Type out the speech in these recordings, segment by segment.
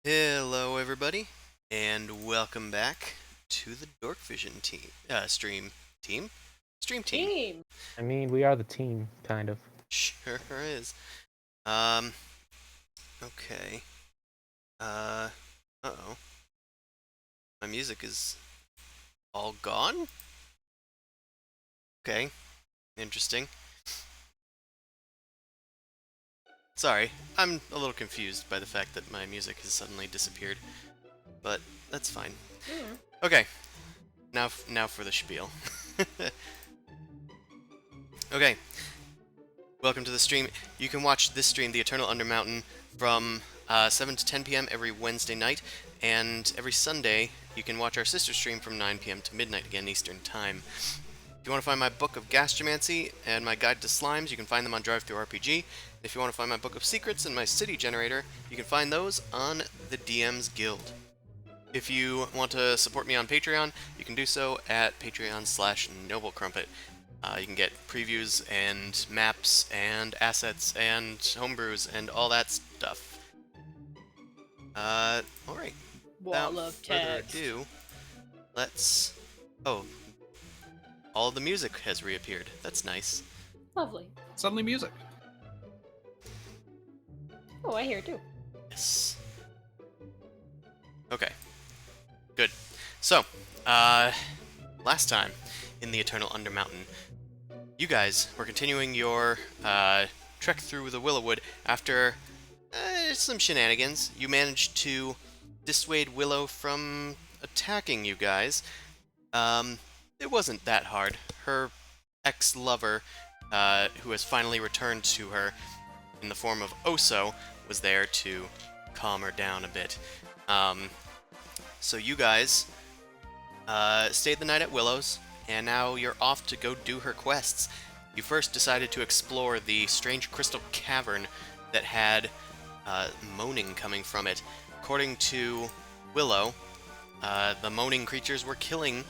Hello, everybody, and welcome back to the Dork Vision stream team. Team. I mean, we are the team, kind of. Sure is. Um. Okay. Uh-oh. My music is all gone. Okay. Interesting. Sorry, I'm a little confused by the fact that my music has suddenly disappeared, but that's fine. Okay. Now for the spiel. Okay. Welcome to the stream. You can watch this stream, The Eternal Undermountain, from 7 to 10 p.m. every Wednesday night, and every Sunday you can watch our sister stream from 9 p.m. to midnight again Eastern Time. If you want to find my book of Gastromancy and my guide to slimes, you can find them on DriveThruRPG. If you want to find my book of secrets and my city generator, you can find those on the DM's Guild. If you want to support me on Patreon, you can do so at patreon.com/noblecrumpet. You can get previews and maps and assets and homebrews and all that stuff. Alright. Wall Without of further text. ado, let's... Oh. All the music has reappeared. That's nice. Lovely. Suddenly music. Oh, I hear it too. Yes. Okay. Good. So, last time in the Eternal Undermountain, you guys were continuing your trek through the Willowwood after some shenanigans. You managed to dissuade Willow from attacking you guys. It wasn't that hard. Her ex-lover, who has finally returned to her in the form of Oso, was there to calm her down a bit. So you guys stayed the night at Willow's, and now you're off to go do her quests. You first decided to explore the strange crystal cavern that had moaning coming from it. According to Willow, the moaning creatures were killing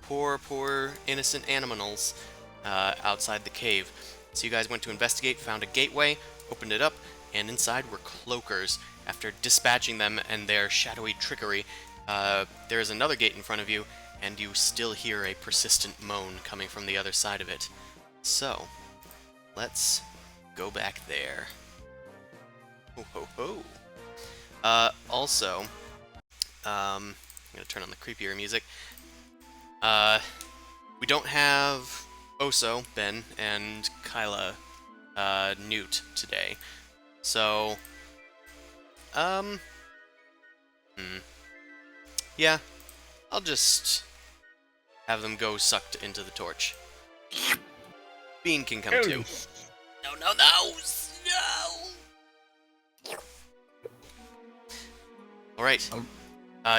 poor innocent animals outside the cave. So you guys went to investigate, found a gateway, opened it up, and inside were Cloakers. After dispatching them and their shadowy trickery, there is another gate in front of you, and you still hear a persistent moan coming from the other side of it. So, let's go back there. Ho ho ho. Also, I'm gonna turn on the creepier music. We don't have Oso, Ben, and Kyla, Newt today. So, yeah, I'll just have them go sucked into the torch. Bean can come too. No, no, no! No! Alright.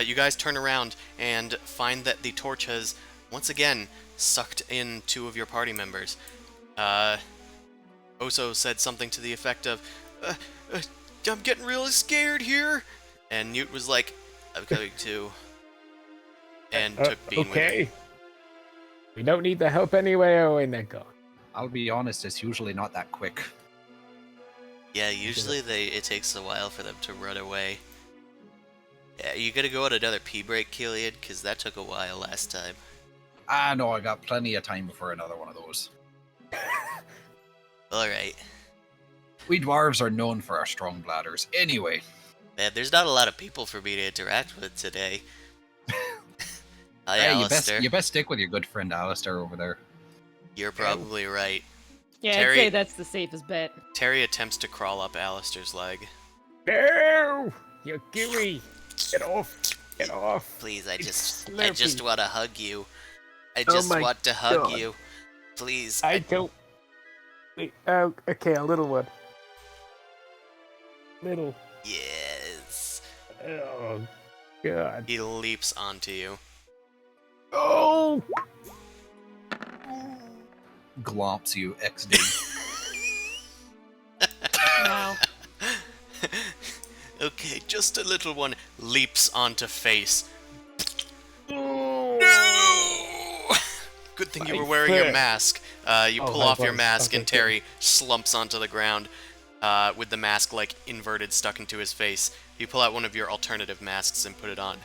You guys turn around and find that the torch has, once again, sucked in 2 of your party members. Oso said something to the effect of, I'm getting really scared here! And Newt was like, I'm coming too. And took Bean with him. We don't need the help anyway, when they're gone. I'll be honest, it's usually not that quick. Yeah, usually it takes a while for them to run away. Yeah, you gotta go on another pee break, Killian, because that took a while last time. Ah, no, I got plenty of time for another one of those. Alright. We dwarves are known for our strong bladders. Anyway. Man, there's not a lot of people for me to interact with today. Hi, Hey, Alistair. you best stick with your good friend Alistair over there. You're probably right. Yeah, Terry- I'd say that's the safest bet. Terry attempts to crawl up Alistair's leg. No! You're gooey! Get off! Get off! Please, I just Slurpee. want to hug you. I Oh just my want to hug God. you. Please. I don't... Wait, oh, okay, a little one. Little. Yes. Oh, God. He leaps onto you. Oh! Glomps you, XD. Wow. Okay, just a little one leaps onto face. Oh! No! Good thing you My were wearing your foot. mask. You Oh, pull I off your was. mask, Okay, and Terry slumps onto the ground with the mask like inverted, stuck into his face. You pull out one of your alternative masks and put it on.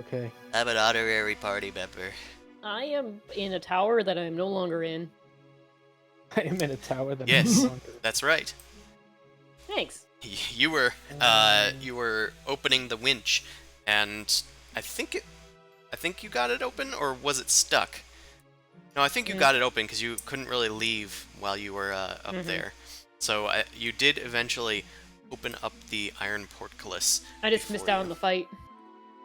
Okay. I'm an honorary party member. I am in a tower that I am no longer in. I am in a tower that Yes. no longer- That's right. Thanks. You were opening the winch, and I think you got it open, or was it stuck? No, I think you got it open because you couldn't really leave while you were up there. So you did eventually open up the iron portcullis. I just missed out on the fight.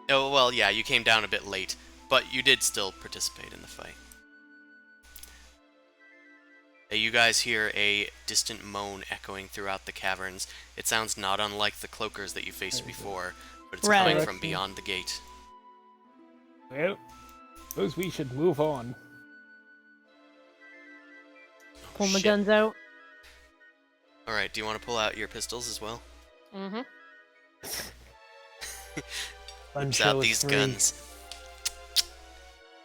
Oh well, yeah, you came down a bit late, but you did still participate in the fight. You guys hear a distant moan echoing throughout the caverns. It sounds not unlike the cloakers that you faced before, but it's coming Right. from beyond the gate. Well, suppose we should move on. Pull my Shit. guns out. Alright, do you want to pull out your pistols as well? Mm-hmm. Whips out these guns.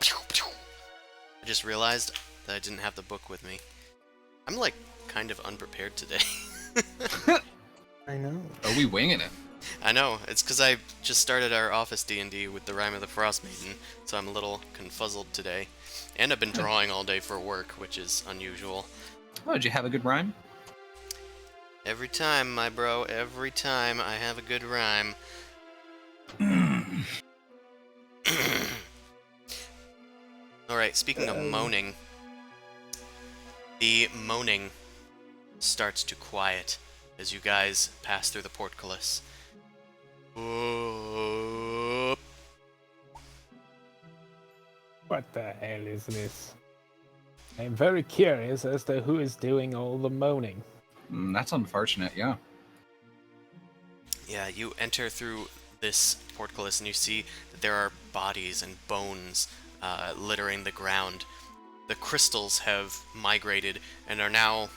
I just realized that I didn't have the book with me. I'm like kind of unprepared today. I know. Are we winging it? I know, it's because I just started our office D&D with the Rime of the Frost Maiden, so I'm a little confuzzled today. And I've been drawing all day for work, which is unusual. Oh, did you have a good rhyme? Every time, my bro, every time I have a good rhyme. Alright, speaking of moaning, the moaning starts to quiet as you guys pass through the portcullis. Whoop. What the hell is this? I'm very curious as to who is doing all the moaning. That's unfortunate, yeah. Yeah, you enter through this portcullis and you see that there are bodies and bones littering the ground. The crystals have migrated and are now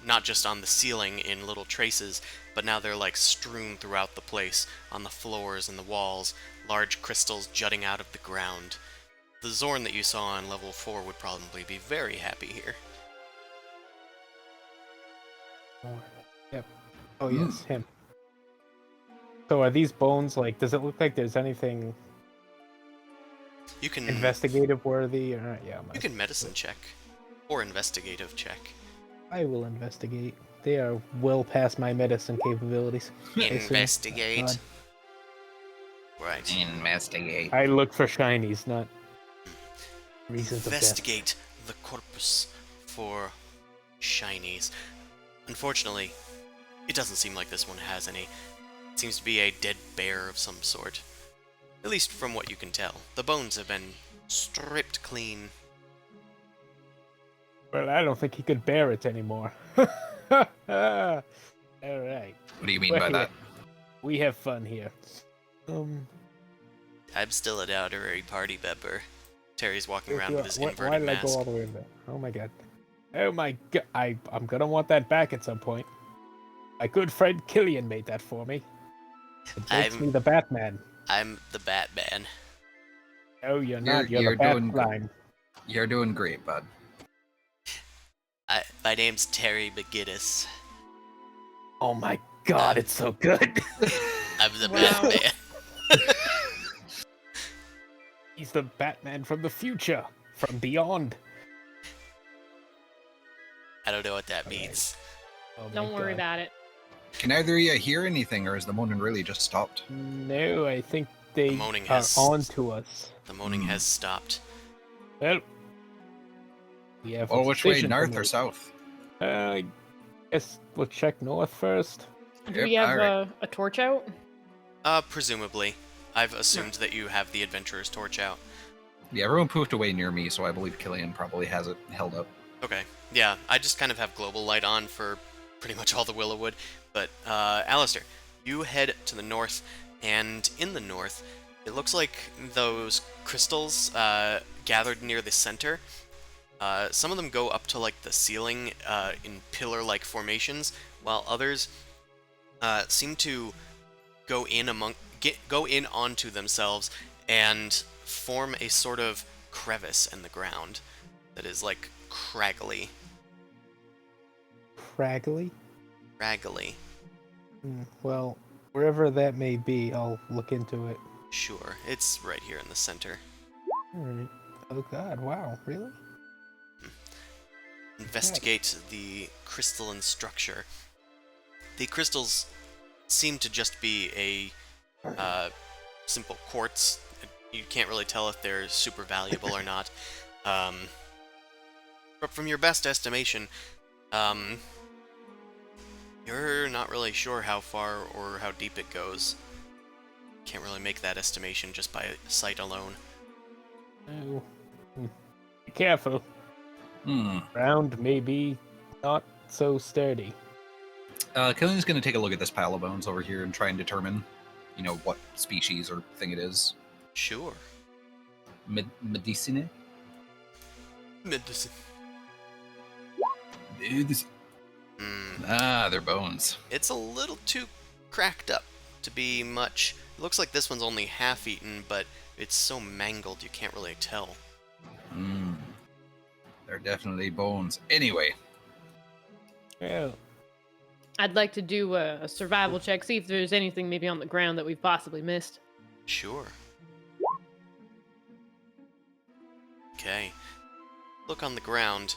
not just on the ceiling in little traces, but now they're like strewn throughout the place, on the floors and the walls, large crystals jutting out of the ground. The Zorn that you saw on level 4 would probably be very happy here. Yep. Oh yes, him. So are these bones like? Does it look like there's anything You can investigative worthy? Or, yeah. you can medicine check or investigative check. I will investigate. They are well past my medicine capabilities. I assume. Investigate. God. Right. Investigate. I look for shinies, not reasons of death. Investigate the corpus for shinies. Unfortunately, it doesn't seem like this one has any. It seems to be a dead bear of some sort. At least from what you can tell. The bones have been stripped clean. Well, I don't think he could bear it anymore. All right. What do you mean by that? We have fun here. I'm still an honorary party member. Terry's walking around with his why inverted did I go mask. all the way in there? Oh my god. Oh my god. I'm gonna want that back at some point. My good friend Killian made that for me. It makes me the Batman. I'm the Batman. Oh, you're not. You're you're the doing Batman. You're doing great, bud. My name's Terry McGinnis. Oh my god, it's so good. I'm the Wow. Batman. He's the Batman from the future, from beyond. I don't know what that means. Oh my Don't worry God. about it. Can either of you hear anything, or is the moaning really just stopped? No, I think they The moaning are has- on to us. The moaning has stopped. Well, we have. Oh, a which way, decision to north or make. south? I guess we'll check north first. Do Yep, we have alright. a torch out? Presumably. I've assumed that you have the adventurer's torch out. Yeah, everyone poofed away near me, so I believe Killian probably has it held up. Okay. Yeah, I just kind of have global light on for pretty much all the Willowwood. But, Alistair, you head to the north, and in the north, it looks like those crystals gathered near the center. Some of them go up to like the ceiling in pillar-like formations, while others seem to go in onto themselves and form a sort of crevice in the ground that is like craggly. Craggly. Raggly. Well, wherever that may be, I'll look into it. Sure, it's right here in the center. Alright. Oh god, wow, really? Investigate the crystalline structure. The crystals seem to just be a simple quartz. You can't really tell if they're super valuable or not. But from your best estimation, you're not really sure how far or how deep it goes. Can't really make that estimation just by sight alone. Oh. Be careful. Hmm. Ground may be not so sturdy. Killian's gonna take a look at this pile of bones over here and try and determine, what species or thing it is. Sure. Medicine? Medicine. They're bones. It's a little too cracked up to be much. It looks like this one's only half eaten, but it's so mangled you can't really tell. They're definitely bones. Anyway, Well, I'd like to do a survival check, see if there's anything maybe on the ground that we've possibly missed. Sure. Okay. Look on the ground,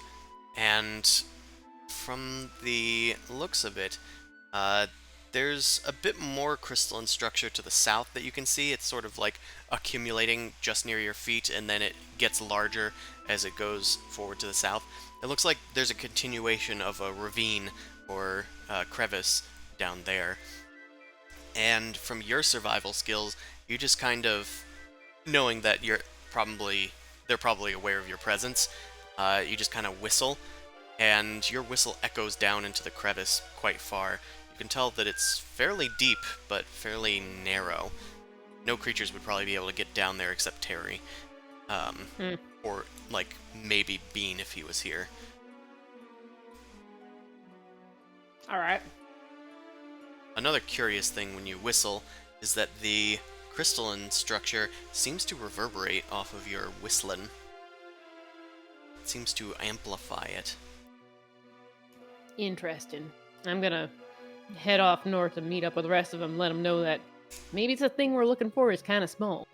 and from the looks of it, there's a bit more crystalline structure to the south that you can see. It's sort of like accumulating just near your feet, and then it gets larger as it goes forward to the south. It looks like there's a continuation of a ravine or crevice down there. And from your survival skills, you just kind of, knowing that they're probably aware of your presence, you just kind of whistle, and your whistle echoes down into the crevice quite far. You can tell that it's fairly deep, but fairly narrow. No creatures would probably be able to get down there except Terry. Or, like, maybe Bean if he was here. Alright. Another curious thing when you whistle is that the crystalline structure seems to reverberate off of your whistling. It seems to amplify it. Interesting. I'm gonna head off north and meet up with the rest of them, let them know that maybe it's a thing we're looking for is kind of small.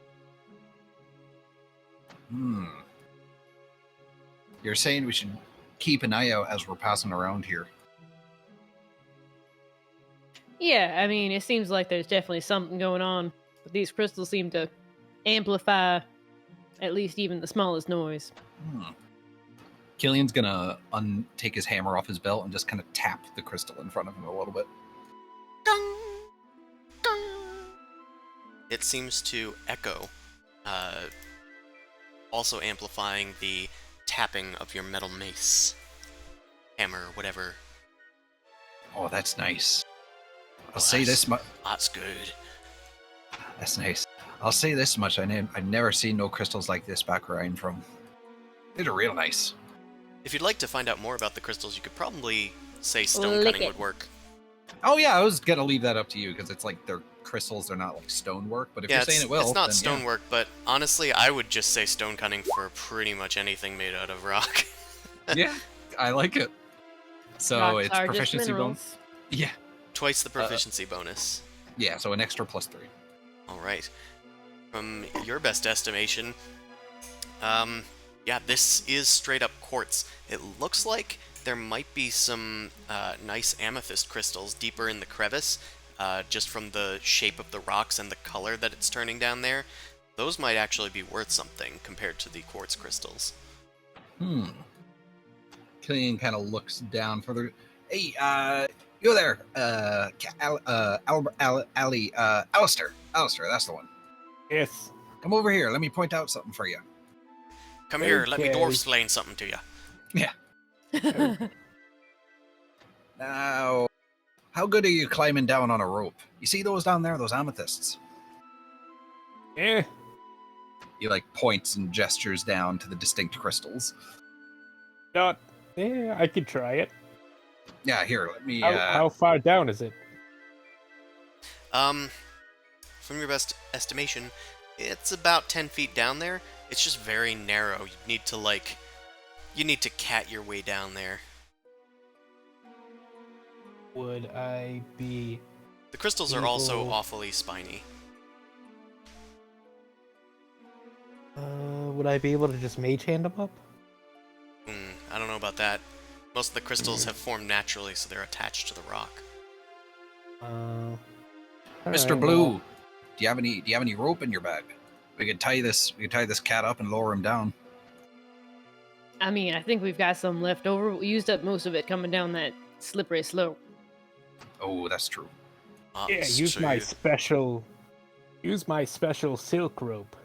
You're saying we should keep an eye out as we're passing around here. Yeah, I mean, it seems like there's definitely something going on, but these crystals seem to amplify at least even the smallest noise. Killian's gonna take his hammer off his belt and just kind of tap the crystal in front of him a little bit. Dong, dong. It seems to echo, also amplifying the tapping of your metal mace, hammer, whatever. Oh, that's nice. I'll Oh, say this much. That's good. That's nice. I'll say this much. I've never seen no crystals like this back where I'm from. They're real nice. If you'd like to find out more about the crystals, you could probably say stone Lick cutting it. would work. Oh yeah, I was gonna leave that up to you because it's like they're crystals. They're not like stonework. But if Yeah, you're saying it will, it's not then stonework, but honestly, I would just say stone cutting for pretty much anything made out of rock. Yeah. Yeah, I like it. So Rocks it's are just proficiency bonus. minerals. Yeah. Twice the proficiency bonus. Yeah. So an extra +3. All right. From your best estimation, yeah, this is straight up quartz. It looks like there might be some nice amethyst crystals deeper in the crevice, just from the shape of the rocks and the color that it's turning down there. Those might actually be worth something compared to the quartz crystals. Killian kind of looks down further. Hey, you there? Alistair. Alistair, that's the one. Yes. Come over here. Let me point out something for you. Come here, let me Okay. dwarf explain something to you. Yeah. Now, how good are you climbing down on a rope? You see those down there, those amethysts? Yeah. He like points and gestures down to the distinct crystals. Not. Yeah, I could try it. Yeah, here, let me. How far down is it? From your best estimation, it's about 10 feet down there. It's just very narrow. You need to cat your way down there. Would I be? The crystals are also Able- awfully spiny. Would I be able to just mage hand them up? I don't know about that. Most of the crystals have formed naturally, so they're attached to the rock. Mr. alright, Blue, well, do you have any rope in your bag? We could tie this cat up and lower him down. I mean, I think we've got some left over. We used up most of it coming down that slippery slope. Oh, that's true. yeah, That's use my true. special. Use my special silk rope,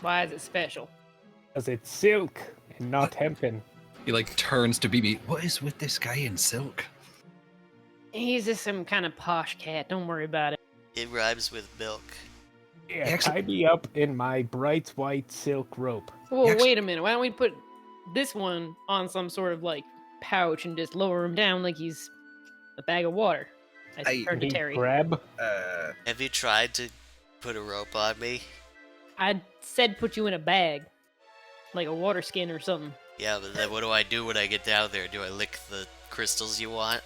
Why is it special? because it's silk and not hempen. He like turns to BB. What is with this guy in silk? He's just some kind of posh cat. Don't worry about it. It rhymes with milk. Yeah, Actually- tie me up in my bright white silk rope. Whoa, Yes. wait a minute. Why don't we put this one on some sort of like pouch and just lower him down like he's a bag of water? I turned to He Terry. grab. Have you tried to put a rope on me? I said put you in a bag, like a water skin or something. Yeah, but then what do I do when I get down there? Do I lick the crystals you want?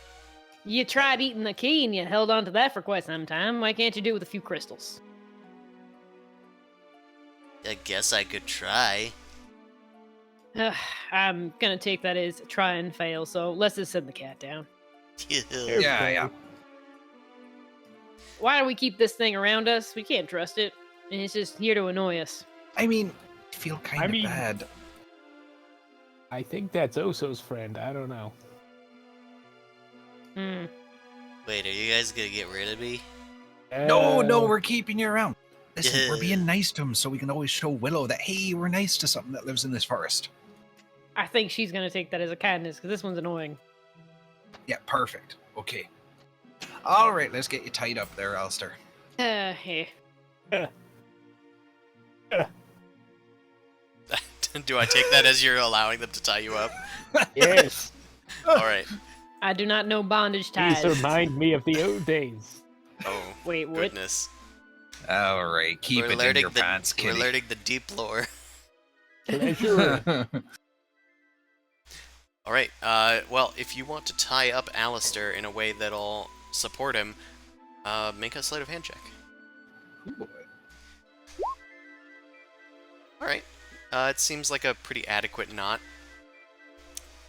You tried eating the key and you held on to that for quite some time. Why can't you do it with a few crystals? I guess I could try. I'm gonna take that as try and fail, so let's just send the cat down. Yeah, yeah. Why do we keep this thing around us? We can't trust it, and it's just here to annoy us. I mean, I feel kind of mean- bad. I think that's Oso's friend. I don't know. Hmm. Wait, are you guys gonna get rid of me? No, Uh, we're keeping you around. Listen, we're being nice to him so we can always show Willow that, hey, we're nice to something that lives in this forest. I think she's gonna take that as a kindness, because this one's annoying. Yeah, perfect. Okay. All right, let's get you tied up there, Alistair. Yeah. Do I take that as you're allowing them to tie you up? Yes. Alright. I do not know bondage ties. These remind me of the old days. Oh, Wait, what? goodness. All right, keep We're it in learning your pants, We're kitty. learning the deep lore. Pleasure. Alright, well, if you want to tie up Alistair in a way that'll support him, make a sleight of hand check. Alright. It seems like a pretty adequate knot.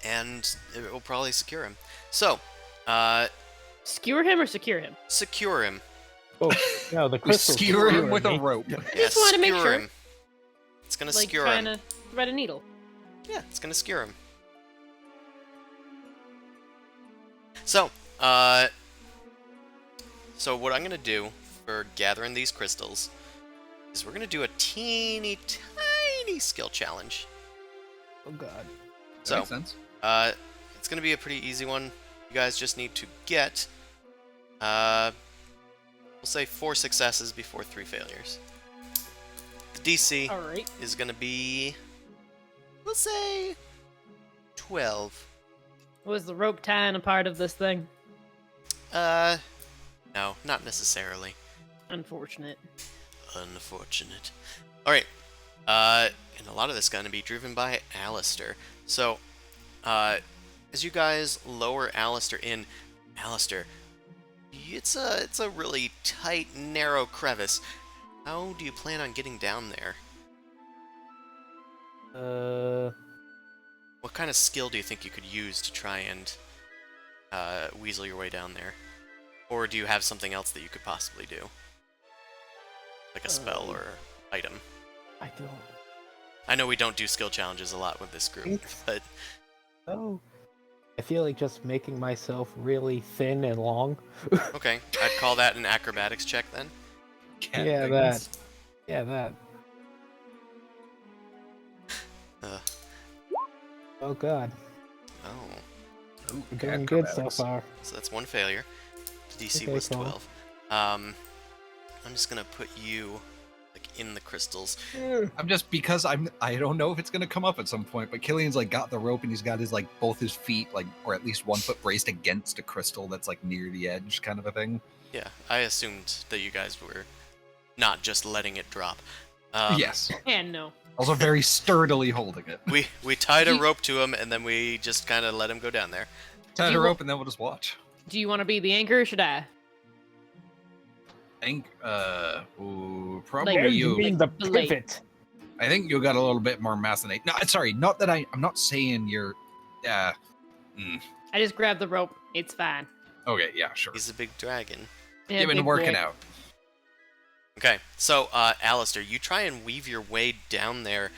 and it will probably secure him. So, Skewer him or secure him? secure him. Oh, no, the We crystal. skewer him with a rope. Yeah, Just wanted to make skewer sure. him. It's gonna Like skewer trying him. to thread a needle. Yeah, it's gonna skewer him. So, so what I'm gonna do for gathering these crystals is we're gonna do a teeny tiny skill challenge. Oh god. That So, makes sense. it's gonna be a pretty easy one. You guys just need to get, we'll say 4 successes before 3 failures. The DC All right. is gonna be, let's say, 12. Was the rope tying a part of this thing? No, not necessarily. Unfortunate. Unfortunate. Alright, and a lot of this is going to be driven by Alistair. So, as you guys lower Alistair in, Alistair, it's a really tight, narrow crevice. How do you plan on getting down there? What kind of skill do you think you could use to try and weasel your way down there? Or do you have something else that you could possibly do? Like a spell or item? I don't. I know we don't do skill challenges a lot with this group, Thanks. but Oh. I feel like just making myself really thin and long. okay. I'd call that an acrobatics check then. Cat Yeah, things. that. Yeah, that. Uh, Oh god. oh, Ooh, We're doing good so acrobatics. far. so that's 1 failure. The DC Okay, was cool. 12. I'm just gonna put you like in the crystals. I'm just because I don't know if it's gonna come up at some point, but Killian's like got the rope and he's got his like both his feet like or at least one foot braced against a crystal that's like near the edge kind of a thing. Yeah, I assumed that you guys were not just letting it drop. Yes. And no. Also very sturdily holding it. We tied a rope to him and then we just kind of let him go down there. Tie You a wa- rope and then we'll just watch. Do you want to be the anchor or should I? Probably Like- There you. you mean the The lake. pivot. I think you got a little bit more machinate. No, sorry, not that I'm not saying you're. I just grabbed the rope. It's fine. Okay, yeah, sure. He's a big dragon. Yeah, You've been big working boy. out. Okay, so Alistair, you try and weave your way down there,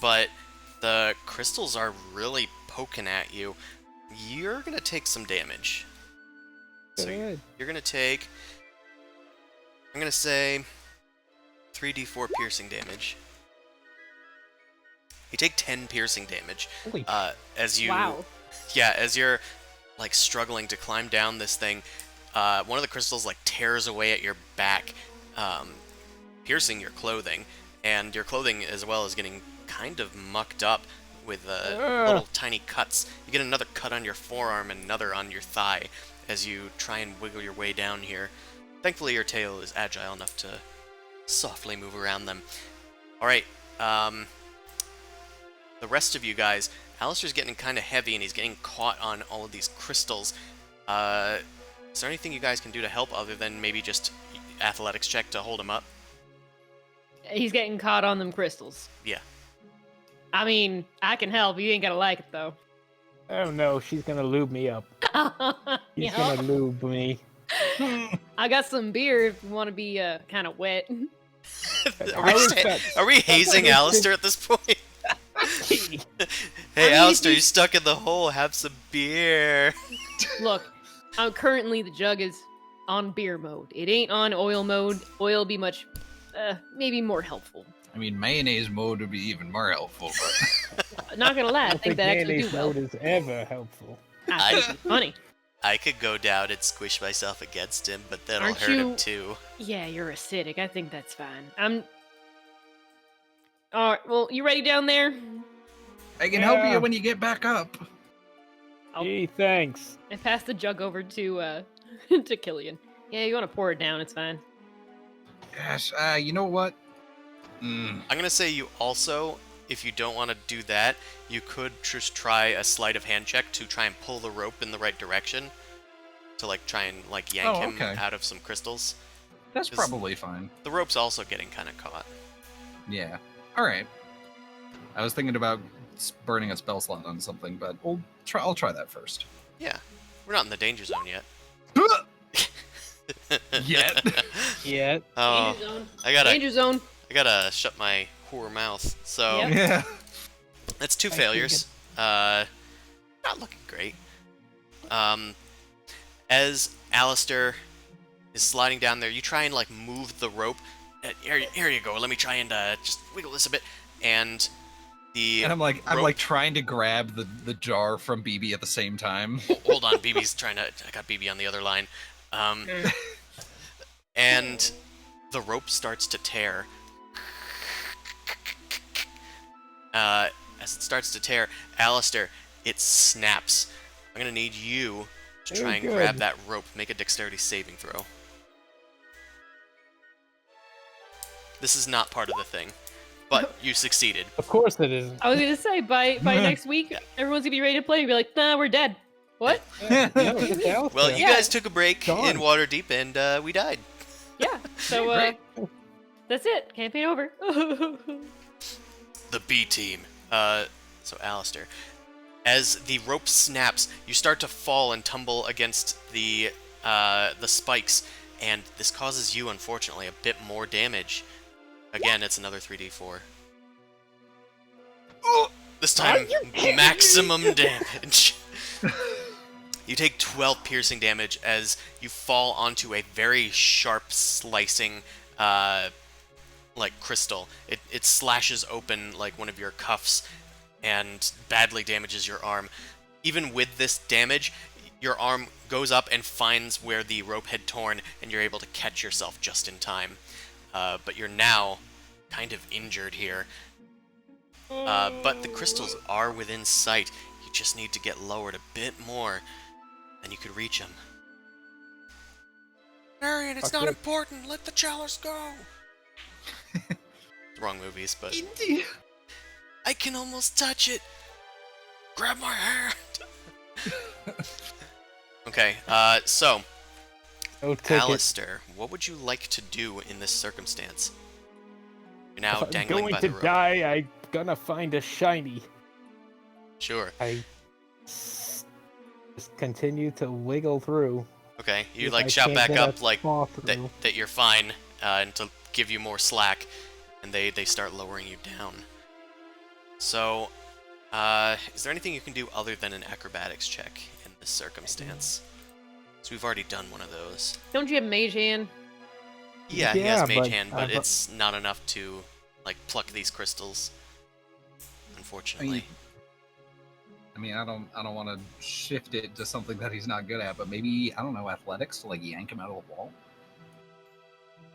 but the crystals are really poking at you. You're gonna take some damage. So Good. you're gonna take, I'm gonna say, 3d4 piercing damage. You take 10 piercing damage Holy as you, Wow. yeah, as you're like struggling to climb down this thing. One of the crystals like tears away at your back, piercing your clothing, and your clothing as well is getting kind of mucked up with little tiny cuts. You get another cut on your forearm and another on your thigh as you try and wiggle your way down here. Thankfully, your tail is agile enough to softly move around them. All right, the rest of you guys, Alistair's getting kind of heavy and he's getting caught on all of these crystals. Is there anything you guys can do to help other than maybe just athletics check to hold him up? He's getting caught on them crystals. Yeah. I mean, I can help. You ain't gotta like it though. Oh no, she's gonna lube me up. He's Yeah. gonna lube me. I got some beer if you want to be kind of wet. How is that? Are we hazing Alistair at this point? Hey, Hey, mean, Alistair, if you- you're stuck in the hole. Have some beer. Look, currently the jug is on beer mode. It ain't on oil mode. Oil be much, maybe more helpful. I mean, mayonnaise mode would be even more helpful, but Not gonna lie, I I think think that actually mayonnaise do well. mode is ever helpful. I think it's funny. I could go down and squish myself against him, but that'll Aren't hurt him you- too. Yeah, you're acidic. I think that's fine. All right. Well, you ready down there? I can help Yeah. you when you get back up. Oh. Gee, thanks. I passed the jug over to to Killian. Yeah, you want to pour it down? It's fine. Yes, you know what? I'm gonna say you also, if you don't want to do that, you could just try a sleight of hand check to try and pull the rope in the right direction. To like try and like yank Oh, him okay. out of some crystals. That's Just- probably fine. The rope's also getting kind of caught. Yeah. All right. I was thinking about burning a spell slot on something, but I'll try that first. Yeah, we're not in the danger zone yet. Yet. Yeah. Oh, Danger zone. I gotta Danger zone. shut my whore mouth. So Yep. Yeah. that's 2 I failures. Not looking great. As Alistair is sliding down there, you try and like move the rope. Here you go. Let me try and just wiggle this a bit. And the And I'm rope, like trying to grab the jar from BB at the same time. hold on, BB's trying to. I got BB on the other line. And the rope starts to tear. As it starts to tear, Alistair, it snaps. I'm gonna need you to try and grab that rope. Make a dexterity saving throw. This is not part of the thing, but you succeeded. Of course it isn't. I was gonna say by next week, everyone's gonna be ready to play and be like, nah, we're dead. What? Yeah, get out Well, there. you guys took a break Darn. in Waterdeep, and we died. Yeah. So Great. that's it. Campaign over. The B team. So Alistair, as the rope snaps, you start to fall and tumble against the spikes, and this causes you, unfortunately, a bit more damage. Again, it's another 3d4. This time, maximum damage. You take 12 piercing damage as you fall onto a very sharp slicing, like crystal. It slashes open like one of your cuffs and badly damages your arm. Even with this damage, your arm goes up and finds where the rope had torn, and you're able to catch yourself just in time. But you're now kind of injured here. But the crystals are within sight. You just need to get lowered a bit more, and you could reach them. Marion, it's not important. Let the chalice go. Wrong movies, but I can almost touch it. Grab my hand. Okay, so Alistair, what would you like to do in this circumstance? You're now If I'm dangling going by to the rope. die, I'm gonna find a shiny. Sure. I just continue to wiggle through. Okay, you If like I shout can't back get a up like claw through. that you're fine, and to give you more slack, and they start lowering you down. So, is there anything you can do other than an acrobatics check in this circumstance? So we've already done one of those. Don't you have mage hand? Yeah, he has Yeah, mage but hand, but I've- it's not enough to like pluck these crystals. Unfortunately. I mean, I don't want to shift it to something that he's not good at, but maybe, I don't know, athletics to like yank him out of the wall.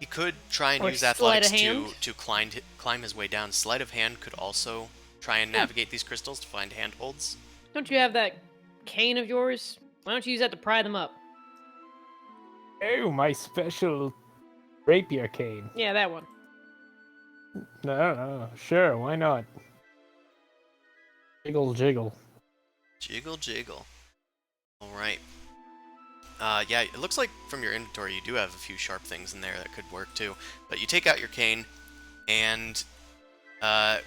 He could try and Or use sleight athletics of hand? to climb his way down. Sleight of hand could also try and navigate these crystals to find handholds. Don't you have that cane of yours? Why don't you use that to pry them up? Oh, my special rapier cane. Yeah, that one. No, sure, why not? Jiggle, jiggle. Jiggle, jiggle. All right. Yeah, it looks like from your inventory you do have a few sharp things in there that could work too. But you take out your cane, and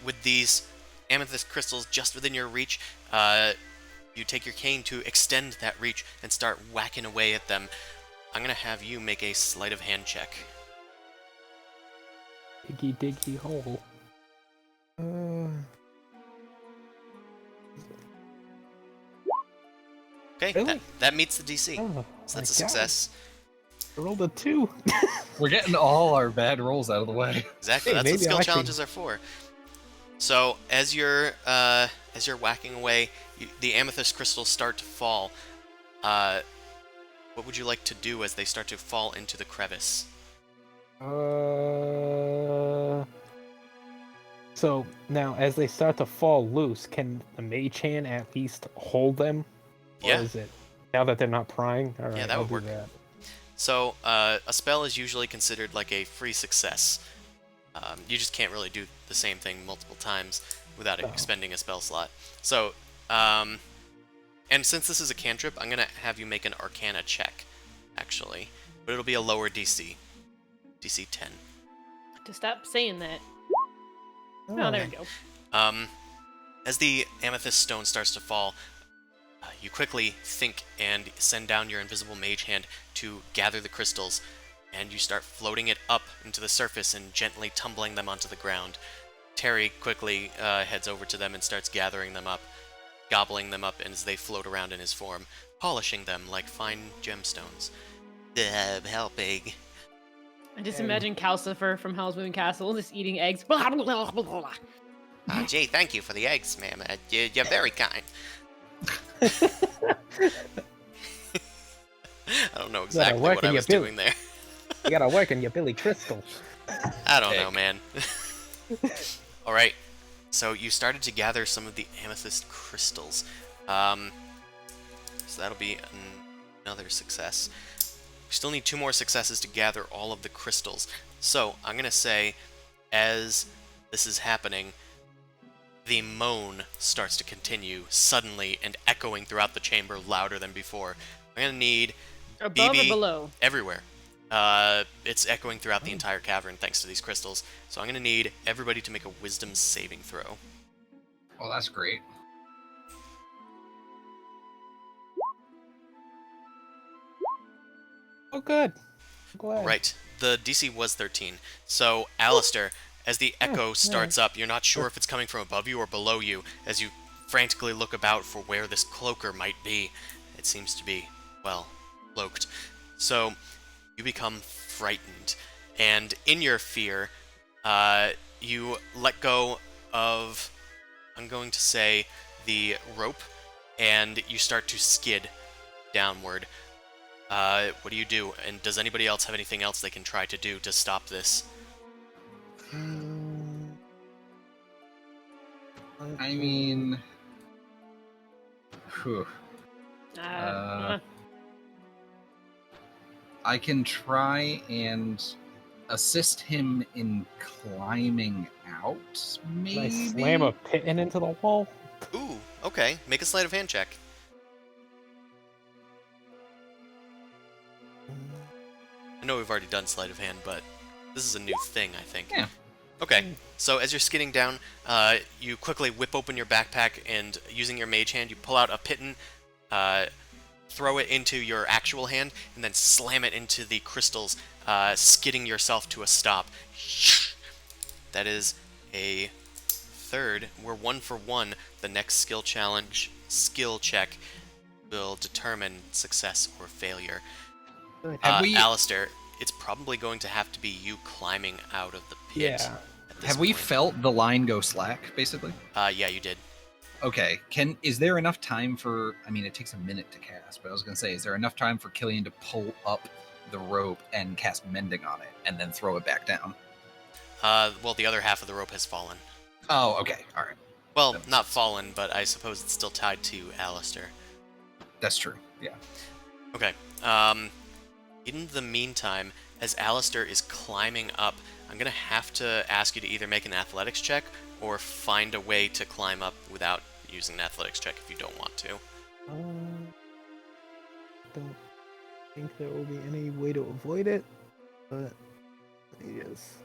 with these amethyst crystals just within your reach, you take your cane to extend that reach and start whacking away at them. I'm gonna have you make a sleight of hand check. Diggy, diggy hole. Okay, Really? that meets the DC. Oh, So that's a my God. success. I rolled a 2. We're getting all our bad rolls out of the way. Exactly. Hey, That's what maybe skill I'll actually- challenges are for. So as you're whacking away, the amethyst crystals start to fall. What would you like to do as they start to fall into the crevice? So now, as they start to fall loose, can the mage hand at least hold them? Yeah. Or is it now that they're not prying? All right, that I'll would do work. that. So a spell is usually considered like a free success. You just can't really do the same thing multiple times without No. expending a spell slot. So, and since this is a cantrip, I'm gonna have you make an Arcana check, actually, but it'll be a lower DC, DC 10. To stop saying that. Oh, there we go. As the amethyst stone starts to fall, you quickly think and send down your invisible mage hand to gather the crystals, and you start floating it up into the surface and gently tumbling them onto the ground. Terry quickly heads over to them and starts gathering them up, gobbling them up as they float around in his form, polishing them like fine gemstones. I'm helping. I just imagine Calcifer from Howl's Moving Castle just eating eggs. Blah, blah, blah, blah, blah. Gee, thank you for the eggs, ma'am. You're very kind. I don't know exactly what I was doing there. You gotta work in your Billy Crystal. I don't know, man. Alright, so you started to gather some of the amethyst crystals. So that'll be another success. We still need 2 more successes to gather all of the crystals. So I'm going to say, as this is happening, the moan starts to continue suddenly and echoing throughout the chamber louder than before. I'm going to need Above BB or below? everywhere. It's echoing throughout the entire cavern thanks to these crystals. So I'm going to need everybody to make a wisdom saving throw. Well, that's great. Oh, good. I'm glad. Right. The DC was 13. So, Alistair, as the echo starts up, you're not sure if it's coming from above you or below you as you frantically look about for where this cloaker might be. It seems to be, well, cloaked. So, you become frightened. And in your fear, you let go of, I'm going to say, the rope, and you start to skid downward. What do you do? And does anybody else have anything else they can try to do to stop this? I mean, whew. I can try and assist him in climbing out, maybe? Can I slam a piton into the wall? Ooh, okay. Make a sleight of hand check. I know we've already done sleight of hand, but this is a new thing, I think. Yeah. Okay, so as you're skidding down, you quickly whip open your backpack, and using your mage hand, you pull out a piton, throw it into your actual hand, and then slam it into the crystals, skidding yourself to a stop. That is a third. We're 1 for 1. The next skill check will determine success or failure. Alistair, it's probably going to have to be you climbing out of the pit. Yeah. Have we felt the line go slack, basically? Yeah, you did. Okay. Is there enough time for... I mean, it takes a minute to cast, but I was going to say, is there enough time for Killian to pull up the rope and cast Mending on it, and then throw it back down? Well, the other half of the rope has fallen. Oh, okay. All right. Well, not fallen, but I suppose it's still tied to Alistair. That's true. Yeah. Okay. In the meantime, as Alistair is climbing up, I'm going to have to ask you to either make an athletics check or find a way to climb up without using an athletics check if you don't want to. Don't think there will be any way to avoid it, but yes.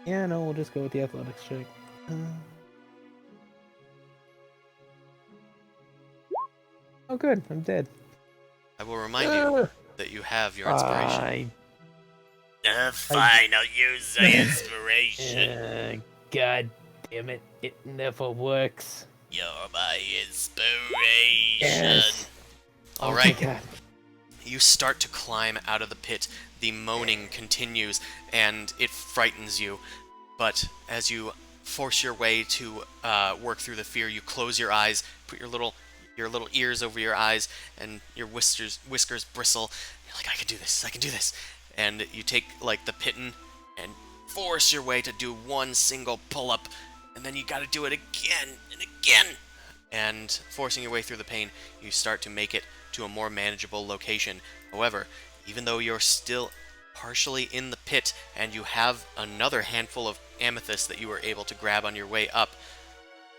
Yeah, no, we'll just go with the athletics check. Oh, good, I'm dead. I will remind you that you have your inspiration. Fine, I'll use the inspiration. God damn it, it never works. You're my inspiration. Yes. All Oh right. my God. You start to climb out of the pit. The moaning continues, and it frightens you. But as you force your way to work through the fear, you close your eyes, put your little ears over your eyes, and your whiskers bristle. You're like, I can do this. And you take like the piton and force your way to do one single pull-up, and then you gotta do it again and again. And forcing your way through the pain, you start to make it to a more manageable location. However, even though you're still partially in the pit and you have another handful of amethyst that you were able to grab on your way up,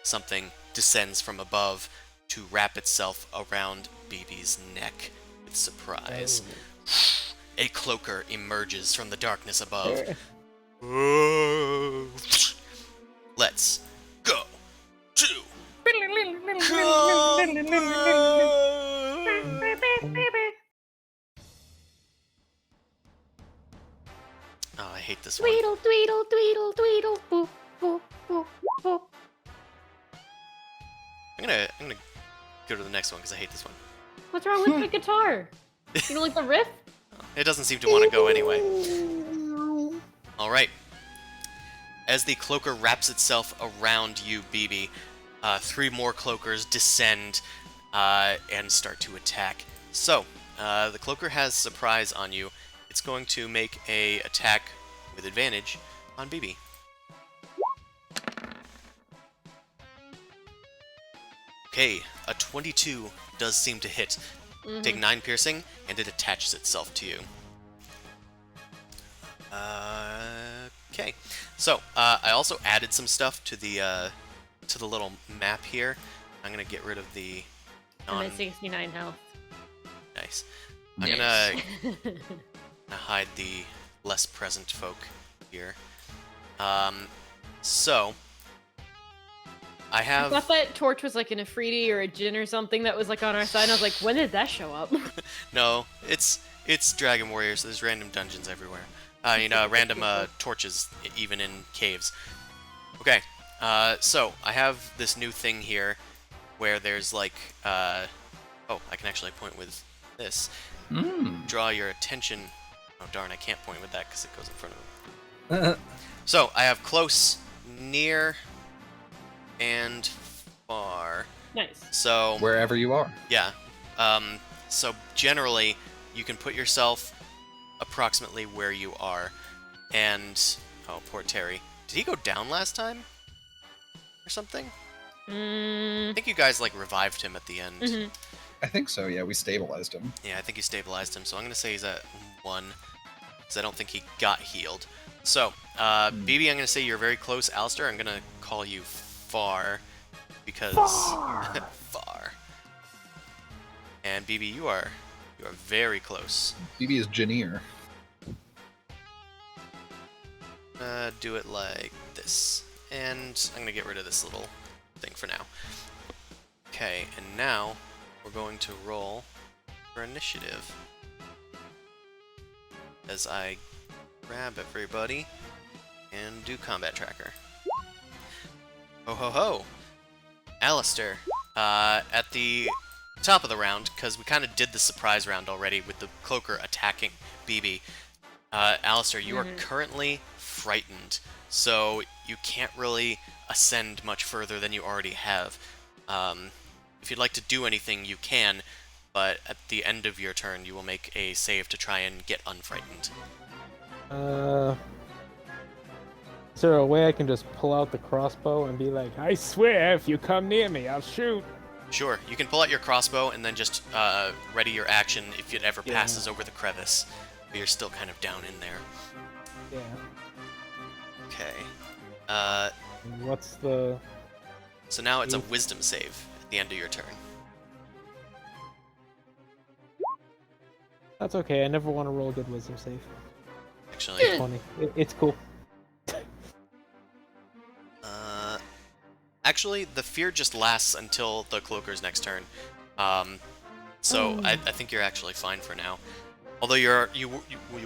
something descends from above to wrap itself around BB's neck with surprise. A cloaker emerges from the darkness above. Let's Oh, I hate this one. Tweedle, tweedle, tweedle, tweedle, boop, boop, boop, boop. I'm gonna go to the next one because I hate this one. What's wrong with the guitar? You don't like the riff? It doesn't seem to want to go anyway. All right. As the cloaker wraps itself around you, BB, 3 more cloakers descend and start to attack. So, the cloaker has surprise on you. It's going to make a attack with advantage on BB. Okay, a 22 does seem to hit. Take 9 piercing, and it attaches itself to you. Okay, so I also added some stuff to the little map here. I'm gonna get rid of the I'm at 69 health. Nice. I'm gonna hide the less present folk here. So I I have thought that torch was like an Afridi or a Jinn or something that was like on our side, and I was like, when did that show up? no. It's Dragon Warrior, so there's random dungeons everywhere. Random torches even in caves. Okay. So I have this new thing here where there's like oh, I can actually point with this. Draw your attention. Oh darn, I can't point with that because it goes in front of them. So I have close, near, and far. Nice. So Wherever you are. yeah. So generally, you can put yourself approximately where you are. And oh, poor Terry. Did he go down last time? Or something? I think you guys like revived him at the end. I think so, yeah. We stabilized him. Yeah, I think you stabilized him. So I'm gonna say he's at 1, because I don't think he got healed. So, BB, I'm gonna say you're very close. Alistair, I'm gonna call you far, because far. And BB, you are very close. BB is Janir. Do it like this, and I'm gonna get rid of this little thing for now. Okay, and now we're going to roll for initiative. As I grab everybody and do combat tracker. Ho ho ho! Alistair, at the top of the round, because we kind of did the surprise round already with the cloaker attacking BB. Alistair, you are currently frightened, so you can't really ascend much further than you already have. If you'd like to do anything, you can, but at the end of your turn, you will make a save to try and get unfrightened. Is there a way I can just pull out the crossbow and be like, I swear, if you come near me, I'll shoot? Sure, you can pull out your crossbow and then just ready your action if it ever Yeah. passes over the crevice, but you're still kind of down in there. Yeah. Okay. What's the... So now it's a wisdom save at the end of your turn. That's okay, I never want to roll a good wisdom save. Actually, It's funny. It's cool. actually, the fear just lasts until the cloaker's next turn. So I think you're actually fine for now. Although you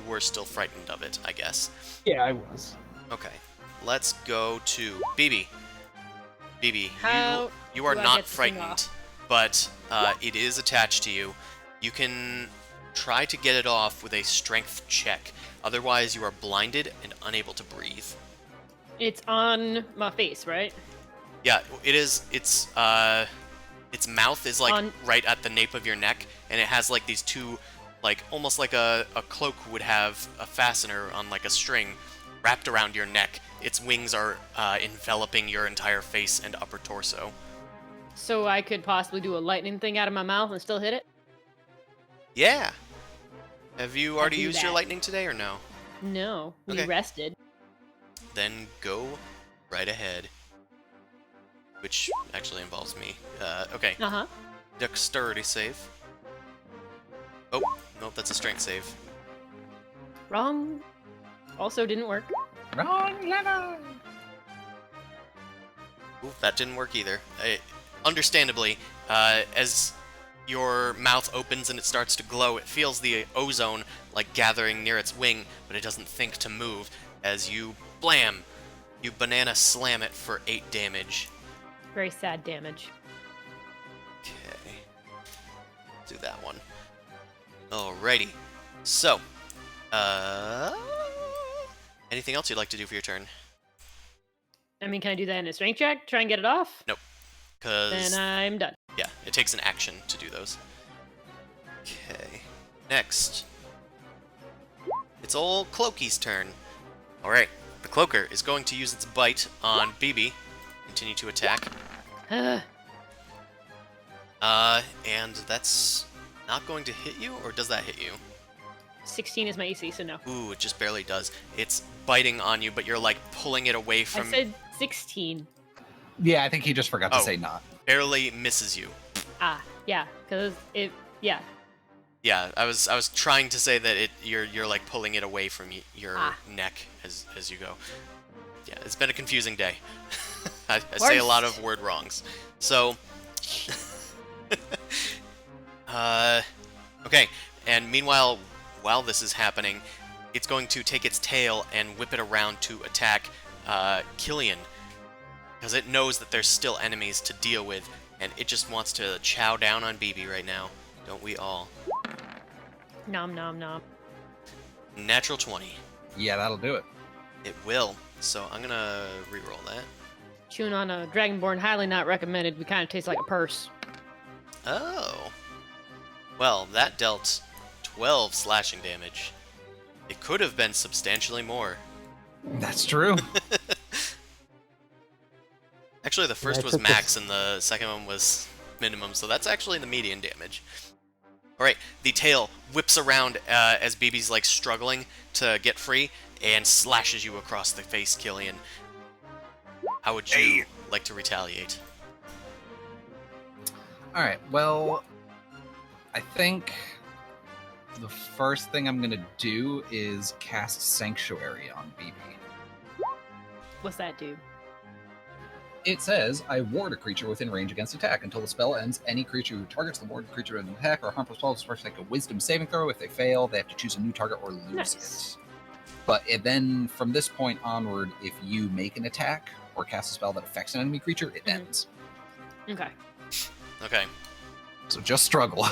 were still frightened of it, I guess. Yeah, I was. Okay, let's go to BB. BB, How you are do I not get this thing frightened, off? but it is attached to you. You can try to get it off with a strength check. Otherwise, you are blinded and unable to breathe. It's on my face, right? Yeah, it is. Its mouth is like right at the nape of your neck, and it has like these two, like almost like a cloak would have a fastener on like a string wrapped around your neck. Its wings are enveloping your entire face and upper torso. So I could possibly do a lightning thing out of my mouth and still hit it? Yeah. Have you already do used your that. lightning today or no? No, we Okay. rested. Then go right ahead. Which actually involves me. Okay. Uh-huh. Dexterity save. Oh, nope, that's a strength save. Wrong. Also didn't work. Wrong level! Ooh, that didn't work either. Understandably, as your mouth opens and it starts to glow. It feels the ozone like gathering near its wing, but it doesn't think to move as you blam. You banana slam it for 8 damage. Very sad damage. Okay. Do that one. Alrighty. So, anything else you'd like to do for your turn? I mean, can I do that in a strength check? Try and get it off? Nope. Because, Then I'm done. yeah, it takes an action to do those. Okay. Next. It's old Cloaky's turn. Alright. The Cloaker is going to use its bite on BB. Continue to attack. And that's not going to hit you, or does that hit you? 16 is my AC, so no. Ooh, it just barely does. It's biting on you, but you're like pulling it away from. I said 16. Yeah, I think he just forgot to Oh. say not. Barely misses you. Yeah, because yeah. Yeah, I was trying to say that you're like pulling it away from your neck as you go. Yeah, it's been a confusing day. I say a lot of word wrongs. So, okay. And meanwhile, while this is happening, it's going to take its tail and whip it around to attack Killian, because it knows that there's still enemies to deal with, and it just wants to chow down on BB right now. Don't we all? Nom nom nom. Natural 20. Yeah, that'll do it. It will. So I'm gonna reroll that. Chewing on a Dragonborn, highly not recommended. We kind of taste like a purse. Oh. Well, that dealt 12 slashing damage. It could have been substantially more. That's true. Actually, the first I was took max and the second one was minimum, so that's actually the median damage. Alright, the tail whips around as BB's like struggling to get free and slashes you across the face, Killian. How would you like to retaliate? Alright, well, I think the first thing I'm gonna do is cast Sanctuary on BB. What's that do? It says, I ward a creature within range against attack. Until the spell ends, any creature who targets the warded creature with an attack or harmful spell is forced to make a wisdom saving throw. If they fail, they have to choose a new target or lose Nice. it. But then, from this point onward, if you make an attack or cast a spell that affects an enemy creature, it ends. Okay. Okay, So just struggle.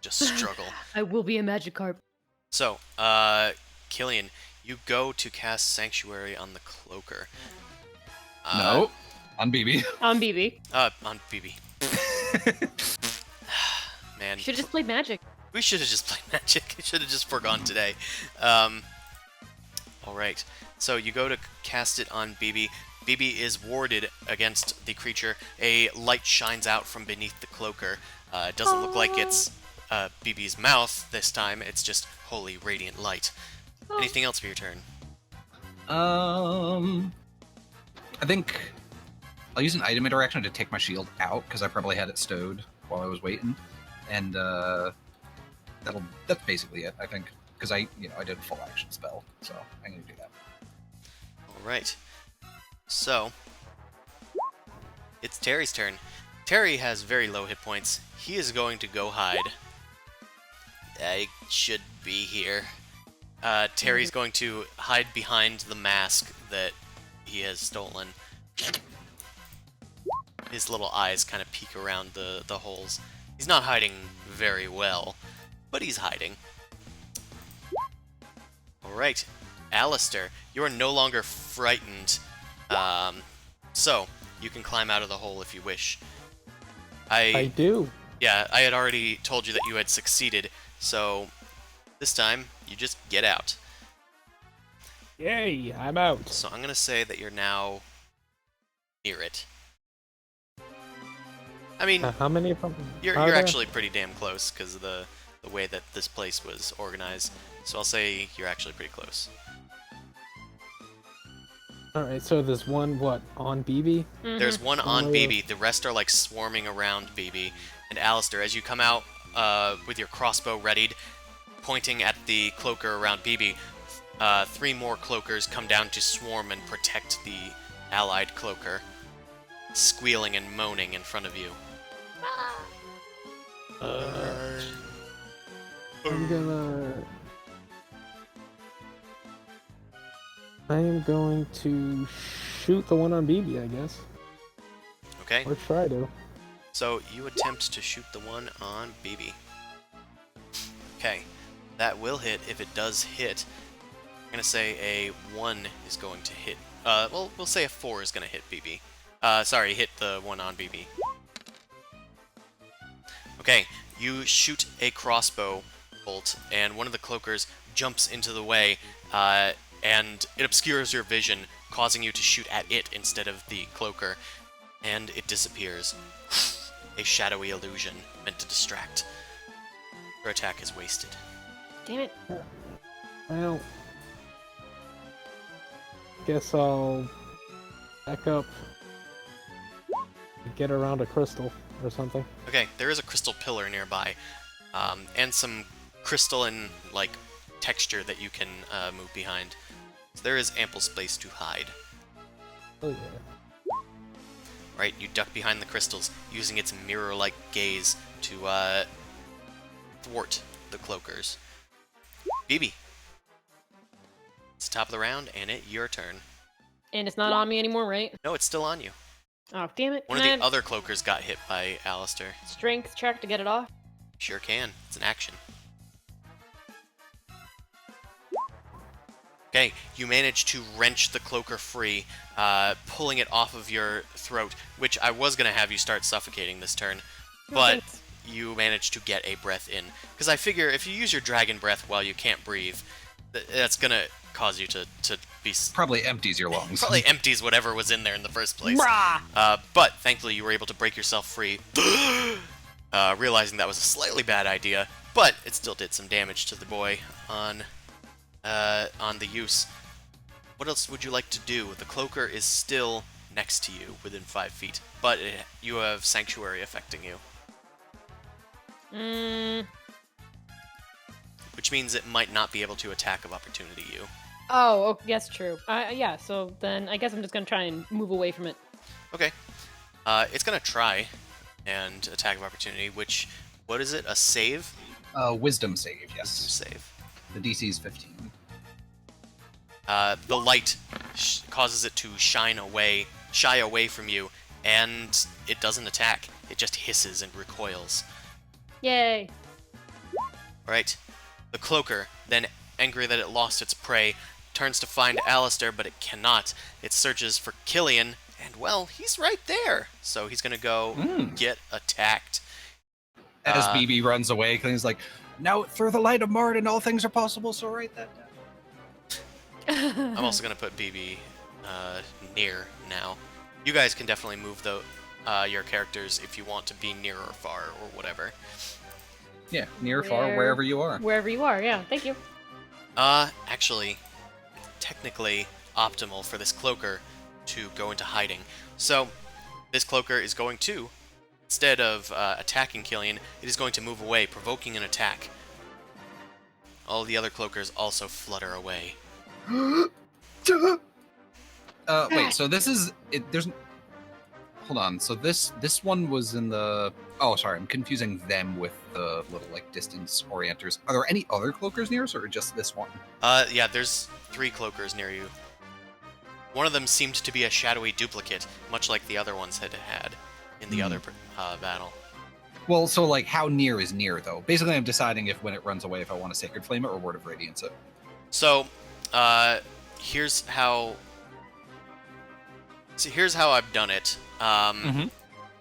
just struggle. I will be a Magikarp. So, Killian, you go to cast Sanctuary on the Cloaker. No, on BB. On BB. On BB. Man, Should have just played Magic. we should have just played Magic. We should have just forgone today. Alright, so you go to cast it on BB. BB is warded against the creature. A light shines out from beneath the Cloaker. It doesn't look like it's BB's mouth this time. It's just holy radiant light. Anything else for your turn? I think I'll use an item interaction to take my shield out because I probably had it stowed while I was waiting, and that's basically it. I think because I did a full action spell, so I'm gonna do that. Alright. So, it's Terry's turn. Terry has very low hit points. He is going to go hide. I should be here. Terry's going to hide behind the mask that he has stolen. His little eyes kind of peek around the holes. He's not hiding very well, but he's hiding. Alright, Alistair, you are no longer frightened. So, you can climb out of the hole if you wish. I do. Yeah, I had already told you that you had succeeded, so this time, you just get out. Yay, I'm out. So I'm gonna say that you're now near it. I mean, How many of them? you're are there? actually pretty damn close because of the way that this place was organized. So I'll say you're actually pretty close. Alright, so there's one, on BB? There's one on Oh. BB. The rest are like swarming around BB. And Alistair, as you come out with your crossbow readied, pointing at the cloaker around BB, 3 more cloakers come down to swarm and protect the allied cloaker, squealing and moaning in front of you. I am going to shoot the one on BB, I guess. Okay. Or try to. So you attempt to shoot the one on BB. Okay. That will hit if it does hit. I'm going to say a 1 is going to hit. Well, we'll say a 4 is going to hit BB. Sorry, hit the one on BB. Okay, you shoot a crossbow bolt, and one of the cloakers jumps into the way, and it obscures your vision, causing you to shoot at it instead of the cloaker, and it disappears. A shadowy illusion meant to distract. Your attack is wasted. Damn it. Well, guess I'll back up and get around a crystal or something. Okay, there is a crystal pillar nearby, and some crystalline, like, texture that you can move behind. So there is ample space to hide. Oh yeah. Right, you duck behind the crystals, using its mirror-like gaze to thwart the cloakers. BB. It's the top of the round, and your turn. And it's not on me anymore, right? No, it's still on you. Oh, damn it. One of Can the I other cloakers got hit by Alistair. strength check to get it off? Sure can. It's an action. Okay, you manage to wrench the cloaker free, pulling it off of your throat, which I was going to have you start suffocating this turn, but thanks. you managed to get a breath in. Because I figure if you use your dragon breath while you can't breathe, that's going to cause you to be... Probably empties your lungs. Probably empties whatever was in there in the first place. Brah! But thankfully you were able to break yourself free, realizing that was a slightly bad idea, but it still did some damage to the boy on the use. What else would you like to do? The cloaker is still next to you, within 5 feet, but you have sanctuary affecting you. Which means it might not be able to attack of opportunity you. Oh, yes, true. Yeah, so then I guess I'm just gonna try and move away from it. Okay. It's gonna try and attack of opportunity, which, what is it, a save? Wisdom save, yes. Save. The DC is 15. The light causes it to shy away from you, and it doesn't attack. It just hisses and recoils. Yay! Right. The cloaker, then angry that it lost its prey, turns to find Alistair, but it cannot. It searches for Killian, and well, he's right there. So he's gonna go get attacked. As BB runs away, Killian's like, now through the light of Martin, all things are possible, so write that down. I'm also gonna put BB near now. You guys can definitely move your characters if you want to be near or far or whatever. Yeah, near, far, wherever you are. Wherever you are, yeah. Thank you. Actually, it's technically optimal for this cloaker to go into hiding. So, this cloaker is going to, instead of attacking Killian, it is going to move away, provoking an attack. All the other cloakers also flutter away. Wait, so this is... there's... Hold on, so this one was in the... Oh, sorry, I'm confusing them with the little, like, distance orienters. Are there any other cloakers near us, or just this one? Yeah, there's 3 cloakers near you. One of them seemed to be a shadowy duplicate, much like the other ones had in the other battle. Well, so, like, how near is near, though? Basically, I'm deciding if when it runs away, if I want to Sacred Flame it or Word of Radiance it. So, here's how I've done it.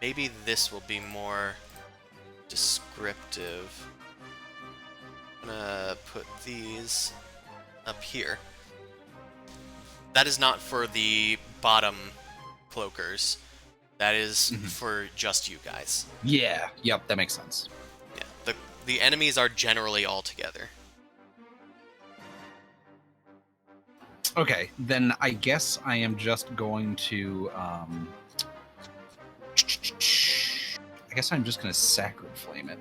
Maybe this will be more descriptive. I'm gonna put these up here. That is not for the bottom cloakers. That is for just you guys. Yeah, yep, that makes sense. Yeah, the enemies are generally all together. Okay, then I guess I am just going to, I guess I'm just going to Sacred Flame it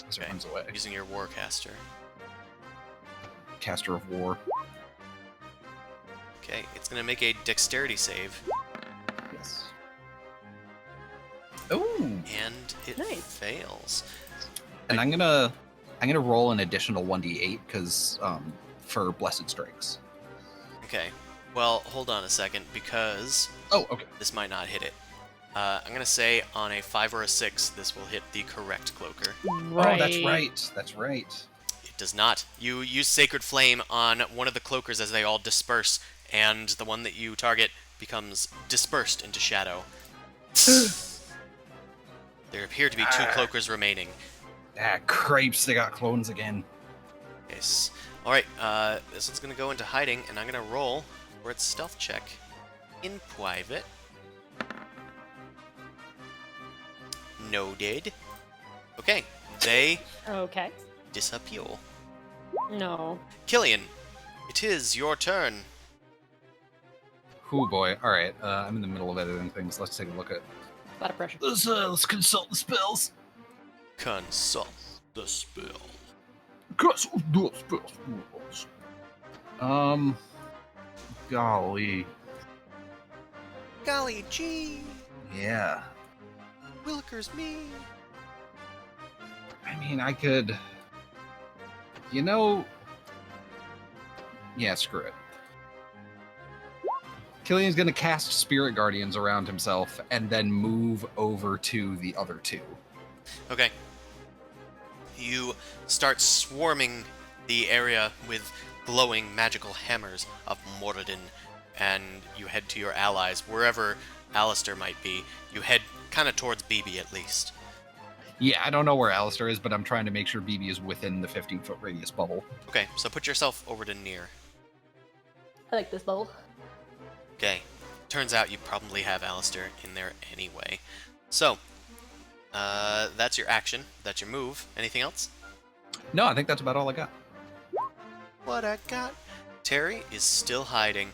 as it runs away. Using your Warcaster. Caster of War. Okay, it's going to make a Dexterity save. Yes. Ooh! And it Nice. fails. And I'm gonna roll an additional 1d8 because for blessed strikes. Okay. Well, hold on a second, because Oh, okay. this might not hit it. I'm going to say on a 5 or a 6, this will hit the correct cloaker. Right. Oh, that's right. That's right. It does not. You use Sacred Flame on one of the cloakers as they all disperse, and the one that you target becomes dispersed into shadow. There appear to be 2 cloakers remaining. Ah, cripes, they got clones again. Yes. Alright, this one's going to go into hiding, and I'm going to roll for its stealth check in private. Noted. Okay, they Okay. disappear. No. Killian, it is your turn. Oh boy. All right. I'm in the middle of editing things. Let's take a look at. A lot of pressure. Let's consult the spells. Consult the spell. Consult the spells. Golly. Golly gee, Yeah. Willikers me. I mean, I could. You know. Yeah, screw it. Killian's gonna cast Spirit Guardians around himself and then move over to the other 2. Okay. You start swarming the area with glowing magical hammers of Moradin, and you head to your allies, wherever Alistair might be. You head kind of towards BB at least. Yeah, I don't know where Alistair is, but I'm trying to make sure BB is within the 15-foot radius bubble. Okay, so put yourself over to near. I like this bubble. Okay. Turns out you probably have Alistair in there anyway. So, that's your action. That's your move. Anything else? No, I think that's about all I got. What I got? Terry is still hiding.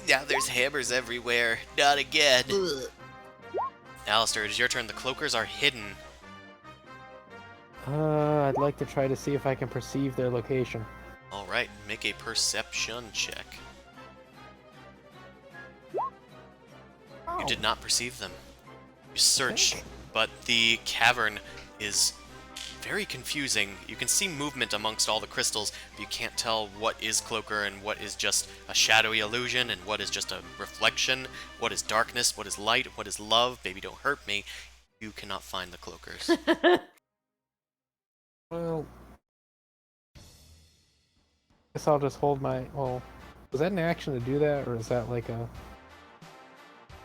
Now there's hammers everywhere. Not again. Alistair, it is your turn. The cloakers are hidden. I'd like to try to see if I can perceive their location. Alright, make a perception check. You did not perceive them. You search, but the cavern is very confusing. You can see movement amongst all the crystals, but you can't tell what is Cloaker and what is just a shadowy illusion and what is just a reflection, what is darkness, what is light, what is love. Baby, don't hurt me. You cannot find the Cloakers. Well, guess I'll just hold my. Well, was that an action to do that, or is that like a?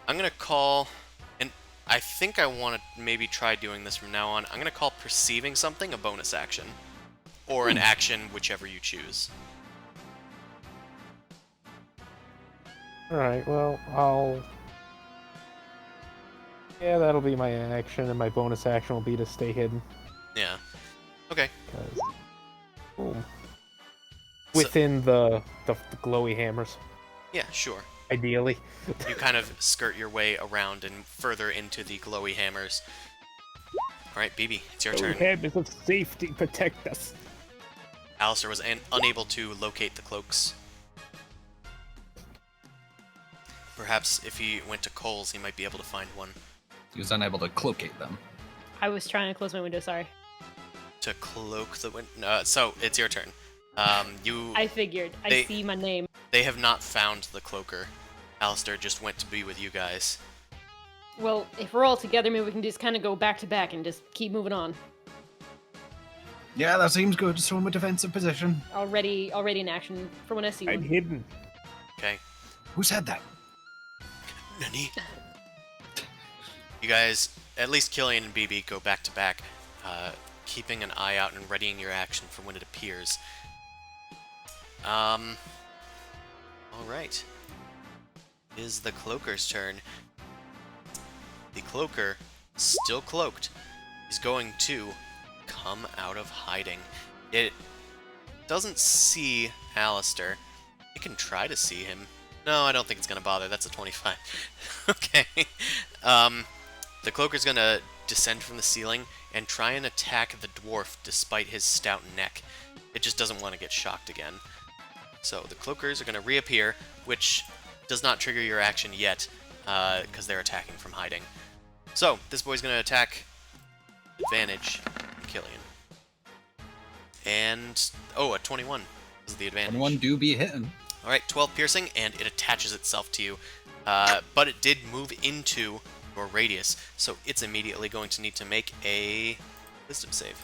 I'm gonna call, and I think I want to maybe try doing this from now on. I'm gonna call perceiving something a bonus action, or an action, whichever you choose. All right. Well, I'll. Yeah, that'll be my action, and my bonus action will be to stay hidden. Yeah. Okay. 'Cause- Ooh. Within the glowy hammers, Yeah, sure. ideally. You kind of skirt your way around and further into the glowy hammers. Alright, BB, it's your turn. Hammers of safety protect us. Alistair was unable to locate the cloaks. Perhaps if he went to Cole's, he might be able to find one. He was unable to cloakate them. I was trying to close my window, sorry. To cloak the window. So, it's your turn. You. I figured. I see my name. They have not found the cloaker. Alistair just went to be with you guys. Well, if we're all together, maybe we can just kind of go back to back and just keep moving on. Yeah, that seems good. So in a defensive position. Already in action for when I see I'm one. hidden. Okay. Who said that? Nani? You guys, at least Killian and BB, go back to back, keeping an eye out and readying your action for when it appears. Alright. It is the Cloaker's turn. The Cloaker, still cloaked, is going to come out of hiding. It doesn't see Alistair. It can try to see him. No, I don't think it's going to bother. That's a 25. Okay. The Cloaker's going to descend from the ceiling and try and attack the dwarf despite his stout neck. It just doesn't want to get shocked again. So the Cloakers are going to reappear, which does not trigger your action yet, because they're attacking from hiding. So, this boy's going to attack advantage, Killian. And, oh, a 21 is the advantage. 21 do be hitting. All right, 12 piercing, and it attaches itself to you. But it did move into your radius, so it's immediately going to need to make a wisdom save.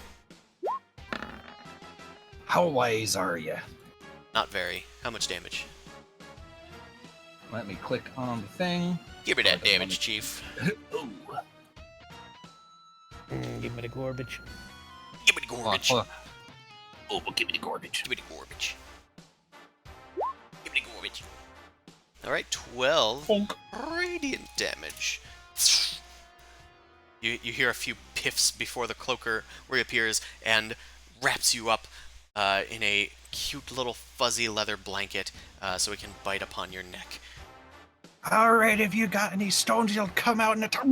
How wise are you? Not very. How much damage? Let me click on the thing. Give me that damage, Chief. Ooh. Give me the garbage. Give me the garbage. Hold on. Oh, well, give me the garbage. Give me the garbage. Give me the garbage. Alright, 12 Bonk. radiant damage. You hear a few piffs before the cloaker reappears and wraps you up in a cute little fuzzy leather blanket so it can bite upon your neck. All right, if you got any stones, you'll come out and attack.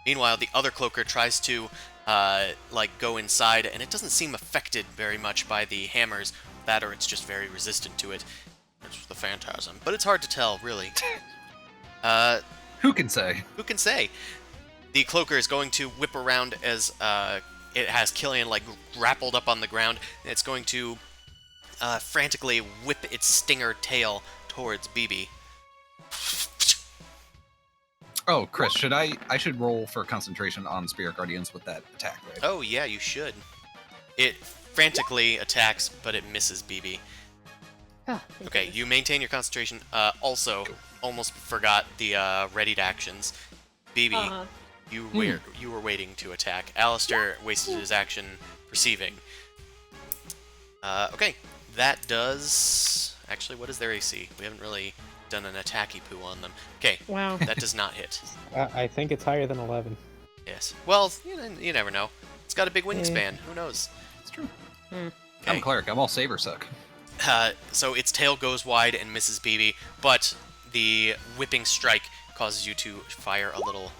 Meanwhile, the other cloaker tries to go inside, and it doesn't seem affected very much by the hammers. That or it's just very resistant to it. It's the phantasm, but it's hard to tell, really. Who can say? Who can say? The cloaker is going to whip around as it has Killian grappled up on the ground, and it's going to frantically whip its stinger tail towards BB. Oh, Chris, I should roll for concentration on Spirit Guardians with that attack, right? Oh yeah, you should. It frantically attacks, but it misses BB. Oh, Okay, you maintain your concentration. Also, almost forgot the readied actions. BB, Uh-huh. you were waiting to attack. Alistair wasted his action perceiving. Okay, that does... Actually, what is their AC? We haven't really done an attacky poo on them. Okay, Wow. that does not hit. I think it's higher than 11. Yes. Well, you never know. It's got a big wingspan. Who knows? It's true. Hmm. I'm Okay. a cleric. I'm all saber suck. So its tail goes wide and misses BB, but the whipping strike causes you to fire a little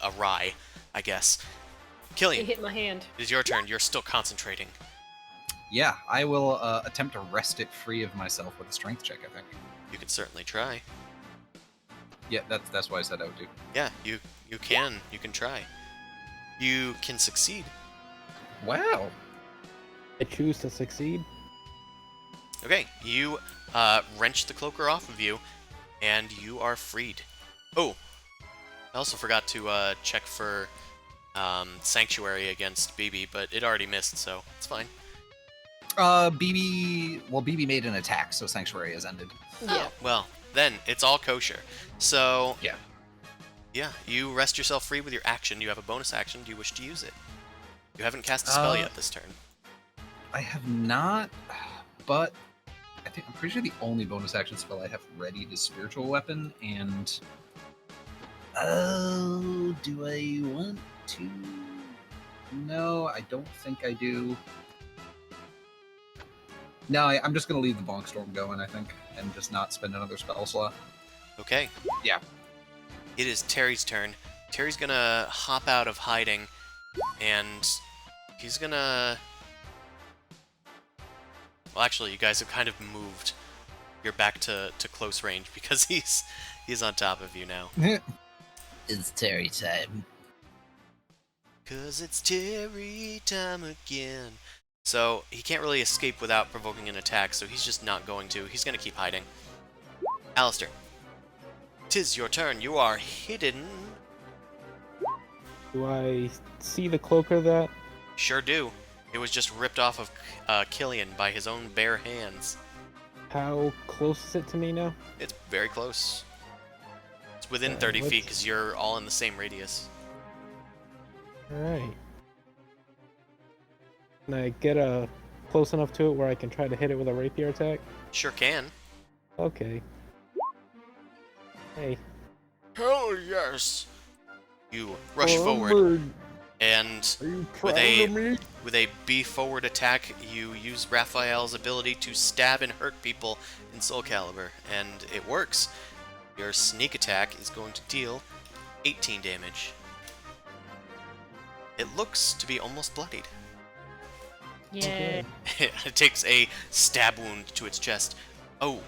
awry, I guess. It Killian, hit my hand. it is your turn. You're still concentrating. Yeah, I will attempt to wrest it free of myself with a strength check, I think. You can certainly try. Yeah, that's why I said I would do. Yeah, you can try. You can succeed. Wow. I choose to succeed. Okay, you wrench the cloaker off of you, and you are freed. Oh, I also forgot to check for Sanctuary against BB, but it already missed, so it's fine. BB made an attack, so Sanctuary has ended. Yeah. Well, then it's all kosher. So Yeah. yeah, you rest yourself free with your action. You have a bonus action. Do you wish to use it? You haven't cast a spell yet this turn. I have not, but I'm pretty sure the only bonus action spell I have ready is Spiritual Weapon, and do I want to? No, I don't think I do. No, I'm just gonna leave the Bonk Storm going, I think, and just not spend another spell slot. Okay. Yeah. It is Terry's turn. Terry's gonna hop out of hiding, and he's gonna... Well, actually, you guys have kind of moved. You're back to close range because he's on top of you now. It's Terry time. 'Cause it's Terry time again. So he can't really escape without provoking an attack, so he's just not going to. He's gonna keep hiding. Alistair, 'tis your turn. You are hidden. Do I see the cloaker that? Sure do. It was just ripped off of Killian by his own bare hands. How close is it to me now? It's very close. It's within Okay, 30 feet let's- because you're all in the same radius. Alright. Can I get close enough to it where I can try to hit it with a rapier attack? Sure can. Okay. Hey. Hell yes! You rush forward, Onward. and Are you with proud a of me? with a B forward attack, you use Raphael's ability to stab and hurt people in Soul Calibur, and it works. Your sneak attack is going to deal 18 damage. It looks to be almost bloodied. Yeah. It takes a stab wound to its chest. Oh.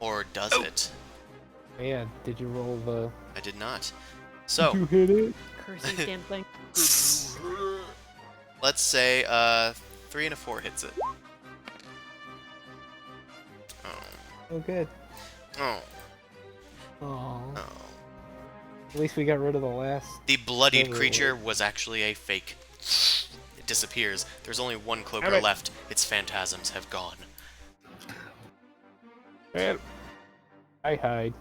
Or does it? Yeah, did you roll the... I did not. So, You hit it. Curse this damn thing. let's say 3 and a 4 hits it. Oh. Oh, good. Oh. Oh. Oh. At least we got rid of the last. The bloodied Whatever it creature was actually a fake. It disappears. There's only one cloaker Damn it. left. Its phantasms have gone. Well, I hide.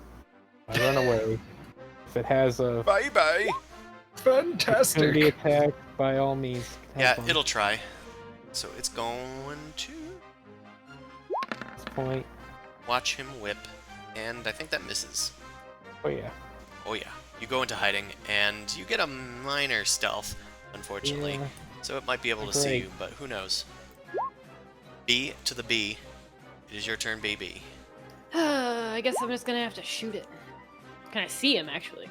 I run away. If it has a Bye-bye. Fantastic. opportunity attack, by all means. have Yeah, fun. it'll try. So it's going to At this point. watch him whip, and I think that misses. Oh yeah. Oh yeah. You go into hiding, and you get a minor stealth, unfortunately. Yeah. So it might be able to see Great. you, but who knows. B to the B. It is your turn, baby. I guess I'm just gonna have to shoot it. Can I see him, actually?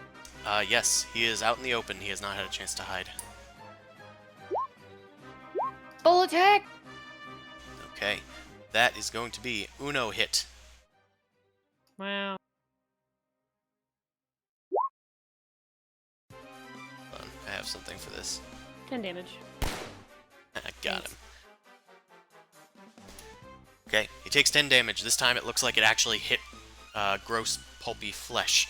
Yes, he is out in the open. He has not had a chance to hide. Full attack! Okay. That is going to be Uno hit. Wow. Hold on, I have something for this. 10 damage. I got him. Okay, he takes 10 damage. This time it looks like it actually hit gross, pulpy flesh.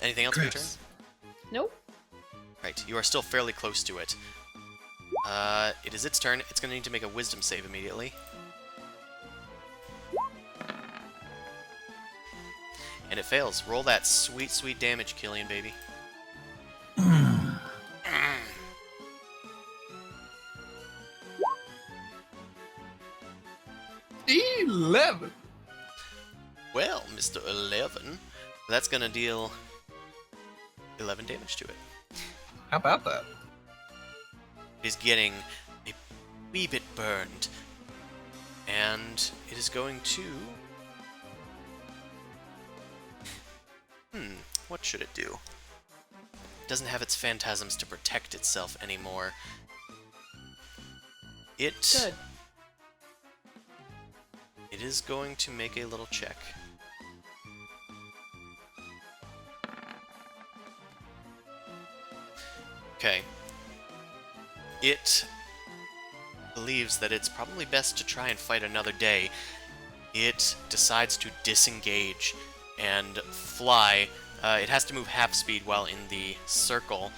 Anything else for your turn? Gross. Nope. Right, you are still fairly close to it. It is its turn. It's going to need to make a wisdom save immediately. And it fails. Roll that sweet, sweet damage, Killian, baby. 11. Well, Mr. 11, that's going to deal 11 damage to it. How about that? It is getting a wee bit burned. And it is going to... what should it do? It doesn't have its phantasms to protect itself anymore. It... Good. It is going to make a little check. Okay. It believes that it's probably best to try and fight another day. It decides to disengage and fly. It has to move half speed while in the circle.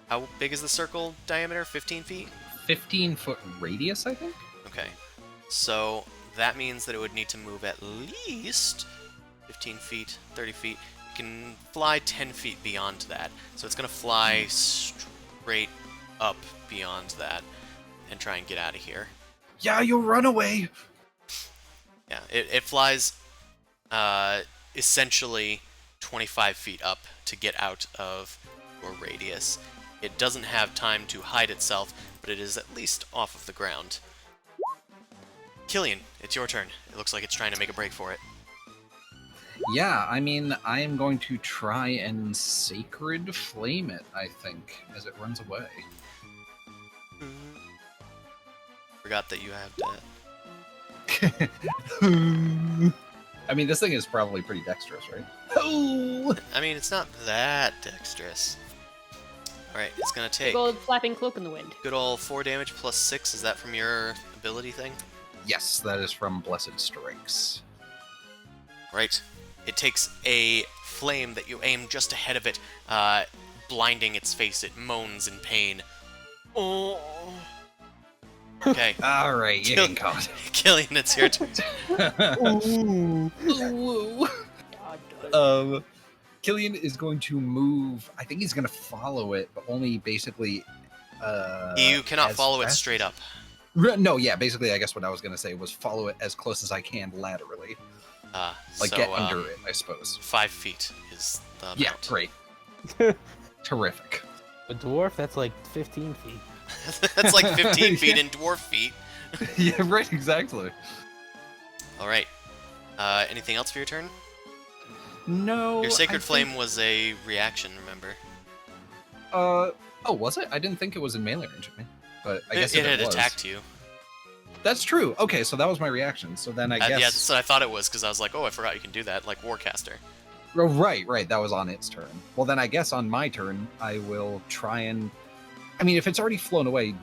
How big is the circle diameter? 15 feet? 15-foot radius, I think? Okay. So that means that it would need to move at least 15 feet, 30 feet. It can fly 10 feet beyond that. So it's going to fly straight up beyond that and try and get out of here. Yeah, you'll run away. Yeah, it flies essentially 25 feet up to get out of your radius. It doesn't have time to hide itself, but it is at least off of the ground. Killian, it's your turn. It looks like it's trying to make a break for it. Yeah, I mean, I am going to try and Sacred Flame it, I think, as it runs away. Forgot that you have that. I mean, this thing is probably pretty dexterous, right? I mean, it's not that dexterous. Alright, it's gonna take Gold flapping cloak in the wind. good old 4 damage plus 6. Is that from your ability thing? Yes, that is from Blessed Strikes. Right. It takes a flame that you aim just ahead of it, blinding its face. It moans in pain. Oh. Okay, All right, you can call it. Killian, it's your turn. Killian is going to move. I think he's going to follow it, but only basically. You cannot as follow it fast- straight up. No, yeah, basically, I guess what I was going to say was follow it as close as I can laterally. Like So, get under it, I suppose. 5 feet is the amount. Yeah, great. Terrific. A dwarf? That's like 15 feet. That's like 15 feet in dwarf feet. Yeah, right, exactly. Alright. Anything else for your turn? No. Your Sacred I Flame think- was a reaction, remember? Oh, was it? I didn't think it was in melee range of me. But I guess it if had it was. attacked you. That's true. Okay, so that was my reaction. So then I guess. Yeah, that's what I thought it was, because I was like, oh, I forgot you can do that, like Warcaster. Oh, right. That was on its turn. Well, then I guess on my turn, I will try and. I mean, if it's already flown away,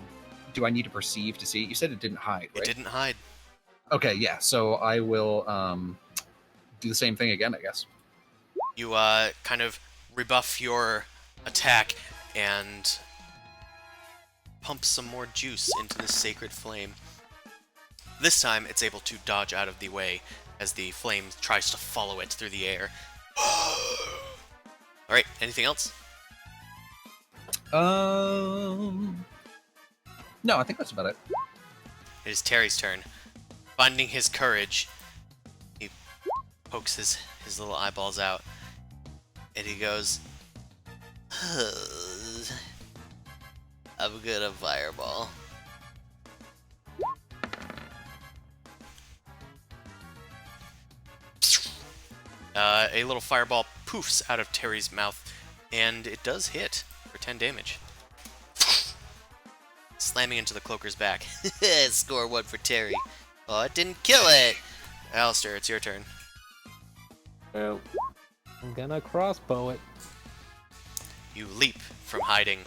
do I need to perceive to see it? You said it didn't hide, right? It didn't hide. Okay, yeah. So I will do the same thing again, I guess. You kind of rebuff your attack and pump some more juice into the sacred flame. This time, it's able to dodge out of the way as the flame tries to follow it through the air. Alright, anything else? No, I think that's about it. It is Terry's turn. Finding his courage, he pokes his little eyeballs out, and he goes, I'm gonna fireball. A little fireball poofs out of Terry's mouth, and it does hit for 10 damage. Slamming into the Cloaker's back. Score 1 for Terry. Oh, it didn't kill it! Alistair, it's your turn. Well, I'm gonna crossbow it. You leap from hiding.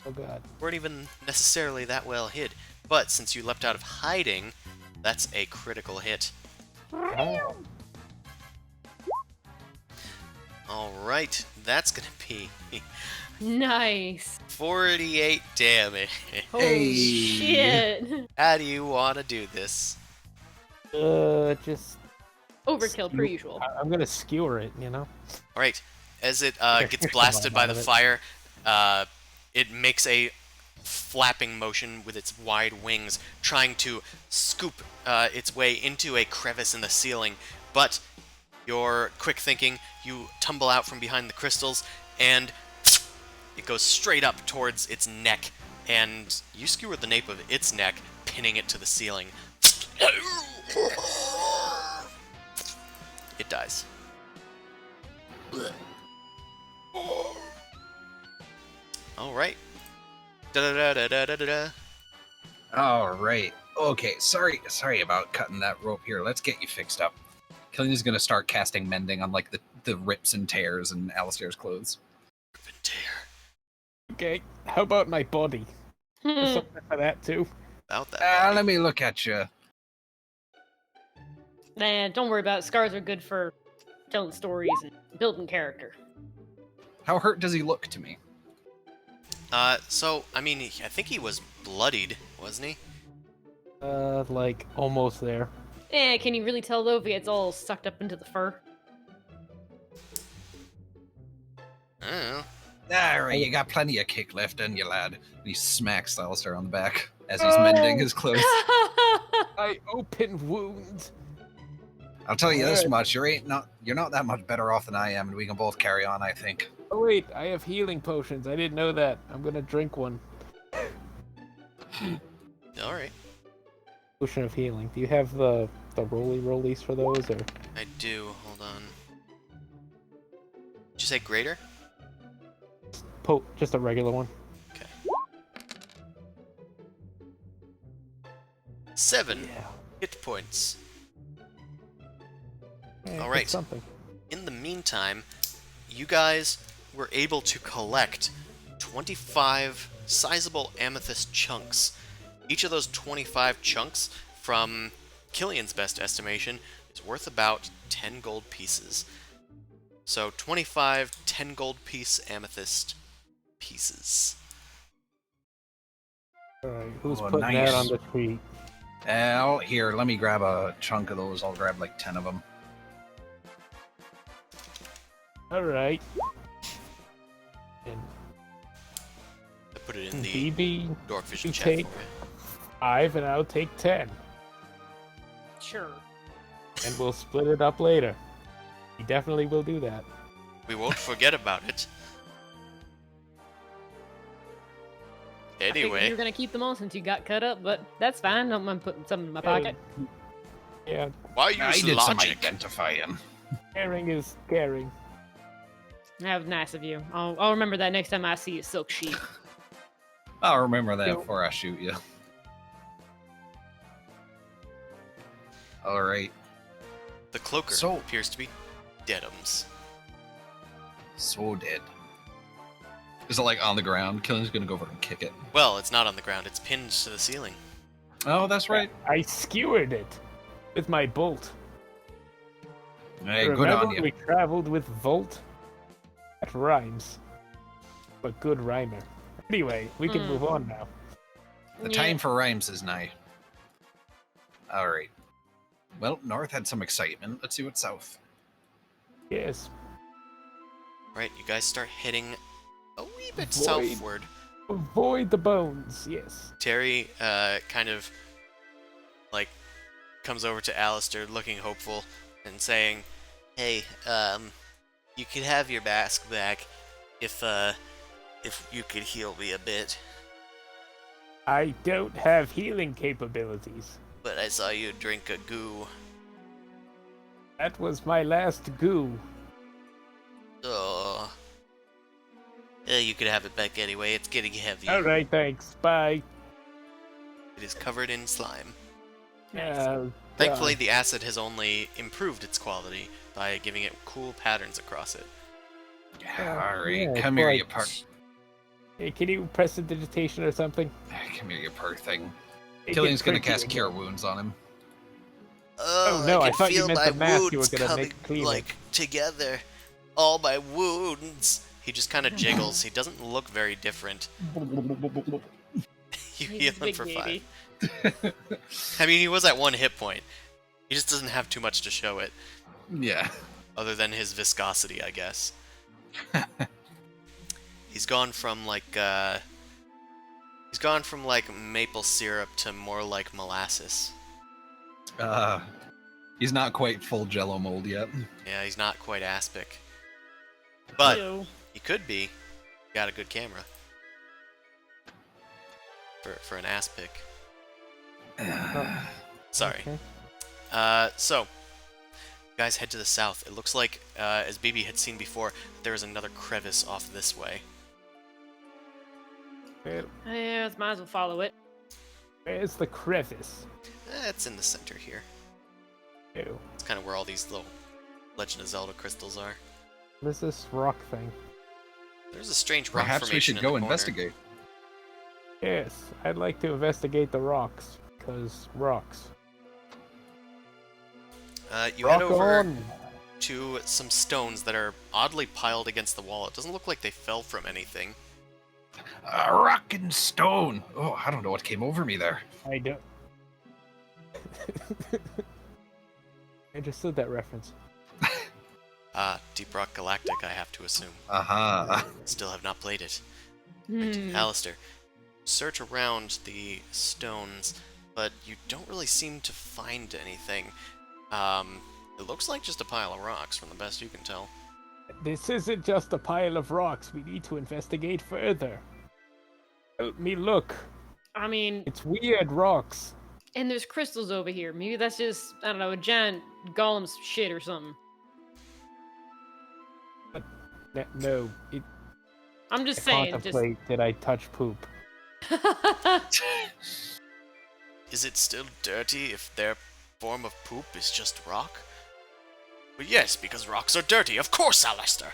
Oh god. Weren't even necessarily that well hid, but since you leapt out of hiding, that's a critical hit. Oh. Alright, that's gonna be Nice. 48 damage. Holy Hey. shit. How do you want to do this? Just Overkill per usual. I'm gonna skewer it, you know. Alright, as it gets Come blasted on, by the out of it. fire, it makes a flapping motion with its wide wings, trying to scoop its way into a crevice in the ceiling, but your quick thinking, you tumble out from behind the crystals, and it goes straight up towards its neck, and you skewer the nape of its neck, pinning it to the ceiling. It dies. Alright. Da-da-da-da-da-da-da. All right. Okay. Sorry about cutting that rope here. Let's get you fixed up. Killian is gonna start casting mending on like the rips and tears in Alistair's clothes. Rip and tear. Okay. How about my body? There's something for that too. About that. Let me look at you. Nah, don't worry about it. Scars are good for telling stories and building character. How hurt does he look to me? So, I mean, I think he was bloodied, wasn't he? Like almost there. Can you really tell though if he gets all sucked up into the fur? I don't know. All right, you got plenty of kick left in you, lad. And he smacks Alistair on the back as he's mending his clothes. I open wounds. I'll tell you this Alright. much: you're not that much better off than I am, and we can both carry on. I think. Oh wait, I have healing potions. I didn't know that. I'm gonna drink one. Alright. Potion of healing. Do you have the rollies for those, or? I do. Hold on. Did you say greater? Just a regular one. Okay. 7 Yeah. hit points. Yeah, All right. that's something. In the meantime, you guys were able to collect 25 sizable amethyst chunks. Each of those 25 chunks, from Killian's best estimation, is worth about 10 gold pieces. So 25 10 gold piece amethyst pieces. Alright, who's Oh, putting nice. that on the tree? Here, let me grab a chunk of those. I'll grab like 10 of them. Alright. And I put it in the BB Dwarfish you chat take- for you. 5 and I'll take 10. Sure. And we'll split it up later. We definitely will do that. We won't forget about it. I figured you Anyway, were gonna keep them all since you got cut up, but that's fine. Don't mind putting some in my pocket. Yeah, why I use did some logic? identifying. caring is caring. That was nice of you. I'll remember that next time I see a silk sheet. I'll remember that Yo. before I shoot you. All right. The cloaker So- appears to be Deadums. So dead. Is it like on the ground? Killian's gonna go over and kick it. Well, it's not on the ground. It's pinned to the ceiling. Oh, that's right. I skewered it with my bolt. Hey, good Remember on you. we traveled with Volt? That rhymes. But good rhymer. Anyway, we can move on now. The time for rhymes is nigh. Alright. Well, north had some excitement. Let's see what's south. Yes. Right, you guys start heading a wee bit Void. southward. Avoid the bones, yes. Terry kind of like comes over to Alistair looking hopeful and saying, "Hey, you could have your mask back if you could heal me a bit. I don't have healing capabilities. But I saw you drink a goo. That was my last goo. Oh. You could have it back anyway. It's getting heavy. Alright, thanks. Bye. It is covered in slime. Thankfully, the acid has only improved its quality by giving it cool patterns across it. Alright, come here, you part. Hey, can you press the digitation or something? Come here, you part thing. It Killian's gets gonna tricky cast again. Cure Wounds on him. Oh, no, I can thought you feel meant my the mask you were wounds gonna coming, make cleaner. like, together. All my wounds. He just kind of jiggles. He doesn't look very different. You heal him for 5. I mean, he was at 1 hit point. He just doesn't have too much to show it, Yeah. other than his viscosity, I guess. He's gone from like maple syrup to more like molasses. He's not quite full Jello mold yet. Yeah, he's not quite aspic, but Ew. he could be. Got a good camera for an aspic. Sorry. Okay. So, you guys head to the south. It looks like, as BB had seen before, there is another crevice off this way. Yeah, might as well follow it. Where's the crevice? It's in the center here. Ew. It's kind of where all these little Legend of Zelda crystals are. What is this rock thing? There's a strange rock Perhaps we formation should in the go corner. investigate. Yes, I'd like to investigate the rocks. Because rocks. You Rock head over on! to some stones that are oddly piled against the wall. It doesn't look like they fell from anything. A rock and stone. Oh, I don't know what came over me there. I don't. I understood that reference. Deep Rock Galactic, I have to assume. Uh-huh. Still have not played it. Hmm. Alistair, search around the stones, but you don't really seem to find anything. It looks like just a pile of rocks, from the best you can tell. This isn't just a pile of rocks. We need to investigate further. Help me look. I mean, It's weird rocks. and there's crystals over here. Maybe that's just, I don't know, a giant golem's shit or something. No, I'm just saying. contemplate. Did I touch poop? Just... Is it still dirty if their form of poop is just rock? Well, yes, because rocks are dirty. Of course, Alistair.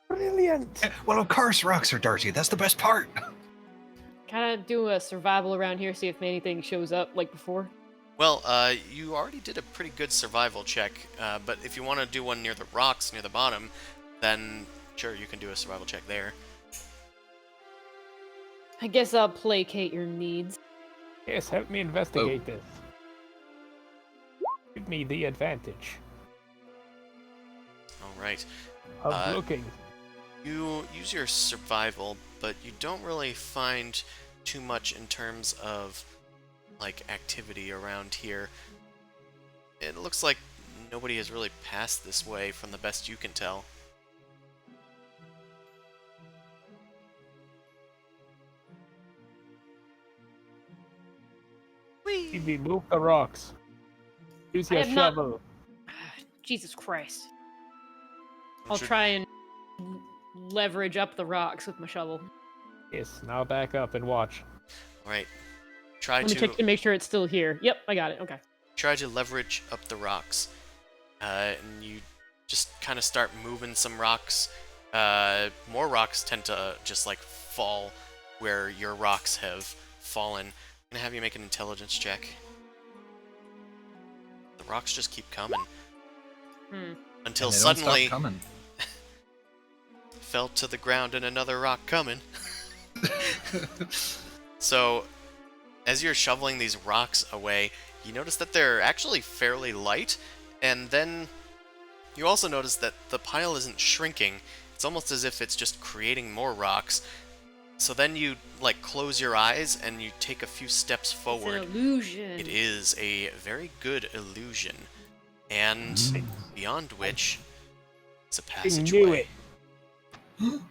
Brilliant. Well, of course rocks are dirty. That's the best part. kind of do a survival around here, see if anything shows up like before. Well, you already did a pretty good survival check, but if you want to do one near the rocks, near the bottom, then sure, you can do a survival check there. I guess I'll placate your needs. Yes, help me investigate this. Give me the advantage Alright. of looking. You use your survival, but you don't really find too much in terms of, like, activity around here. It looks like nobody has really passed this way from the best you can tell. Maybe move the rocks. Use I your have not- shovel. Jesus Christ. I'm I'll sure- try and leverage up the rocks with my shovel. Yes, now back up and watch. Alright. Try Let me check to make sure it's still here. Yep, I got it. Okay. try to leverage up the rocks. And you just kind of start moving some rocks. More rocks tend to just like fall where your rocks have fallen. I'm gonna have you make an intelligence check. The rocks just keep coming. Until And they don't suddenly stop coming. fell to the ground and another rock coming. So, as you're shoveling these rocks away, you notice that they're actually fairly light, and then you also notice that the pile isn't shrinking. It's almost as if it's just creating more rocks. So then you, like, close your eyes and you take a few steps forward. It's an illusion. It is a very good illusion. And beyond which, it's a I passageway. knew it.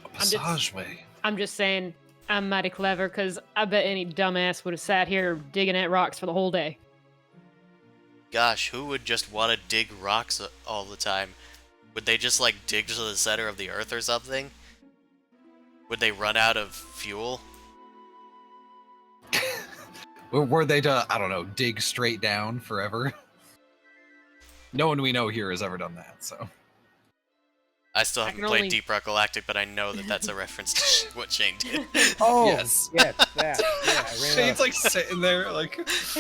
A passageway. I'm just saying, I'm mighty clever, because I bet any dumbass would have sat here digging at rocks for the whole day. Gosh, who would just want to dig rocks all the time? Would they just, like, dig to the center of the earth or something? Would they run out of fuel? Were they to, I don't know, dig straight down forever? No one we know here has ever done that, so. I still I haven't can played only- Deep Rock Galactic, but I know that that's a reference to what Shane did. Oh, Yes. yes, that. Yeah, I ran Shane's out. like sitting there, like.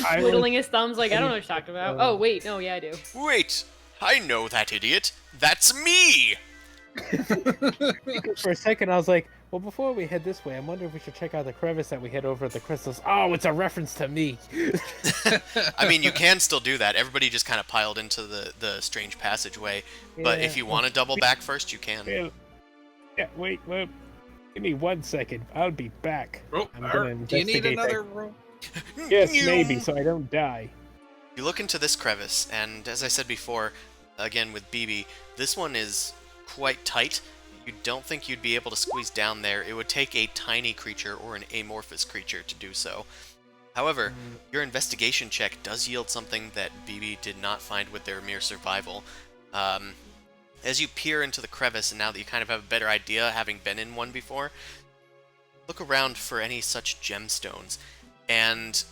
I Twiddling his thumbs like, I don't know what you're talking about. Oh. Oh, wait, no, yeah, I do. Wait, I know that idiot. That's me! For a second, I was like, well, before we head this way, I'm wondering if we should check out the crevice that we hit over at the crystals. Oh, it's a reference to me. I mean, you can still do that. Everybody just kind of piled into the strange passageway. But if Yeah. you want to double back first, you can. Yeah, wait, give me 1 second. I'll be back. Oh, I'm gonna do you need investigate that. another room? Yes, maybe, so I don't die. You look into this crevice, and as I said before, again with BB, this one is quite tight. You don't think you'd be able to squeeze down there. It would take a tiny creature or an amorphous creature to do so. However, your investigation check does yield something that BB did not find with their mere survival. As you peer into the crevice, and now that you kind of have a better idea, having been in one before, look around for any such gemstones, and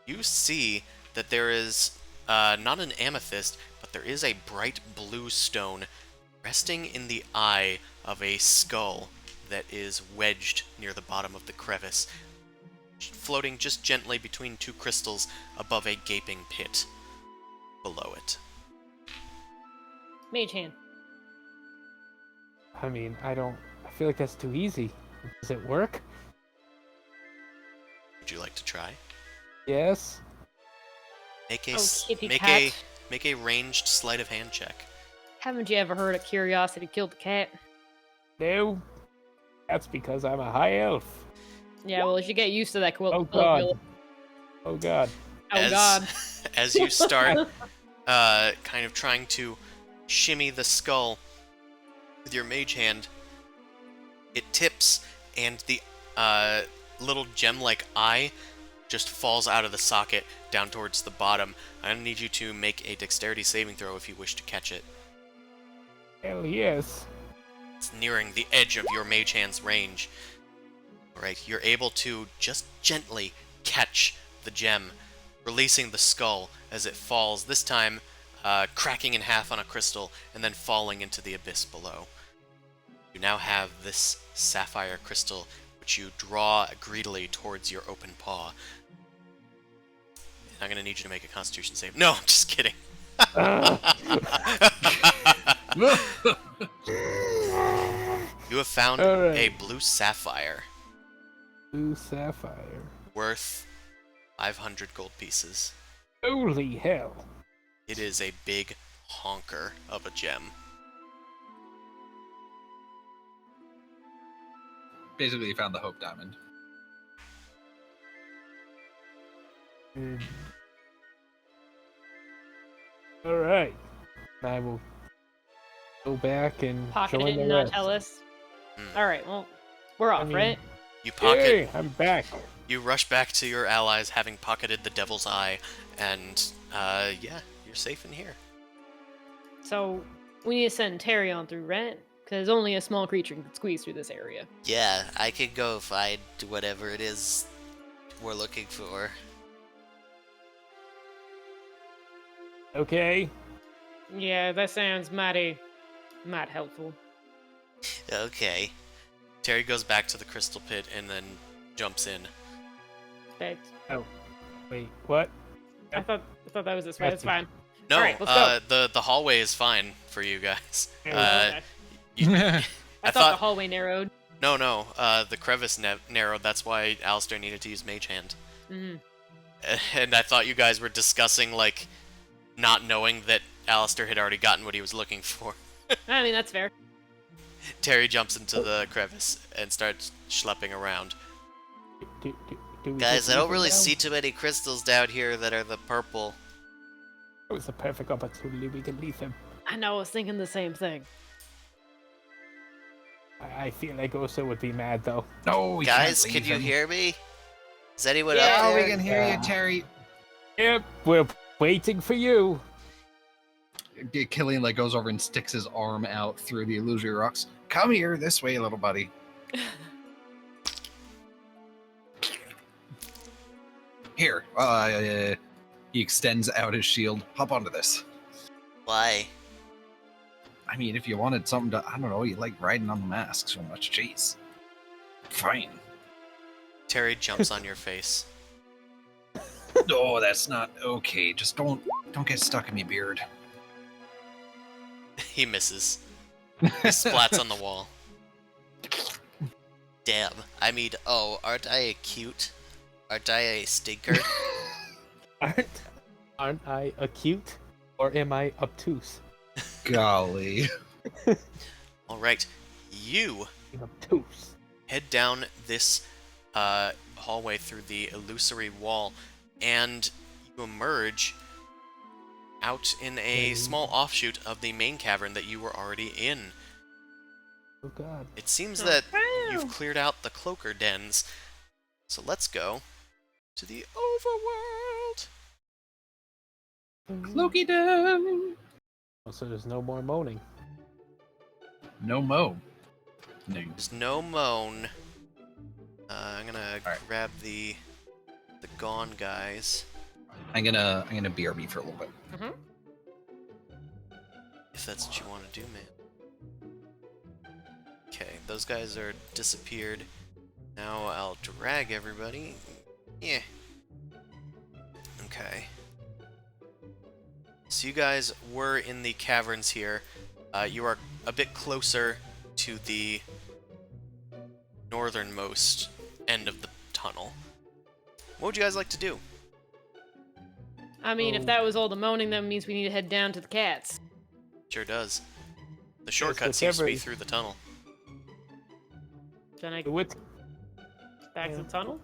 you see that there is not an amethyst, but there is a bright blue stone resting in the eye of a skull that is wedged near the bottom of the crevice, floating just gently between two crystals above a gaping pit below it. Mage hand. I mean, I feel like that's too easy. Does it work? Would you like to try? Yes. Make a Oh, s- kitty make cat. make a ranged sleight of hand check. Haven't you ever heard of curiosity killed the cat? No. That's because I'm a high elf. Yeah, well, you should get used to that. Oh god. Oh god. Oh as, god. As you start kind of trying to shimmy the skull with your mage hand, it tips, and the little gem-like eye just falls out of the socket down towards the bottom. I'm going to need you to make a dexterity saving throw if you wish to catch it. Hell yes. It's nearing the edge of your mage hand's range. Alright, you're able to just gently catch the gem, releasing the skull as it falls, this time cracking in half on a crystal and then falling into the abyss below. You now have this sapphire crystal, which you draw greedily towards your open paw. I'm going to need you to make a constitution save. No, I'm just kidding. You have found Alright. a blue sapphire Blue sapphire. worth 500 gold pieces. Holy hell. It is a big honker of a gem. Basically, you found the Hope Diamond. Alright. I will go back and Pocket join it the and not rest. tell us. Hmm. Alright, well, we're off, mean- right? You pocket. Hey, I'm back. You rush back to your allies, having pocketed the Devil's Eye, and yeah, you're safe in here. So, we need to send Terry on through, right? Because only a small creature can squeeze through this area. Yeah, I could go find whatever it is we're looking for. Okay. Yeah, that sounds mighty helpful. Okay. Terry goes back to the crystal pit and then jumps in. Thanks. Oh, wait, what? I thought that was this way. That's fine. No, All right, let's go. the hallway is fine for you guys. Oh, okay. You- I thought the hallway narrowed. No, the crevice narrowed. That's why Alistair needed to use Mage Hand. Mm-hmm. And I thought you guys were discussing, like, not knowing that Alistair had already gotten what he was looking for. I mean, that's fair. Terry jumps into the crevice and starts schlepping around. Do we Guys, just I don't leave it really now? see too many crystals down here that are the purple. It was a perfect opportunity. We can leave him. I know. I was thinking the same thing. I feel like Osa would be mad though. No, we Guys, can't can leave you him. hear me? Is anyone Yeah, up Oh, there? we can hear Yeah. you, Terry. Yep, we're waiting for you. Killian like goes over and sticks his arm out through the illusory rocks. Come here, this way, little buddy. Here. He extends out his shield. Hop onto this. Why? I mean, if you wanted something to, I don't know, you like riding on the mask so much. Jeez. Fine. Terry jumps on your face. No, that's not okay. Just don't get stuck in me beard. He misses. He splats on the wall. Damn. I mean, oh, aren't I a cute? Aren't I a stinker? Aren't I acute, or am I obtuse? Golly. All right, you I'm obtuse. head down this hallway through the illusory wall, and you emerge out in a small offshoot of the main cavern that you were already in. Oh God. It seems that you've cleared out the cloaker dens, so let's go to the overworld. Cloaky down. Oh, so there's no more moaning. No mo. No. There's no moan. I'm gonna Alright. grab the gone guys, I'm gonna BRB for a little bit. if that's what you want to do, man. Okay, those guys are disappeared. Now I'll drag everybody. Yeah. Okay. So you guys were in the caverns here. You are a bit closer to the northernmost end of the tunnel. What would you guys like to do? I mean, if that was all the moaning, that means we need to head down to the cats. Sure does. The shortcut seems to be whichever- through the tunnel. Then I What's back to the tunnel.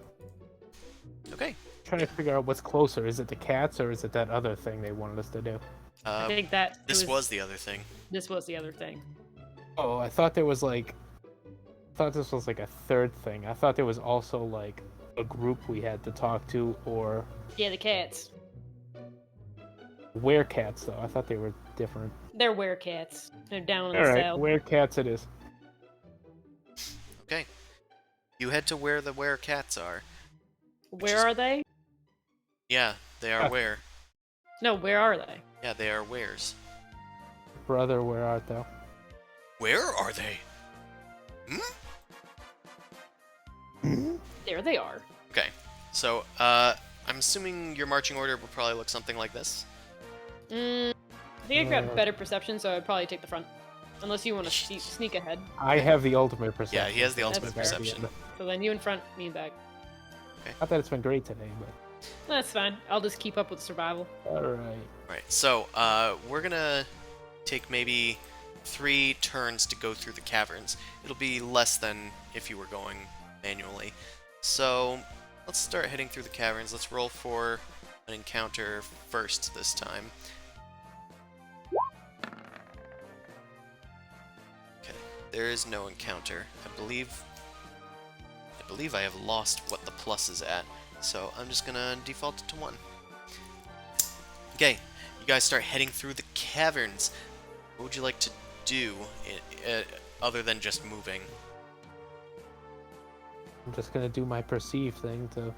Okay. trying to figure out what's closer? Is it the cats or is it that other thing they wanted us to do? I think that This was the other thing. this was the other thing. Oh, I thought there was like. I thought this was like a third thing. I thought there was also like a group we had to talk to, or Yeah, the cats. werecats though. I thought they were different. They're werecats. They're down in All the right, cell. werecats it is. Okay. You head to where the cats are. Where is- are they? Yeah, they are where. No, where are they? Yeah, they are wheres. Brother, where art thou? Where are they? There they are. Okay. So, I'm assuming your marching order will probably look something like this. I think I grab better perception, so I'd probably take the front. Unless you want to sneak ahead. I have the ultimate perception. Yeah, he has the ultimate That's fair. perception. So then you in front, me in back. Not that it's been great today, but That's fine. I'll just keep up with survival. all right. Right. So, we're gonna take maybe 3 turns to go through the caverns. It'll be less than if you were going manually. So, let's start heading through the caverns. Let's roll for an encounter first this time. Okay, there is no encounter. I believe I have lost what the plus is at, so I'm just gonna default it to 1. Okay, you guys start heading through the caverns. What would you like to do other than just moving? I'm just gonna do my perceive thing to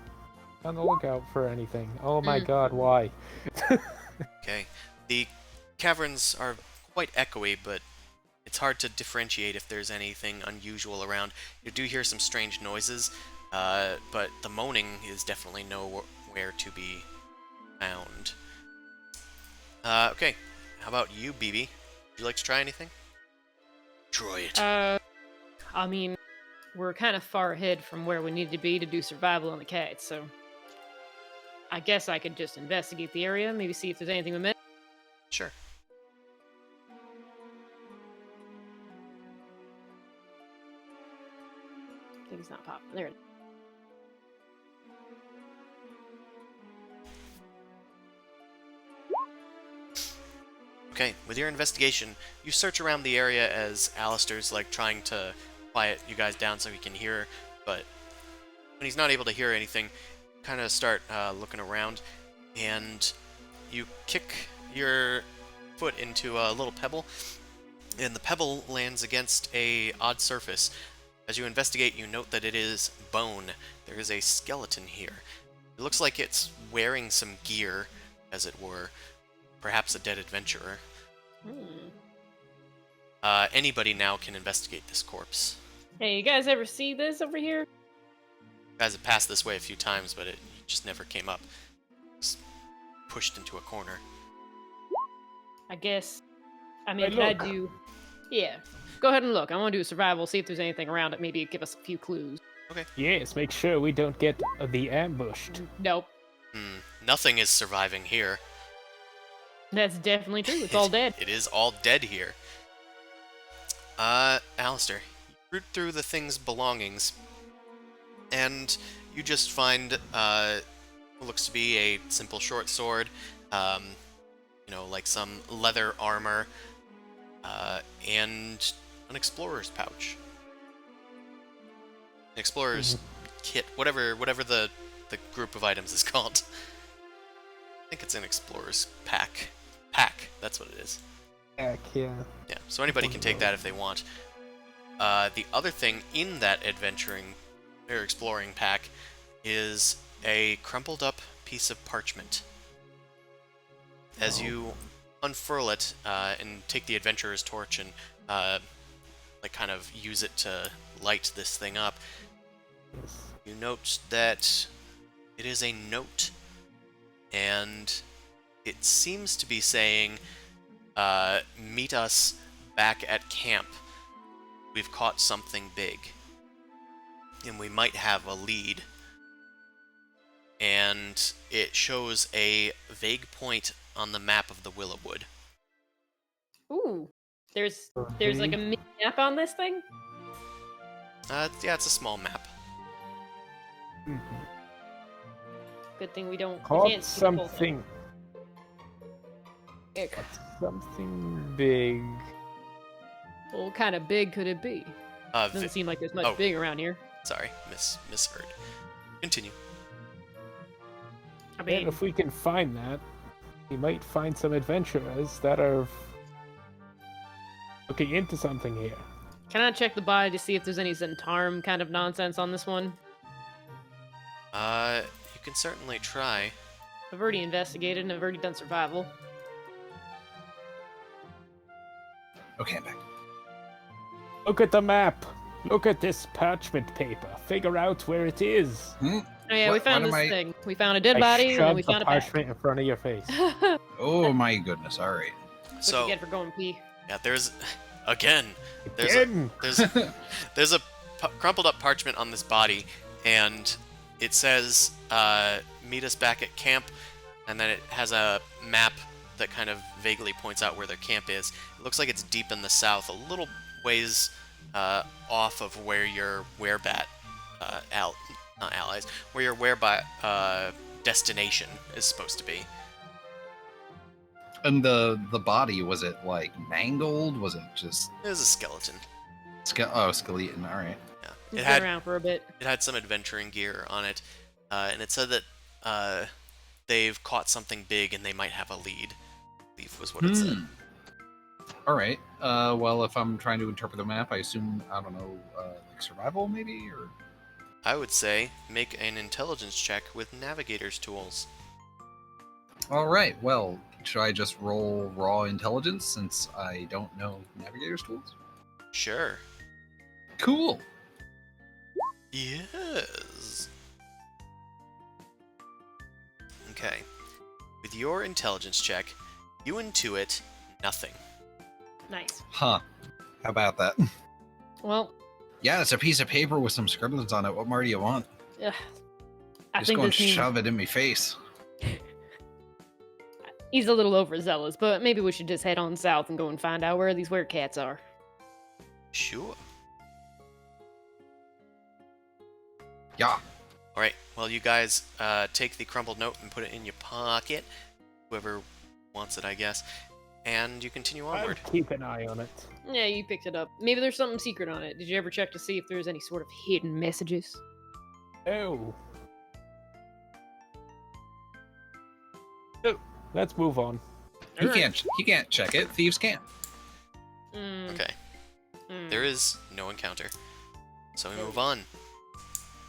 on the lookout for anything. Oh my God, why? Okay, the caverns are quite echoey, but it's hard to differentiate if there's anything unusual around. You do hear some strange noises, but the moaning is definitely nowhere to be found. Okay, how about you, BB? Would you like to try anything? Try it. I mean, we're kind of far ahead from where we need to be to do survival on the cat, so I guess I could just investigate the area, maybe see if there's anything we missed. Sure. I think it's not popping. There it is. Okay, with your investigation, you search around the area as Alistair's like trying to quiet you guys down so he can hear, but when he's not able to hear anything, kind of start looking around, and you kick your foot into a little pebble, and the pebble lands against a odd surface. As you investigate, you note that it is bone. There is a skeleton here. It looks like it's wearing some gear, as it were. Perhaps a dead adventurer. Anybody now can investigate this corpse. Hey, you guys ever see this over here? You guys have passed this way a few times, but it just never came up. It's pushed into a corner. I guess. I mean, Hey, can I look. do? Yeah. Go ahead and look. I want to do a survival, see if there's anything around it. Maybe give us a few clues. Yes, make sure we don't get the ambushed. Nope. Nothing is surviving here. That's definitely true. It's all dead. It is all dead here. Alistair, you root through the thing's belongings, and you just find what looks to be a simple short sword, like some leather armor, and an explorer's pouch. An explorer's kit, whatever the group of items is called. I think it's an explorer's pack. That's what it is. Heck, yeah. Yeah, so anybody can take that if they want. The other thing in that exploring pack is a crumpled up piece of parchment. As you unfurl it and take the adventurer's torch and kind of use it to light this thing up, Yes. you note that it is a note, and it seems to be saying, meet us back at camp. We've caught something big, and we might have a lead. And it shows a vague point on the map of the Willowwood. Ooh. There's like a mini map on this thing? Yeah, it's a small map. Good thing we can't Caught see the whole thing. something. Something big. Well, what kind of big could it be? Doesn't seem like there's much big around here. Sorry, misheard. Continue. I And mean, if we can find that, we might find some adventurers that are looking into something here. can I check the body to see if there's any Zentarum kind of nonsense on this one? You can certainly try. I've already investigated and I've already done survival. Okay, I'm back. Look at the map. Look at this parchment paper. Figure out where it is. Oh yeah, we What found am this I- thing. We found a dead I body and then shoved we the found a pack. parchment in front of your face. Oh my goodness, alright. What So, you get for going pee? yeah, there's again. Again. There's a crumpled up parchment on this body, and it says, meet us back at camp, and then it has a map that kind of vaguely points out where their camp is. It looks like it's deep in the south, a little ways off of where your werebat not allies, where your werebat destination is supposed to be. And the body, was it like mangled? Was it just It was a skeleton. skeleton? Alright. Yeah. It's It been had around for a bit. it had some adventuring gear on it, and it said that they've caught something big and they might have a lead. I believe was what it said. Alright. Well, if I'm trying to interpret the map, I assume, I don't know, like survival maybe? Or I would say make an intelligence check with navigator's tools. All right. Well, should I just roll raw intelligence since I don't know navigator's tools? Sure. Cool. Yes. Okay. With your intelligence check, you intuit nothing. Nice. Huh. How about that? Well, Yeah, it's a piece of paper with some scribblings on it. What more do you want? I Just think go and this means shove it in my face. he's a little overzealous, but maybe we should just head on south and go and find out where these werecats are. Sure. Yeah. Alright, well, you guys take the crumpled note and put it in your pocket. Whoever wants it, I guess. And you continue I'll onward. keep an eye on it. Yeah, you picked it up. Maybe there's something secret on it. Did you ever check to see if there's any sort of hidden messages? Oh. So, let's move on. He Alright. can't check it. Thieves can. Okay. Mm. There is no encounter. So we move on.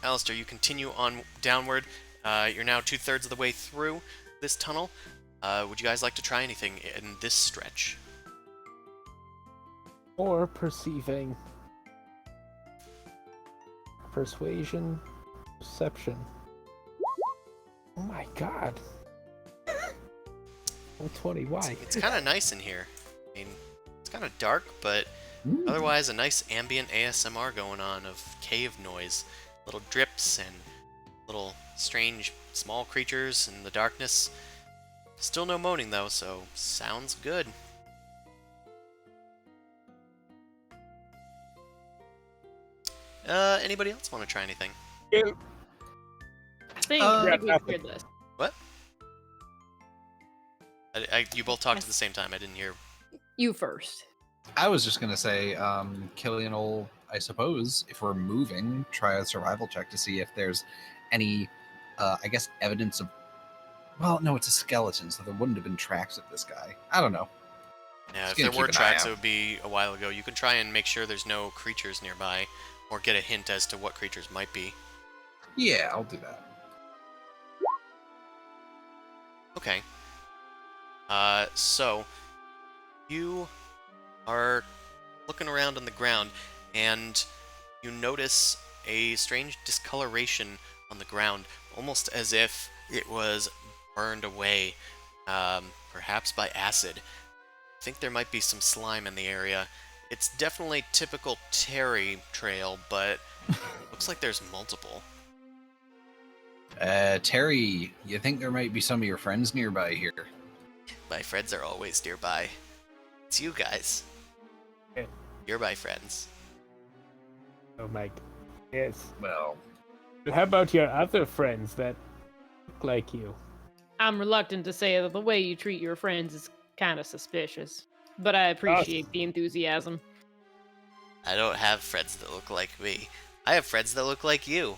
Alistair, you continue on downward. You're now 2/3 of the way through this tunnel. Would you guys like to try anything in this stretch? Or perceiving. Persuasion. Perception. Oh my god. Oh, 20, why? It's kind of nice in here. I mean, it's kind of dark, but otherwise a nice ambient ASMR going on of cave noise. Little drips and little strange small creatures in the darkness. Still no moaning though, so sounds good. Anybody else want to try anything? I think Yeah, we nothing. cleared this. What? You both talked at the same time. I didn't hear. You first. I was just gonna say, Killian will, I suppose, if we're moving, try a survival check to see if there's any, I guess, evidence of. Well, no, it's a skeleton, so there wouldn't have been tracks of this guy. I don't know. Yeah, if gonna there were keep an eye tracks, out. it would be a while ago. You can try and make sure there's no creatures nearby, or get a hint as to what creatures might be. Yeah, I'll do that. Okay. So you are looking around on the ground, and you notice a strange discoloration on the ground, almost as if it was burned away, perhaps by acid. I think there might be some slime in the area. It's definitely typical Terry trail, but looks like there's multiple. Terry, you think there might be some of your friends nearby here? My friends are always nearby. It's you guys. Yeah. You're my friends. Oh my. Yes. Well, How about your other friends that look like you? I'm reluctant to say that the way you treat your friends is kind of suspicious, but I appreciate the enthusiasm. I don't have friends that look like me. I have friends that look like you.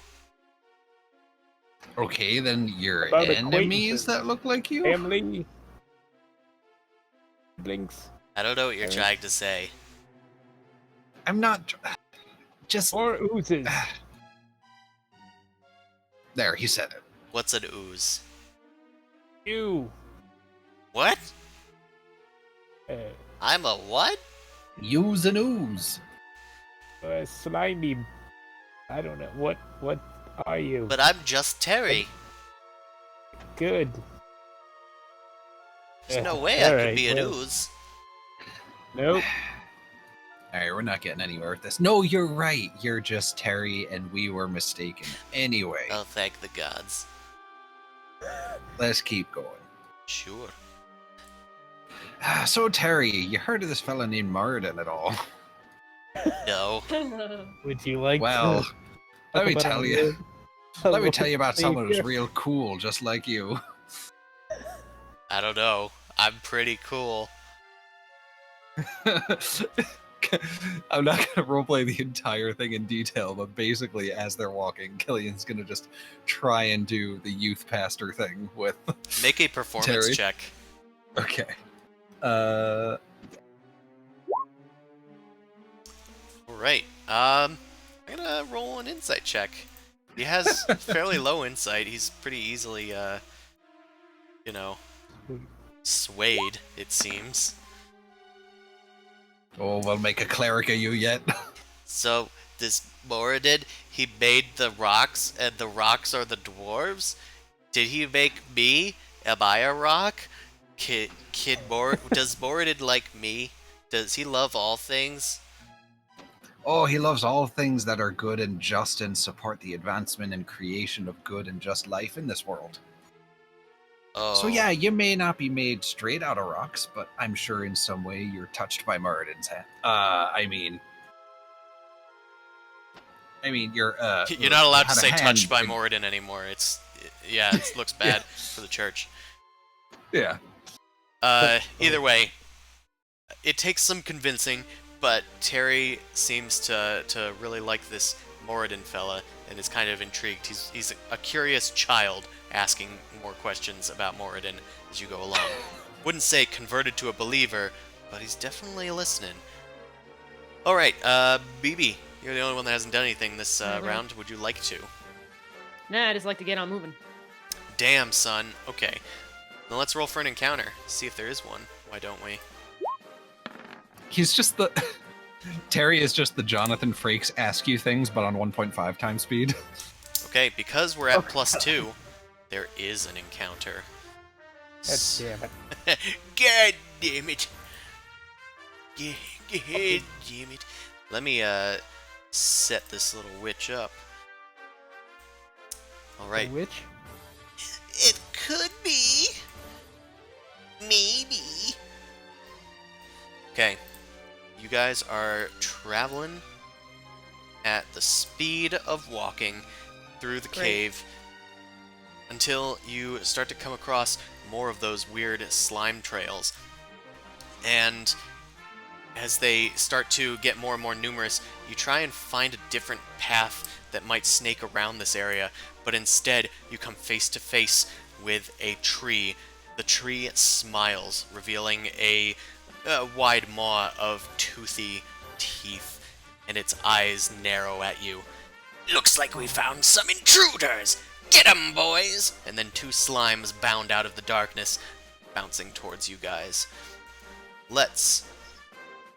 okay, then your About enemies acquaintances. that look like you? Family. Siblings. I don't know what you're Okay. trying to say. I'm not. Just. Or oozes. There, he said it. What's an ooze? You. What? Uh, I'm a what? Use and ooze. slimy. I don't know. What are you? But I'm just Terry. Good. There's no way I could Alright, be an well, ooze. Nope. Alright, we're not getting anywhere with this. No, you're right. You're just Terry, and we were mistaken. Anyway, Oh, thank the gods. let's keep going. Sure. So, Terry, you heard of this fella named Marden at all? No. Would you like Well, to let talk me about tell a you. little- Let me tell you about someone who's Savior? real cool, just like you. I don't know. I'm pretty cool. I'm not going to roleplay the entire thing in detail, but basically, as they're walking, Killian's going to just try and do the youth pastor thing with. Make a performance Terry? check. Okay. Alright. I'm gonna roll an insight check. He has fairly low insight. He's pretty easily, you know, swayed, it seems. Oh, we'll make a cleric of you yet. So this Moradin, he made the rocks, and the rocks are the dwarves. Did he make me? Am I a rock? Does Moradin like me? Does he love all things? Oh, he loves all things that are good and just and support the advancement and creation of good and just life in this world. Oh, So yeah, you may not be made straight out of rocks, but I'm sure in some way you're touched by Muradin's hand. You're You're not allowed to had a say hand touched by in- Moradin anymore. It looks bad for the church. Yeah. Either way, it takes some convincing, but Terry seems to really like this Moradin fella and is kind of intrigued. He's a curious child asking more questions about Moradin as you go along. Wouldn't say converted to a believer, but he's definitely listening. Alright, BB, you're the only one that hasn't done anything this round. Would you like to? Nah, I just like to get on moving. Damn, son. Okay. Then let's roll for an encounter. See if there is one. Why don't we? He's just the Terry is just the Jonathan Frakes ask you things, but on 1.5 times speed. Okay, because we're at +2, there is an encounter. God damn it. God damn it. God damn it. Let me set this little witch up. Alright. Which? it could be. Maybe. Okay. You guys are traveling at the speed of walking through the Great. cave until you start to come across more of those weird slime trails. And as they start to get more and more numerous, you try and find a different path that might snake around this area, but instead you come face to face with a tree. The tree smiles, revealing a wide maw of toothy teeth, and its eyes narrow at you. Looks like we found some intruders! Get 'em, boys! And then two slimes bound out of the darkness, bouncing towards you guys. Let's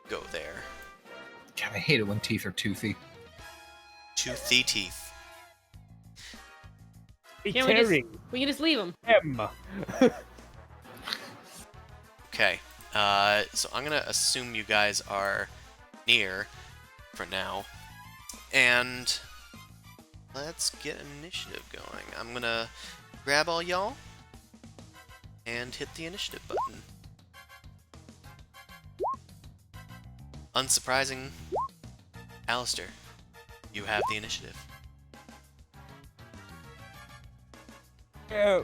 go there. God, I hate it when teeth are toothy. Toothy teeth. Hey, Can't Terry. we can just leave them. Emma. Okay, so I'm gonna assume you guys are near for now, and let's get initiative going. I'm gonna grab all y'all and hit the initiative button. Unsurprising, Alistair, you have the initiative. Yeah.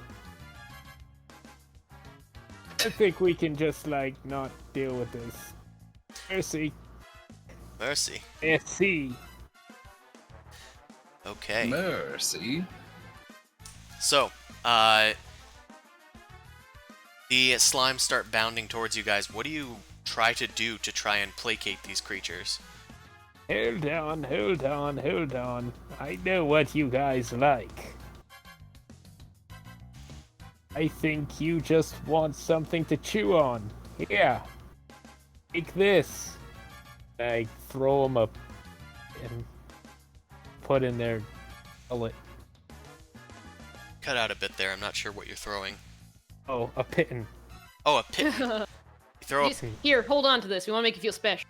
I think we can just, like, not deal with this. Mercy. Mercy. Mercy. Okay. Mercy. So, the slimes start bounding towards you guys. What do you try to do to try and placate these creatures? Hold on, hold on, hold on. I know what you guys like. I think you just want something to chew on. Here. Take this. I throw them up and put in their gullet. Cut out a bit there. I'm not sure what you're throwing. Oh, a pitten. Oh, a pit. You throw a Just, here, hold on to this. We want to make you feel special.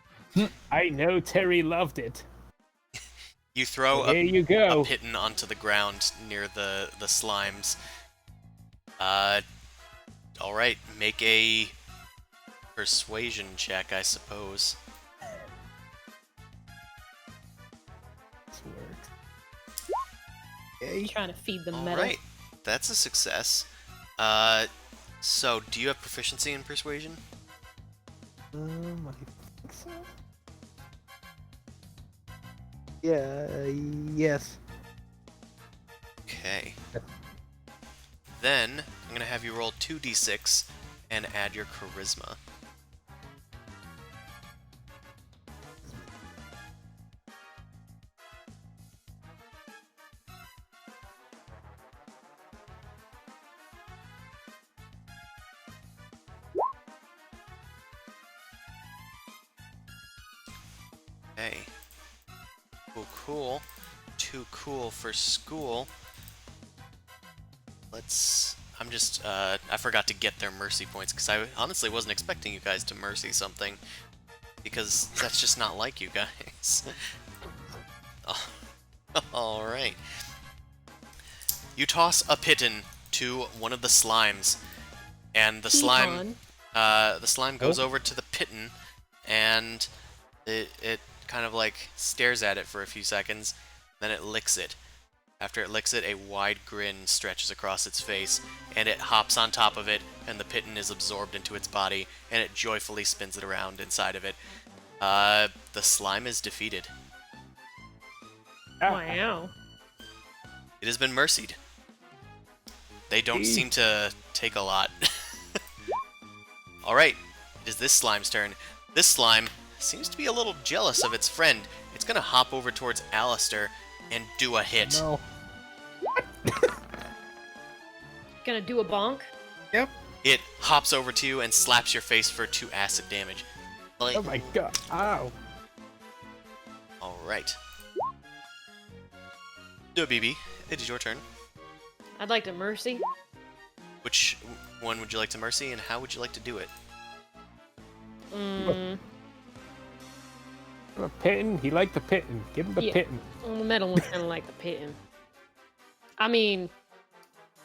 I know Terry loved it. You throw Here you a go. pitten onto the ground near the slimes. Alright, make a persuasion check, I suppose. This works. I'm trying to feed them metal. Alright, that's a success. So, do you have proficiency in persuasion? I think so. Yeah, yes. Okay. Then, I'm gonna have you roll 2d6 and add your charisma. Okay. Cool, cool. Too cool for school. I'm just, I forgot to get their mercy points, because I honestly wasn't expecting you guys to mercy something, because that's just not like you guys. Oh, alright. You toss a piton to one of the slimes, and the slime goes over to the piton, and it kind of like stares at it for a few seconds, then it licks it. After it licks it, a wide grin stretches across its face, and it hops on top of it, and the piton is absorbed into its body, and it joyfully spins it around inside of it. The slime is defeated. Wow. It has been mercied. They don't seem to take a lot. Alright, it is this slime's turn. This slime seems to be a little jealous of its friend. It's gonna hop over towards Alistair and do a hit. No. Gonna do a bonk? Yep. It hops over to you and slaps your face for 2 acid damage. Oh my god. Ow. Alright. BB, it is your turn. I'd like to mercy. Which one would you like to mercy, and how would you like to do it? A piton? He liked the piton. Give him the Yeah. piton. The metal one's kind of like the piton. I mean,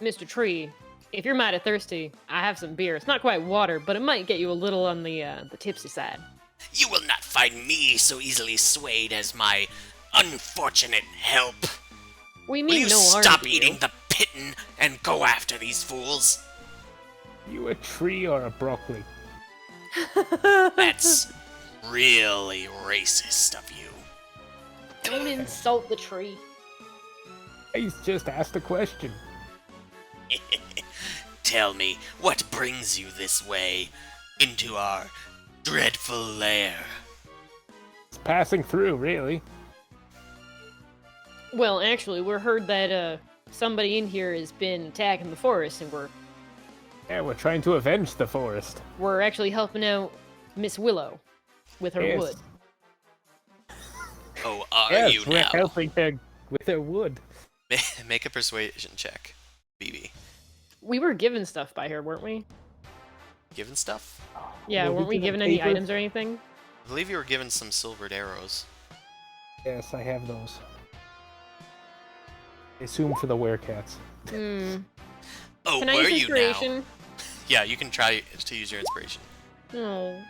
Mr. Tree, if you're mighty thirsty, I have some beer. It's not quite water, but it might get you a little on the tipsy side. You will not find me so easily swayed as my unfortunate help. We Will mean you no harm stop to you. eating the piton and go after these fools? You a tree or a broccoli? That's really racist of you. Don't insult the tree. He's just asked a question. Tell me, what brings you this way into our dreadful lair? It's passing through, really. Well, actually, we're heard that somebody in here has been attacking the forest, and Yeah, we're trying to avenge the forest. we're actually helping out Miss Willow with her Yes. wood. Oh, are Yes, you we're now? helping her with her wood. Make a persuasion check, BB. We were given stuff by her, weren't we? Given stuff? Yeah, Were we weren't we given given any paper? items or anything? I believe you were given some silvered arrows. Yes, I have those. I assume for the werecats. Hmm. Oh, Can I were use you now? inspiration? Yeah, you can try to use your inspiration. No.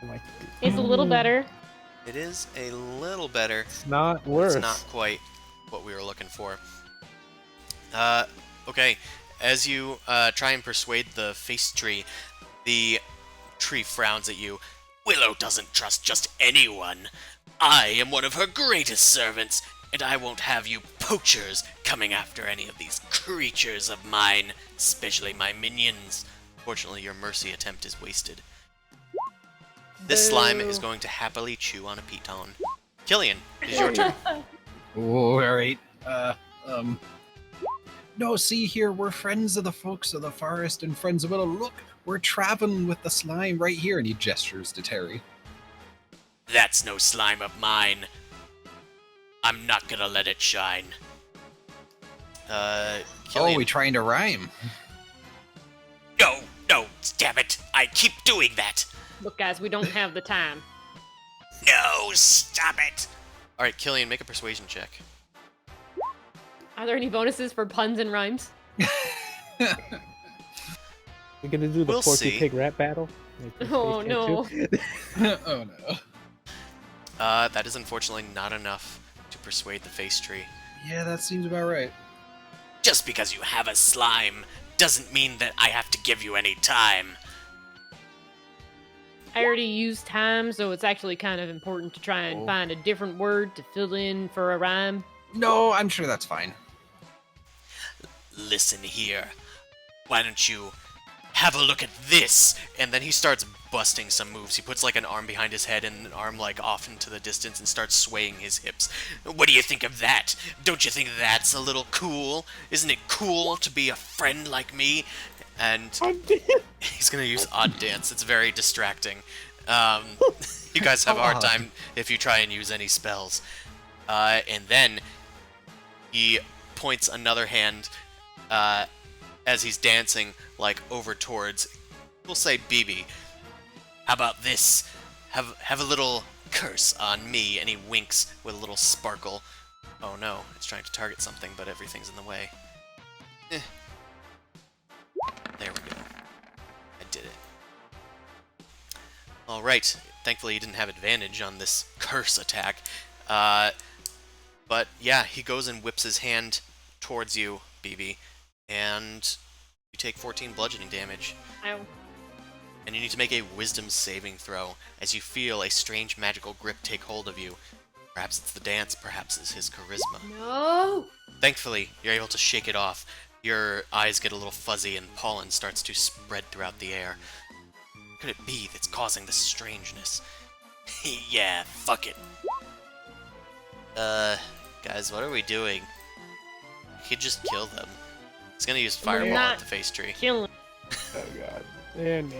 I'm like, It's a little better. It is a little better. It's not worse. It's not quite what we were looking for. Okay. As you try and persuade the face tree, the tree frowns at you. Willow doesn't trust just anyone. I am one of her greatest servants, and I won't have you poachers coming after any of these creatures of mine, especially my minions. Fortunately, your mercy attempt is wasted. This slime Boo. is going to happily chew on a piton. Killian, it is your turn. Oh, alright. No, see here, we're friends of the folks of the forest and friends of Willow. Look, we're traveling with the slime right here. And he gestures to Terry. That's no slime of mine. I'm not gonna let it shine. Oh, Killian, we trying to rhyme. No, no, damn it. I keep doing that. Look, guys, we don't have the time. No, stop it. Alright, Killian, make a persuasion check. Are there any bonuses for puns and rhymes? We're gonna do the We'll Porky see. Pig rap battle. Like the Oh, Space no. Jam 2? Oh no. That is unfortunately not enough to persuade the face tree. Yeah, that seems about right. Just because you have a slime doesn't mean that I have to give you any time. I already used time, so it's actually kind of important to try and Oh. find a different word to fill in for a rhyme. No, I'm sure that's fine. Listen here. Why don't you have a look at this? And then he starts busting some moves. He puts like an arm behind his head and an arm like off into the distance and starts swaying his hips. What do you think of that? Don't you think that's a little cool? Isn't it cool to be a friend like me? And he's gonna use odd dance. It's very distracting. You guys have a hard God. time if you try and use any spells. And then he points another hand as he's dancing, like over towards, we'll say BB. How about this? Have a little curse on me. And he winks with a little sparkle. Oh no, it's trying to target something, but everything's in the way. Eh. There we go. I did it. Alright, thankfully he didn't have advantage on this curse attack. But yeah, he goes and whips his hand towards you, BB, and you take 14 bludgeoning damage. Ow. And you need to make a wisdom saving throw as you feel a strange magical grip take hold of you. Perhaps it's the dance, perhaps it's his charisma. No! Thankfully, you're able to shake it off. Your eyes get a little fuzzy and pollen starts to spread throughout the air. What could it be that's causing this strangeness? Yeah, fuck it. Guys, what are we doing? We could just kill them. He's gonna use Fireball at not the face tree. Killing. Oh god. And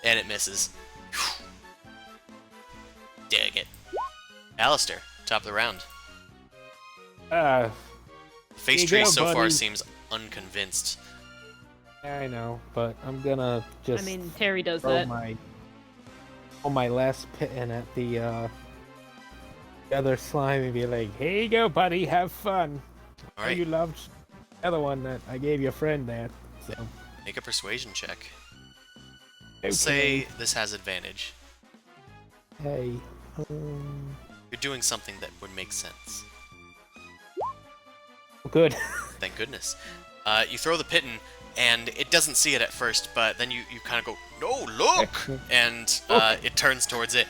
And it misses. Dang it. Alistair, top of the round. Face Here you tree go, so far buddy. seems unconvinced. I know, but I'm gonna just I mean, Terry does throw that. my last pin at the other slime and be like, "Here you go, buddy. Have fun." Oh, Alright, you loved the other one that I gave your friend there. So make a persuasion check. okay. Say this has advantage. Hey. You're doing something that would make sense. Good. Thank goodness. You throw the pitten, and it doesn't see it at first, but then you kind of go, "No, look!" And it turns towards it,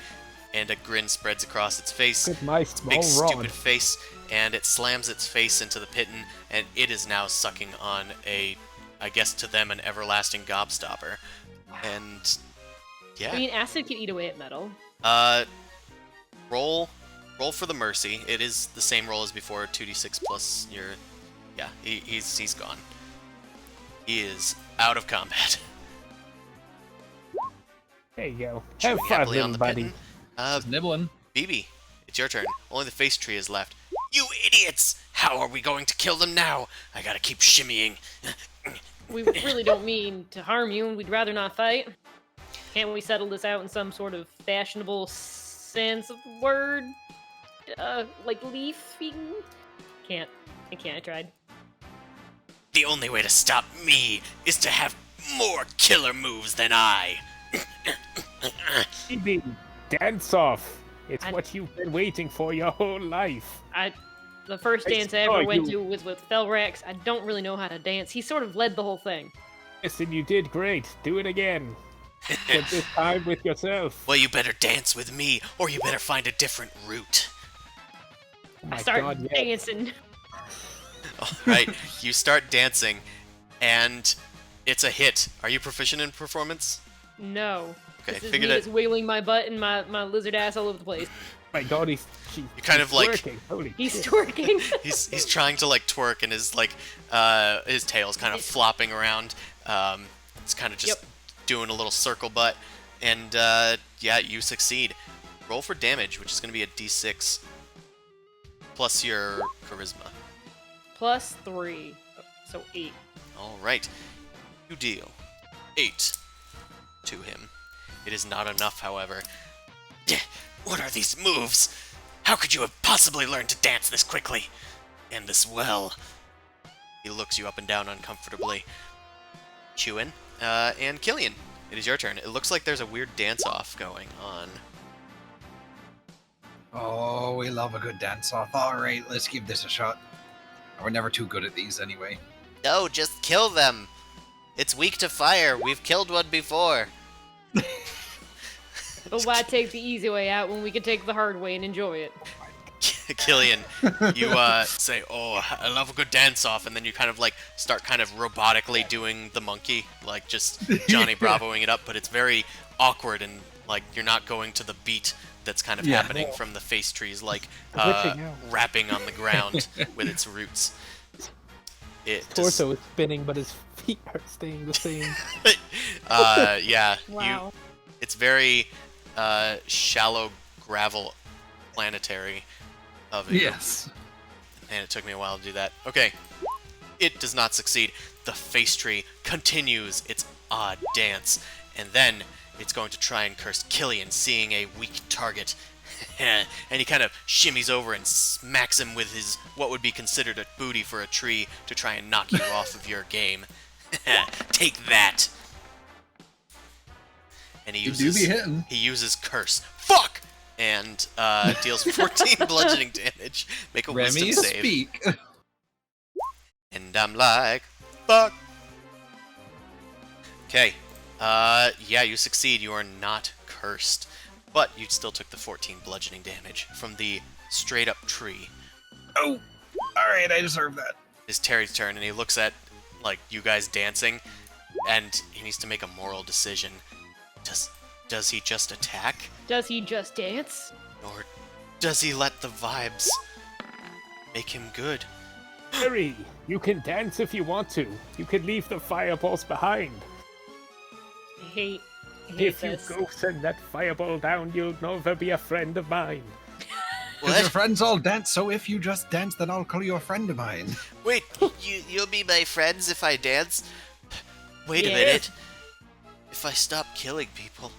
and a grin spreads across its face. Look at my Big small stupid rod. face, and it slams its face into the pitten, and it is now sucking on I guess to them, an everlasting gobstopper. And yeah. I mean, acid can eat away at metal. Roll for the mercy. It is the same roll as before, 2d6 plus your... Yeah, he's gone. He is out of combat. There you go. Chewing Have fun, happily on little the buddy. pitten. Just nibbling. BB, it's your turn. Only the face tree is left. You idiots! How are we going to kill them now? I gotta keep shimmying. We really don't mean to harm you, and we'd rather not fight. Can't we settle this out in some sort of fashionable sense of the word? Like leafing? Can't. I can't. I tried. The only way to stop me is to have more killer moves than I. BB, dance off. It's I- what you've been waiting for your whole life. The first I dance I saw ever went you. to was with Felrax. I don't really know how to dance. He sort of led the whole thing. Listen, you did great. Do it again. But this time with yourself. Well, you better dance with me, or you better find a different route. Oh my I start god, yes. dancing. Alright, you start dancing, and it's a hit. Are you proficient in performance? No. Okay, This is figured me it. just wiggling my butt and my lizard ass all over the place. My god, You kind of like- working. Holy He's shit. twerking. He's trying to like twerk, and his like his tail's kind of flopping around. It's kind of just Yep. doing a little circle butt, and yeah, you succeed. Roll for damage, which is going to be a d6 plus your charisma. Plus 3. So 8. All right, you deal 8 to him. It is not enough, however. What are these moves? How could you have possibly learned to dance this quickly and this well? He looks you up and down uncomfortably. Chewin, and Killian, it is your turn. It looks like there's a weird dance-off going on. Oh, we love a good dance-off. Alright, let's give this a shot. We're never too good at these anyway. No, just kill them. It's weak to fire. We've killed one before. But why take the easy way out when we can take the hard way and enjoy it? Killian, you say, "Oh, I love a good dance-off," and then you kind of like start kind of robotically doing the monkey, like just Johnny Bravoing it up, but it's very awkward and like you're not going to the beat that's kind of Yeah. happening from the face trees, like Glitching out. rapping on the ground with its roots. It just, Torso is spinning, but his feet are staying the same. yeah, Wow. It's very shallow gravel planetary of it. Yes. And it took me a while to do that. Okay. It does not succeed. The face tree continues its odd dance, and then it's going to try and curse Killian, seeing a weak target. And he kind of shimmies over and smacks him with his what would be considered a booty for a tree to try and knock you off of your game. Take that. And You do be hitting. he uses curse. Fuck! And deals 14 bludgeoning damage. Make a Remy, wisdom save. speak. And I'm like, fuck. Okay. Yeah, you succeed. You are not cursed. But you still took the 14 bludgeoning damage from the straight up tree. Oh, all right, I deserve that. It's Terry's turn, and he looks at, like, you guys dancing, and he needs to make a moral decision. Does he just attack? Does he just dance? Or does he let the vibes make him good? Harry, you can dance if you want to. You can leave the fireballs behind. I hate If this. you go send that fireball down, you'll never be a friend of mine. Because your What? friends all dance, so if you just dance, then I'll call you a friend of mine. Wait, you'll be my friends if I dance? Wait a Yeah. minute. If I stop killing people,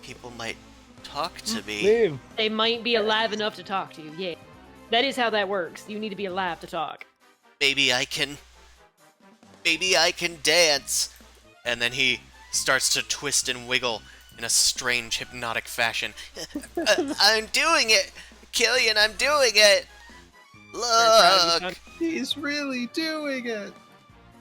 people might talk to me. Live. They might be alive enough to talk to you, yeah. That is how that works. You need to be alive to talk. Maybe I can dance. And then he starts to twist and wiggle in a strange hypnotic fashion. I'm doing it! Killian, I'm doing it! Look! He's really doing it.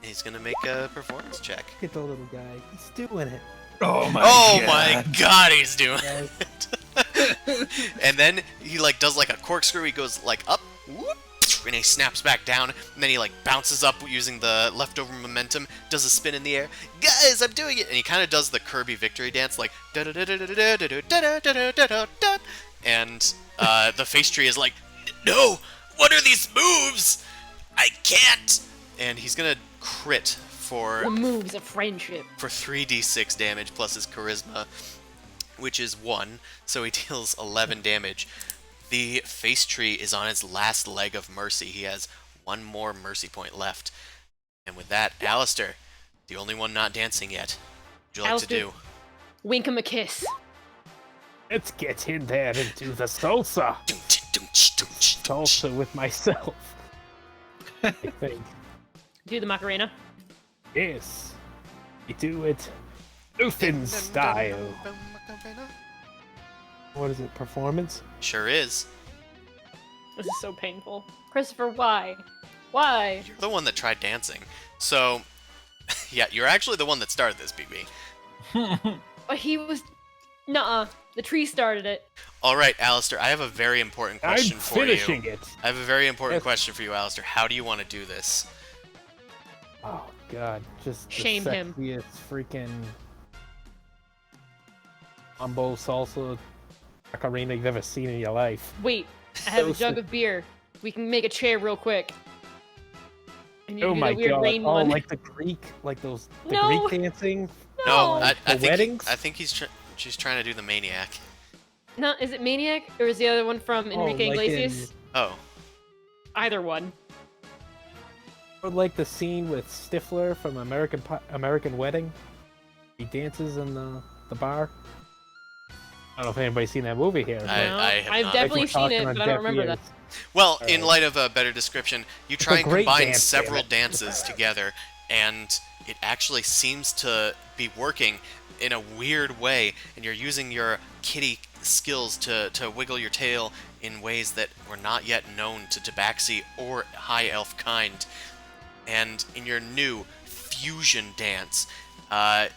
He's gonna make a performance check. Look at the little guy. He's doing it. Oh my Oh god. my god, he's doing Yes. it! And then he like does like a corkscrew, he goes like up, whoop, and he snaps back down, and then he like bounces up using the leftover momentum, does a spin in the air. Guys, I'm doing it! And he kind of does the Kirby victory dance, like da da da da da da da da da da da da da. And the face tree is like, no! What are these moves? I can't! And he's gonna crit for The moves of friendship. 3d6 damage plus his charisma, which is 1, so he deals 11 damage. The face tree is on its last leg of mercy. He has one more mercy point left. And with that, Alistair, the only one not dancing yet. What would you like Alistair. to do? Wink him a kiss. Let's get in there and do the salsa. Salsa with myself. I think. Do the Macarena. Yes. We do it Luthen style. What is it? Performance? Sure is. This is so painful. Christopher, why? Why? You're the one that tried dancing. So, yeah, you're actually the one that started this, BB. But he was... Nuh-uh. The tree started it. All right, Alistair, I have a very important question I'm for finishing you. it. I have a very important Yes. question for you, Alistair. How do you want to do this? Oh god, just the Shame him. sexiest freaking combo salsa macarena you've ever seen in your life. Wait, I have a So jug sick. of beer. We can make a chair real quick. And you Oh do my the weird god! rain Oh, one. like the Greek, like the No. Greek dancing. No, I The think weddings? I think she's trying to do the maniac. No, is it Maniac? Or is the other one from Enrique like Iglesias? Oh, Either one. Or like the scene with Stifler from American Wedding. He dances in the bar. I don't know if anybody's seen that movie here. I- but have I've not. definitely we're seen talking it, on but I don't deaf remember that. ears. well, in Alright. light of a better description, you try a and great combine dance, damn several it. dances together, and it actually seems to be working in a weird way, and you're using your kitty skills to wiggle your tail in ways that were not yet known to Tabaxi or High Elf kind. And in your new fusion dance,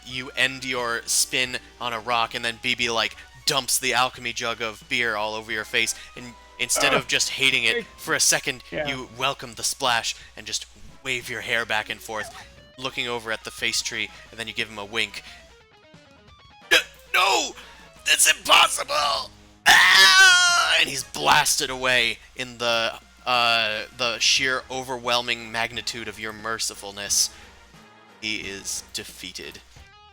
you end your spin on a rock, and then BB like dumps the alchemy jug of beer all over your face, and instead of just hating it for a second, Yeah. you welcome the splash and just wave your hair back and forth, looking over at the face tree, and then you give him a wink. No! That's impossible! Ah! And he's blasted away in the sheer overwhelming magnitude of your mercifulness. He is defeated.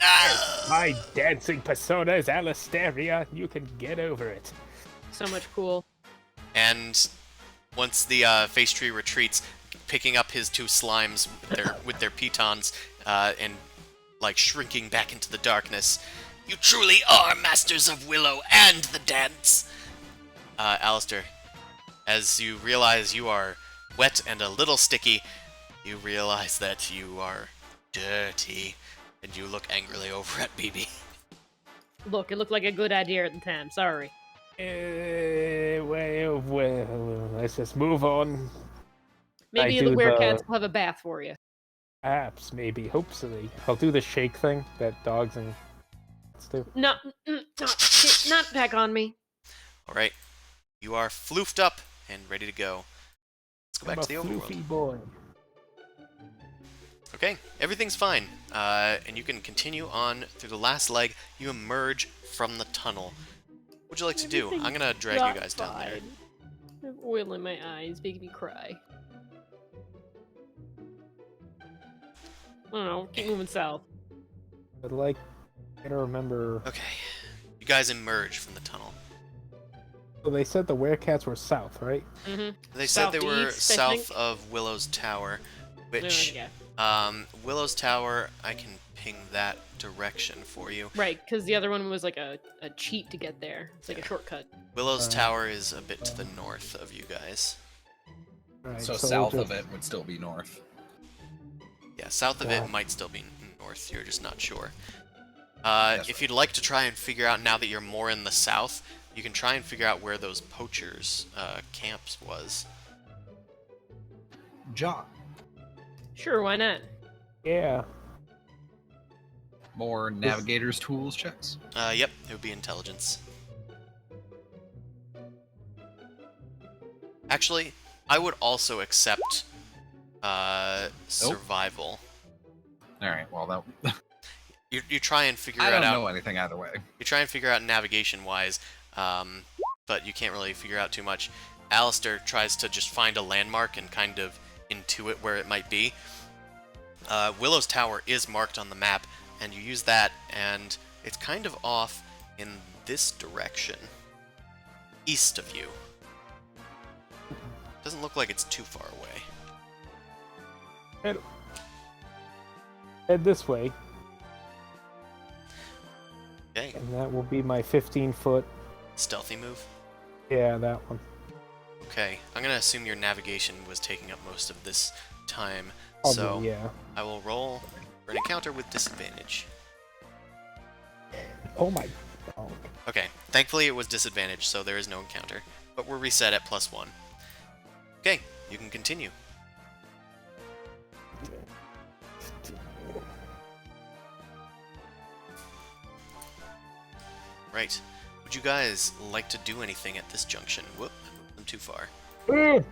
My dancing persona is Alisteria. You can get over it. So much cool. And once the face tree retreats, picking up his two slimes with their pitons and like shrinking back into the darkness. You truly are masters of Willow and the dance. Alistair, as you realize you are wet and a little sticky, you realize that you are dirty, and you look angrily over at BB. Look, it looked like a good idea at the time. Sorry. Well, let's just move on. Maybe I the do werecats will have a bath for you. Perhaps, maybe, hopefully. I'll do the shake thing that dogs and cats do. No, not back on me. Alright, you are floofed up and ready to go. Let's go back I'm to the a overworld. floofy boy. Okay, everything's fine, and you can continue on through the last leg. You emerge from the tunnel. What would you like to do? I'm gonna drag you guys down there. I have oil in my eyes, making me cry. I don't know, keep moving south. But like, I gotta remember. Okay, you guys emerge from the tunnel. So they said the werecats were south, right? Mm-hmm. They said they were Southeast, I south think. of Willow's Tower, which, Yeah. Willow's Tower, I can ping that direction for you. Right, because the other one was like a cheat to get there. It's like a shortcut. Willow's Tower is a bit to the north of you guys. Right, So we'll south just- of it would still be north. Yeah, south of Yeah. it might still be north, you're just not sure. That's If you'd like to try and figure out, now that you're more in the south, you can try and figure out where those poachers' camps was. John. Sure, why not? Yeah. More navigator's tools checks. Yep, it would be intelligence. Actually, I would also accept survival. Alright, well that You try and figure I it don't out. know anything either way. You try and figure out navigation-wise, but you can't really figure out too much. Alistair tries to just find a landmark and kind of intuit where it might be. Willow's Tower is marked on the map, and you use that, and it's kind of off in this direction. East of you. Doesn't look like it's too far away. Head this way, Okay, and that will be my 15-foot. stealthy move. Yeah, that one. Okay, I'm gonna assume your navigation was taking up most of this time, Probably, so yeah. I will roll for an encounter with disadvantage. Oh my. Oh. Okay, thankfully it was disadvantage, so there is no encounter, but we're reset at +1. Okay, you can continue. Right. Would you guys like to do anything at this junction? Whoop, I moved them too far. Oh,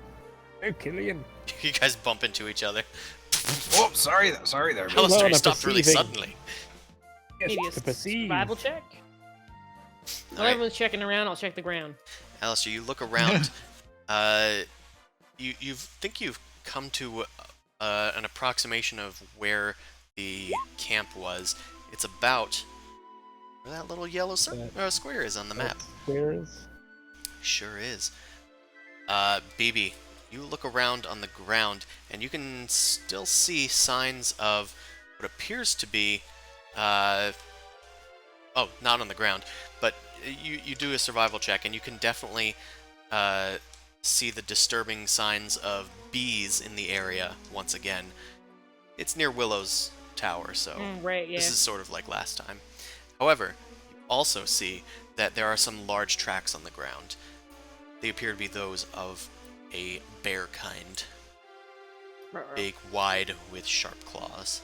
Killian. You guys bump into each other. Oh, sorry there. Alistair, on you a stopped really perceiving. suddenly. Yes, Maybe to a perceive. survival check? While Alright. everyone's checking around, I'll check the ground. Alistair, you look around. You think you've come to an approximation of where the camp was. It's about where that little yellow square is on the map. Where is? Sure is. BB, you look around on the ground, and you can still see signs of what appears to be, oh, not on the ground, but you do a survival check, and you can definitely see the disturbing signs of bees in the area once again. It's near Willow's Tower, so Right, yeah. this is sort of like last time. However, you also see that there are some large tracks on the ground. They appear to be those of a bear kind. Big, wide, with sharp claws.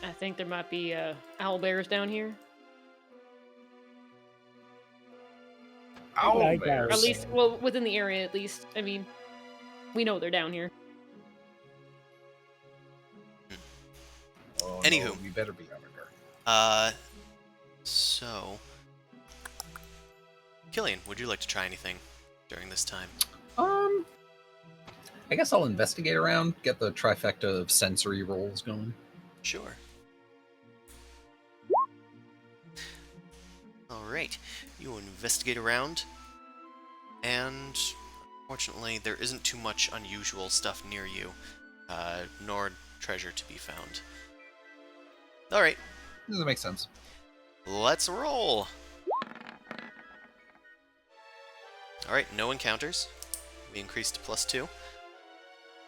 I think there might be owl bears down here. Owl Like bears. At least, well, within the area, at least. I mean, we know they're down here. Oh, Anywho. no, we better be over there. So... Killian, would you like to try anything during this time? I guess I'll investigate around, get the trifecta of sensory rolls going. Sure. Alright, you investigate around, and fortunately there isn't too much unusual stuff near you, nor treasure to be found. Alright, That makes sense. let's roll! Alright, no encounters. We increased to +2.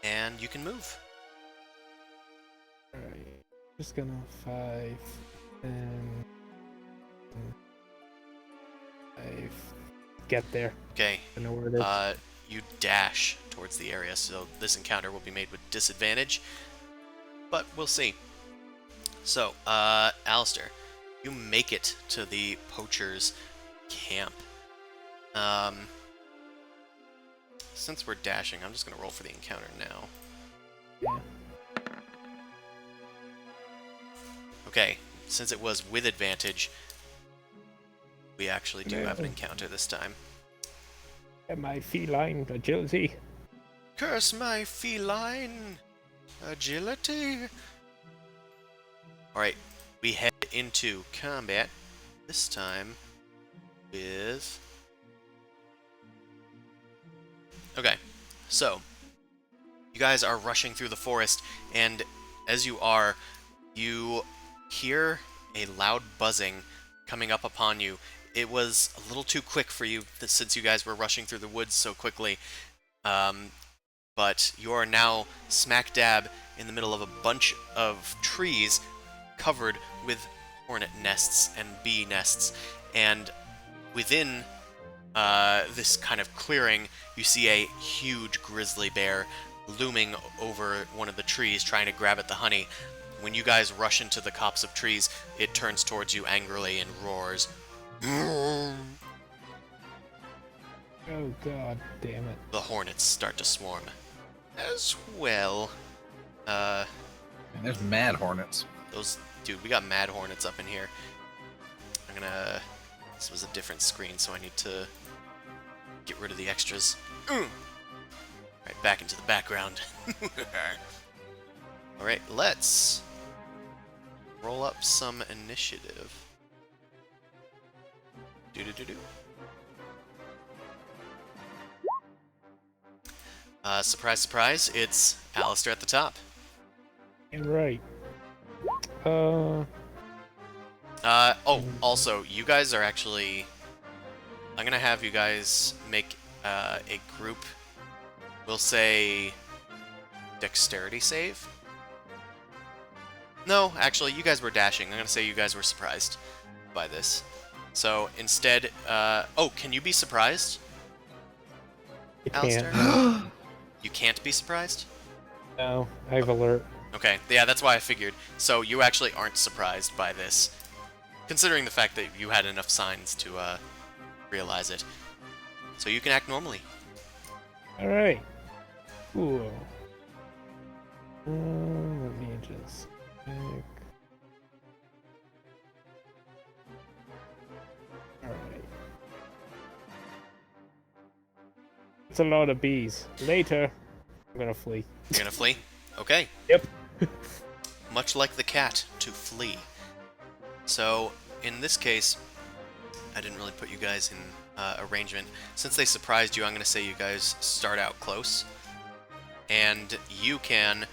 And you can move. Alright. Just gonna 5 and 5. Get there. Okay, I know where it is. you dash towards the area, so this encounter will be made with disadvantage. But we'll see. So, Alistair, you make it to the poacher's camp. Since we're dashing, I'm just going to roll for the encounter now. Yeah. Okay, since it was with advantage, we actually do have an encounter this time. And my feline agility. Curse my feline agility! Alright, we head into combat, this time with... Okay, so, you guys are rushing through the forest, and as you are, you hear a loud buzzing coming up upon you. It was a little too quick for you since you guys were rushing through the woods so quickly, but you are now smack dab in the middle of a bunch of trees covered with hornet nests and bee nests, and within this kind of clearing, you see a huge grizzly bear looming over one of the trees, trying to grab at the honey. When you guys rush into the copse of trees, it turns towards you angrily and roars. Oh god damn it. The hornets start to swarm as well. And there's mad hornets. Dude, we got mad hornets up in here. This was a different screen, so I need to get rid of the extras. Right, back into the background. Alright, let's roll up some initiative. Do-do-do-do. Surprise, surprise, it's Alistair at the top. You're right. Also, you guys are actually... I'm gonna have you guys make a group, we'll say, dexterity save? No, actually, you guys were dashing. I'm gonna say you guys were surprised by this. So, instead, can you be surprised, You Alistair? can't. You can't be surprised? No, I have alert. Okay, yeah, that's why I figured. So, you actually aren't surprised by this, considering the fact that you had enough signs to, realize it. So you can act normally. Alright. Cool. Let me just check. Alright. It's a lot of bees. Later. I'm gonna flee. You're gonna flee? Okay. Yep. Much like the cat, to flee. So, in this case, I didn't really put you guys in arrangement. Since they surprised you, I'm going to say you guys start out close. And you can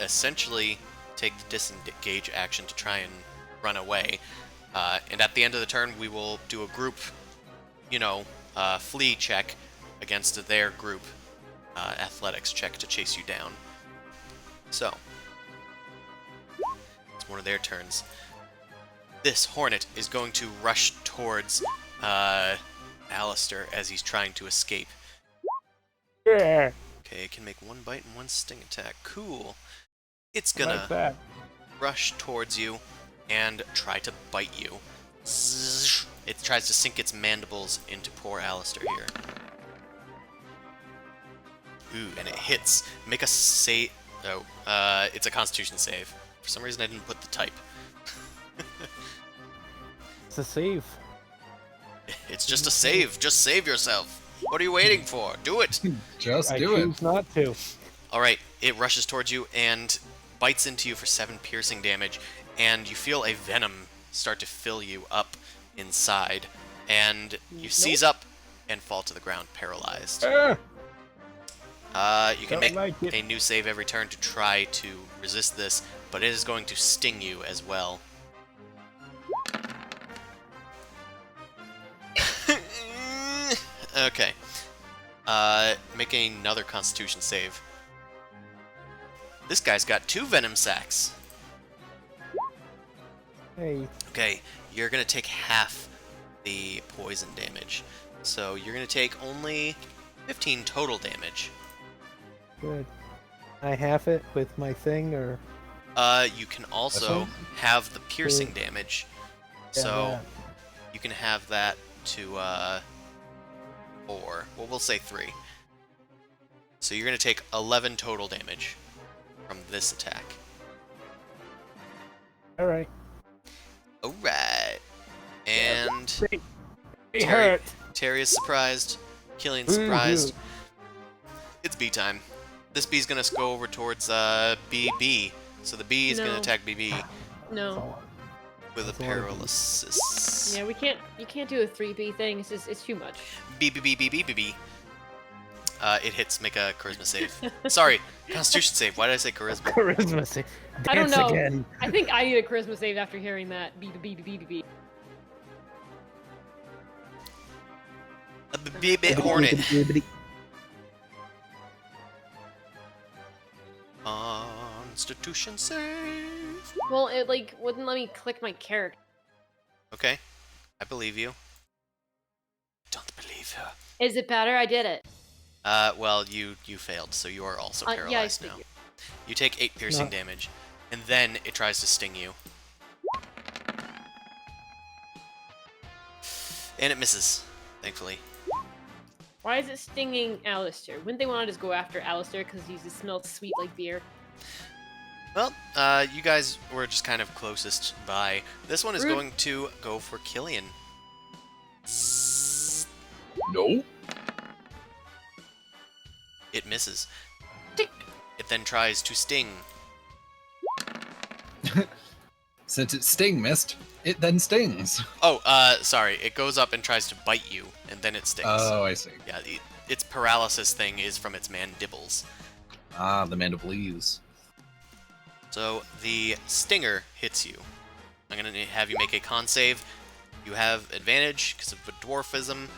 essentially take the disengage action to try and run away. And at the end of the turn, we will do a group, flee check against their group athletics check to chase you down. So, it's one of their turns. This hornet is going to rush towards Alistair as he's trying to escape. Yeah. Okay, it can make one bite and one sting attack. Cool. It's I like gonna that. rush towards you and try to bite you. Zzz. It tries to sink its mandibles into poor Alistair here. Ooh, and it hits. Make a save. Oh, it's a Constitution save. For some reason, I didn't put the type. It's a save. It's just a save. Just save yourself. What are you waiting for? Do it. Just I do it. choose not to. All right. It rushes towards you and bites into you for 7 piercing damage, and you feel a venom start to fill you up inside, and you seize up and fall to the ground, paralyzed. You can Don't make like it. a new save every turn to try to resist this, but it is going to sting you as well. Okay. Make another Constitution save. This guy's got 2 venom sacs. Hey, Okay, you're gonna take half the poison damage. So you're gonna take only 15 total damage. good. I half it with my thing, or You can also have the piercing damage. So that. you can have that to 4. Well, we'll say 3. So you're gonna take 11 total damage from this attack. All right. Alright. And It Terry, hurt. Terry is surprised. Killian's Ooh, surprised. It's B time. This B's gonna go over towards BB. So the B is gonna No. attack BB No. with a paralysis. Yeah, we can't. You can't do a 3B thing. It's just. It's too much. B. It hits. Make a charisma save. Sorry, Constitution save. Why did I say charisma? Charisma save. I don't Dance know. again. I think I need a charisma save after hearing that. B. A B hornet. Constitution save. Well, it like wouldn't let me click my character. Okay, I believe you. Don't believe her. Is it better? I did it. Well, you failed, so you are also Yeah, I paralyzed now. figured. You take 8 piercing No. damage, and then it tries to sting you. And it misses, thankfully. Why is it stinging Alistair? Wouldn't they want to just go after Alistair because he just smells sweet like beer? Well, you guys were just kind of closest by. This one is Rude. going to go for Killian. No. It misses. Tick. It then tries to sting. Since its sting missed, it then stings. Oh, sorry. It goes up and tries to bite you, and then it stings. Oh, I see. Yeah, its paralysis thing is from its mandibles. Ah, the mandibles. So the stinger hits you. I'm gonna have you make a con save. You have advantage because of the dwarfism,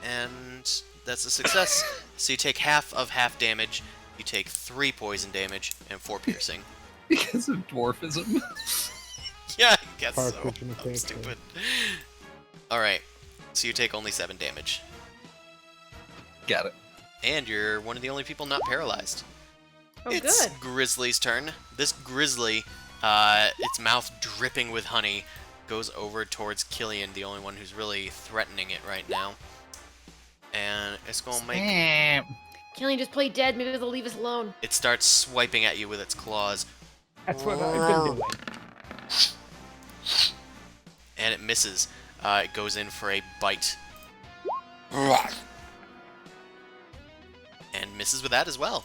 and that's a success. So you take half of half damage. You take 3 poison damage and 4 piercing. Because of dwarfism. Yeah, I guess Park so. vision I'm effect, stupid. Alright, so you take only 7 damage. Got it. And you're one of the only people not paralyzed. Oh, It's good. Grizzly's turn. This Grizzly, its mouth dripping with honey, goes over towards Killian, the only one who's really threatening it right now. And it's gonna make... Killian just play dead. Maybe they'll leave us alone. It starts swiping at you with its claws, That's what I've been doing. and it misses. It goes in for a bite. And misses with that as well.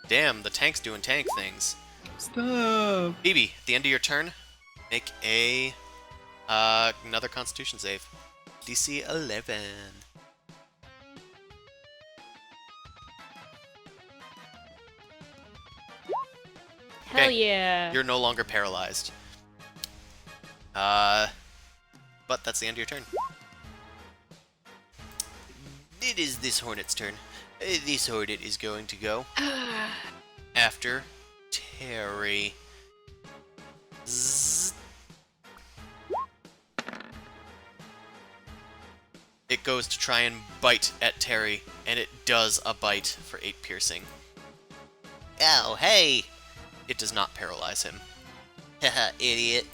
Damn, the tank's doing tank things. Stop. BB, at the end of your turn, make a another Constitution save. DC 11. Hell Okay, yeah. You're no longer paralyzed. But that's the end of your turn. It is this Hornet's turn. This Hornet is going to go after Terry. Zzz. It goes to try and bite at Terry, and it does a bite for 8 piercing. Ow, hey! It does not paralyze him. Haha, idiot.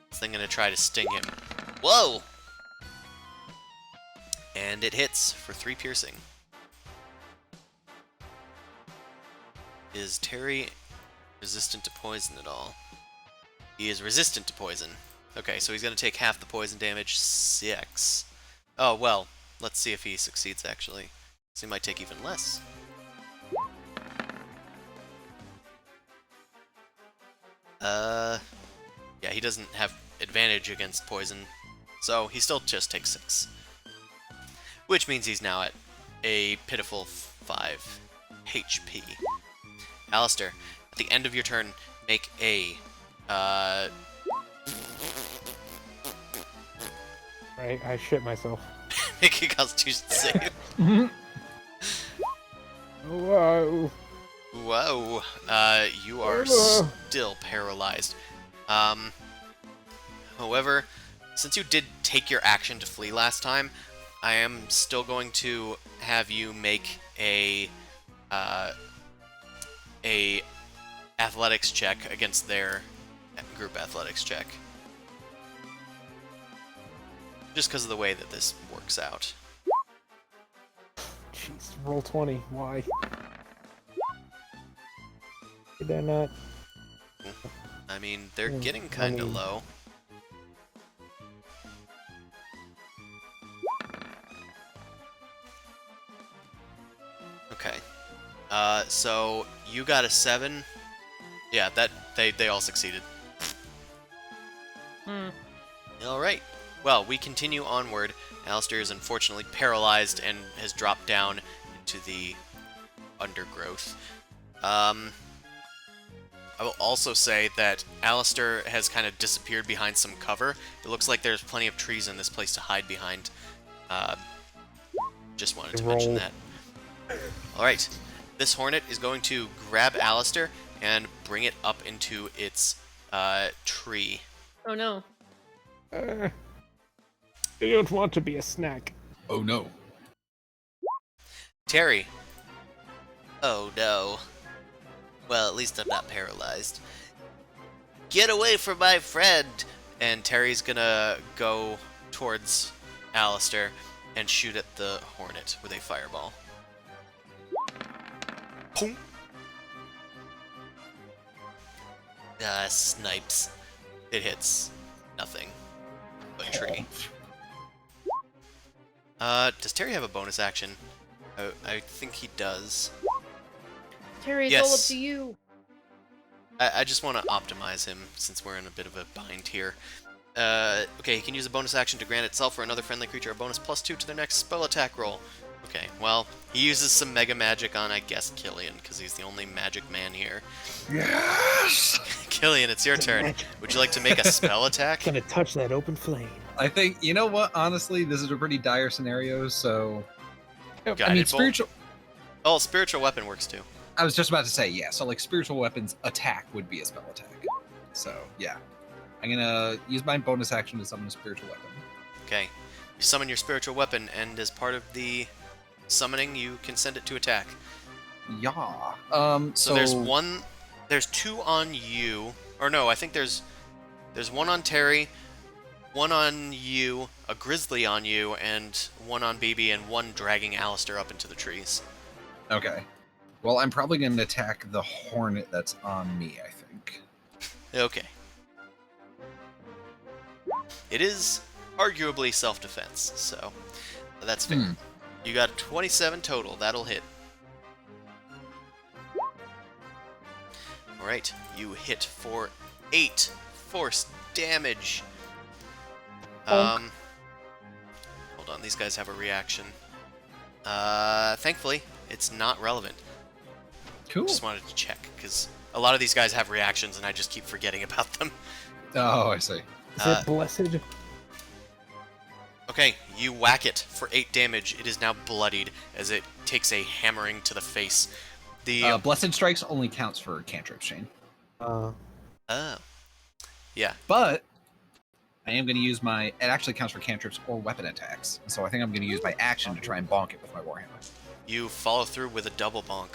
This thing gonna try to sting him. Whoa! And it hits for 3 piercing. Is Terry resistant to poison at all? He is resistant to poison. Okay, so he's gonna take half the poison damage, 6. Oh, well, let's see if he succeeds, actually. So he might take even less. Yeah, he doesn't have advantage against poison, So he still just takes 6. Which means he's now at a pitiful 5 HP. Alistair, at the end of your turn, make a Right, I shit myself. make a Constitution save. Whoa. Whoa. You are still paralyzed. However, since you did take your action to flee last time, I am still going to have you make a athletics check against their group athletics check. Just because of the way that this works out. Jeez, roll 20. Why? Did I not? I mean, they're Hmm, getting I kind of mean- low. Okay. So you got a 7. Yeah, that they all succeeded. Hmm. All right. Well, we continue onward. Alistair is unfortunately paralyzed and has dropped down into the undergrowth. I will also say that Alistair has kind of disappeared behind some cover. It looks like there's plenty of trees in this place to hide behind. Just wanted to mention Roll. that. Alright, this hornet is going to grab Alistair and bring it up into its tree. Oh no. I don't want to be a snack. Oh no. Terry. Oh no. Well, at least I'm not paralyzed. Get away from my friend! And Terry's gonna go towards Alistair and shoot at the hornet with a fireball. Boom! Snipes. It hits nothing but tree. Does Terry have a bonus action? I think he does. Terry, it's all up Yes. to you. I just want to optimize him since we're in a bit of a bind here. Okay, he can use a bonus action to grant itself or another friendly creature a bonus +2 to their next spell attack roll. Okay, well, he uses some mega magic on, I guess, Killian, because he's the only magic man here. Yes. Killian, it's your turn. Magic. Would you like to make a spell attack? Gonna touch that open flame. I think you know what. Honestly, this is a pretty dire scenario. So I mean, Guided bolt? spiritual. Oh, spiritual weapon works too. I was just about to say yeah. So like spiritual weapons attack would be a spell attack. So yeah, I'm gonna use my bonus action to summon a spiritual weapon. Okay. You summon your spiritual weapon, and as part of the summoning, you can send it to attack. Yeah. So there's 2 on you, or no, I think there's 1 on Terry, 1 on you, a grizzly on you, and 1 on BB, and 1 dragging Alistair up into the trees. Okay. Well, I'm probably going to attack the hornet that's on me, I think. Okay. It is arguably self-defense, so that's fair. Hmm. You got 27 total, that'll hit. Alright, you hit for 8 force damage. Bonk. Hold on, these guys have a reaction. Thankfully, it's not relevant. Cool. Just wanted to check, because a lot of these guys have reactions and I just keep forgetting about them. Oh, I see. Is it blessed? Okay, you whack it for 8 damage. It is now bloodied as it takes a hammering to the face. The Blessed strikes only counts for cantrips, Shane. oh, yeah. But I am going to use my. It actually counts for cantrips or weapon attacks. So I think I'm going to use my action to try and bonk it with my warhammer. You follow through with a double bonk,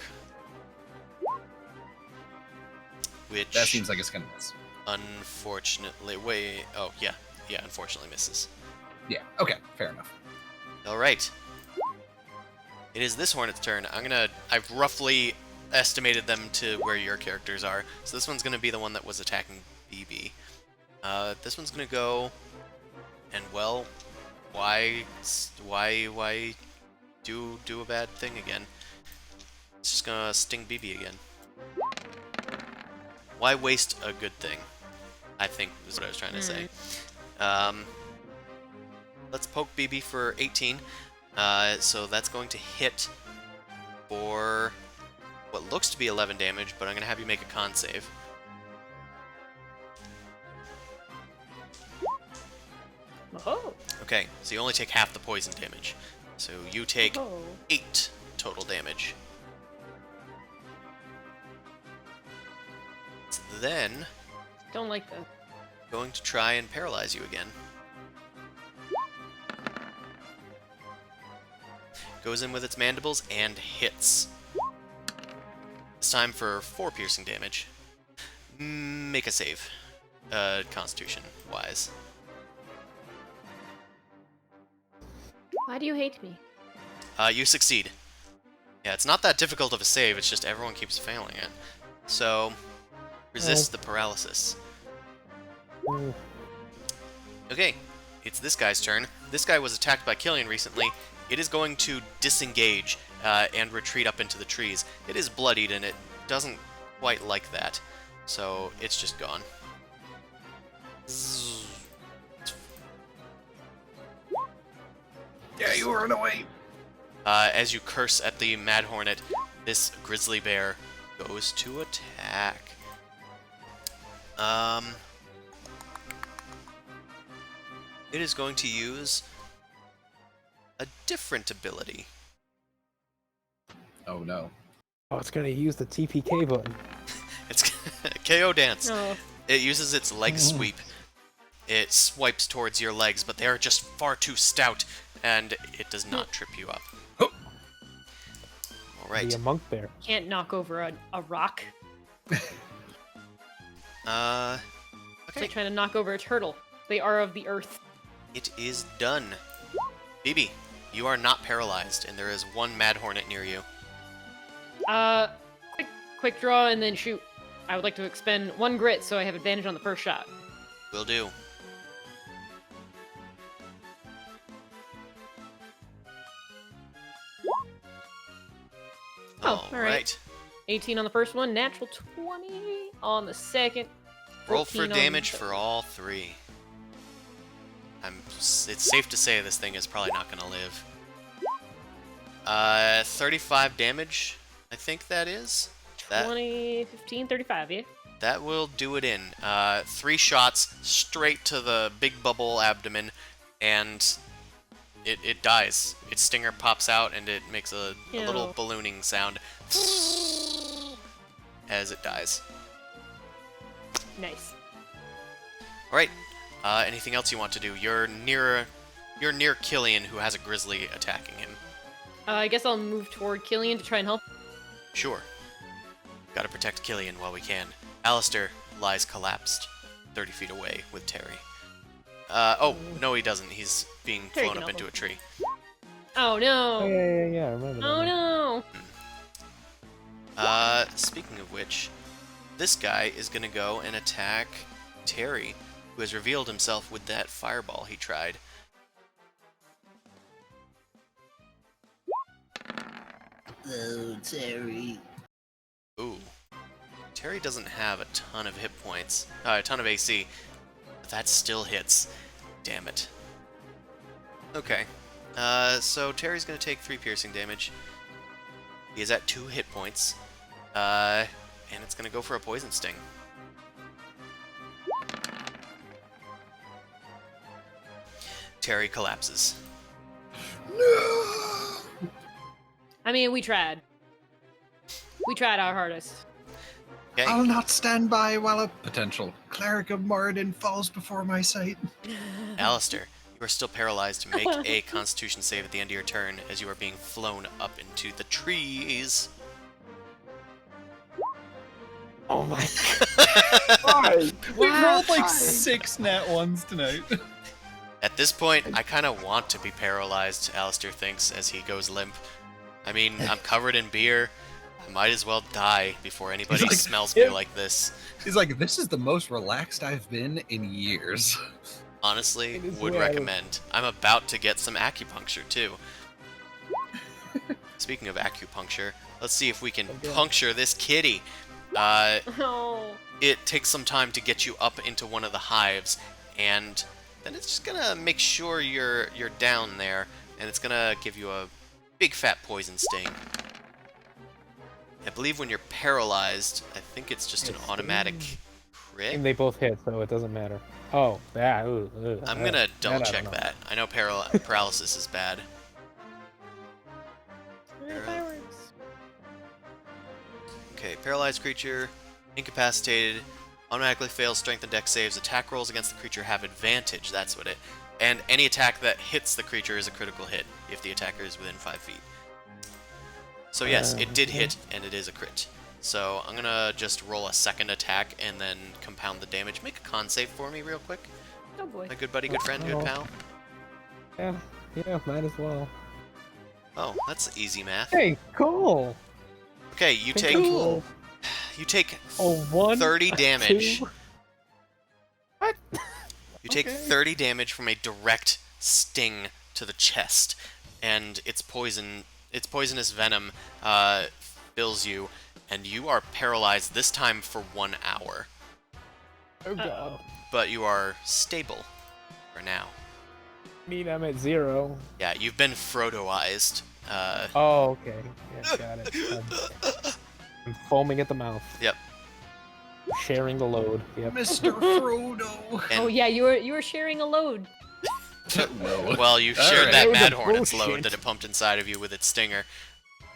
which That seems like it's going to miss. unfortunately, unfortunately misses. Yeah. Okay. Fair enough. All right. It is this hornet's turn. I've roughly estimated them to where your characters are. So this one's gonna be the one that was attacking BB. This one's gonna go, and well, why do a bad thing again? It's just gonna sting BB again. Why waste a good thing? I think is what I was trying to say. let's poke BB for 18. So that's going to hit for what looks to be 11 damage, but I'm going to have you make a con save. Oh. Okay, so you only take half the poison damage. So you take Oh. 8 total damage. It's then Don't like that. going to try and paralyze you again. Goes in with its mandibles and hits. This time for 4 piercing damage. Make a save. Constitution-wise. Why do you hate me? You succeed. Yeah, it's not that difficult of a save, it's just everyone keeps failing it. So, resist the paralysis. Mm, Okay, it's this guy's turn. This guy was attacked by Killian recently. It is going to disengage and retreat up into the trees. It is bloodied and it doesn't quite like that. So, it's just gone. Zzz. Yeah, you run away. As you curse at the Mad Hornet, this grizzly bear goes to attack. It is going to use a different ability. Oh no. Oh, it's gonna use the TPK button. It's KO Dance. Oh. It uses its leg sweep. It swipes towards your legs, but they are just far too stout, and it does not trip you up. Oh. All right. Be a monk bear. Can't knock over a rock. It's Okay. like trying to knock over a turtle. They are of the earth. It is done. BB, you are not paralyzed, and there is one Mad Hornet near you. Quick draw and then shoot. I would like to expend 1 grit so I have advantage on the first shot. Will do. Oh, all right. Alright. 18 on the first one, natural 20 on the second. Roll for 14 on damage the for all 3. It's safe to say this thing is probably not going to live. 35 damage, I think that is. 20, 15, 35, yeah? That will do it in. 3 shots straight to the big bubble abdomen, and it dies. Its stinger pops out, and it makes a little Ew. ballooning sound as it dies. Nice. Alright, anything else you want to do? You're near Killian, who has a grizzly attacking him. I guess I'll move toward Killian to try and help. Sure. Gotta protect Killian while we can. Alistair lies collapsed 30 feet away with Terry. Oh, no he doesn't. He's being Terry flown can up help into a tree. Oh Oh no! yeah, I remember that. Oh no! Speaking of which, this guy is gonna go and attack Terry, who has revealed himself with that fireball he tried. Oh, Terry. Ooh. Terry doesn't have a ton of hit points, a ton of AC, but that still hits. Damn it. Okay. So Terry's gonna take 3 piercing damage. He is at 2 hit points. And it's gonna go for a poison sting. Terry collapses. I mean, we tried. We tried our hardest. Okay. I'll not stand by while a potential cleric of Moradin falls before my sight. Alistair, you are still paralyzed. Make a Constitution save at the end of your turn as you are being flown up into the trees. Oh my Why? We've rolled like Why? 6 nat ones tonight. At this point, I kind of want to be paralyzed, Alistair thinks as he goes limp. I mean, I'm covered in beer. I might as well die before anybody like, smells me like this. He's like, this is the most relaxed I've been in years. Honestly, It is would well. recommend. I'm about to get some acupuncture, too. Speaking of acupuncture, let's see if we can Okay. puncture this kitty. Oh. It takes some time to get you up into one of the hives, and then it's just gonna make sure you're down there, and it's gonna give you a big fat poison sting. I believe when you're paralyzed, I think it's just an automatic crit. And they both hit, so it doesn't matter. Oh, that. I'm gonna double I don't check know. that. I know paralysis is bad. Okay, paralyzed creature, incapacitated, automatically fails strength and dex saves. Attack rolls against the creature have advantage. That's what it. And any attack that hits the creature is a critical hit if the attacker is within 5 feet. So yes, it did hit, and it is a crit. So I'm gonna just roll a second attack and then compound the damage. Make a con save for me real quick. Oh boy. My good buddy, good friend, good pal. Yeah, might as well. Oh, that's easy math. Hey, cool. Okay, you take Cool. you take Oh, 1, 30 damage. 2. What? You take Okay. 30 damage from a direct sting to the chest, and its poisonous venom fills you, and you are paralyzed this time for 1 hour. Oh god. But you are stable for now. Mean I'm at 0. Yeah, you've been Frodoized. Oh, okay. Yeah, got it. I'm foaming at the mouth. Yep. Sharing the load. Yep. Mr. Frodo. And, Oh yeah, you were sharing a load. No. well, you All shared right. that Load of Mad Hornet's bullshit. load that it pumped inside of you with its stinger.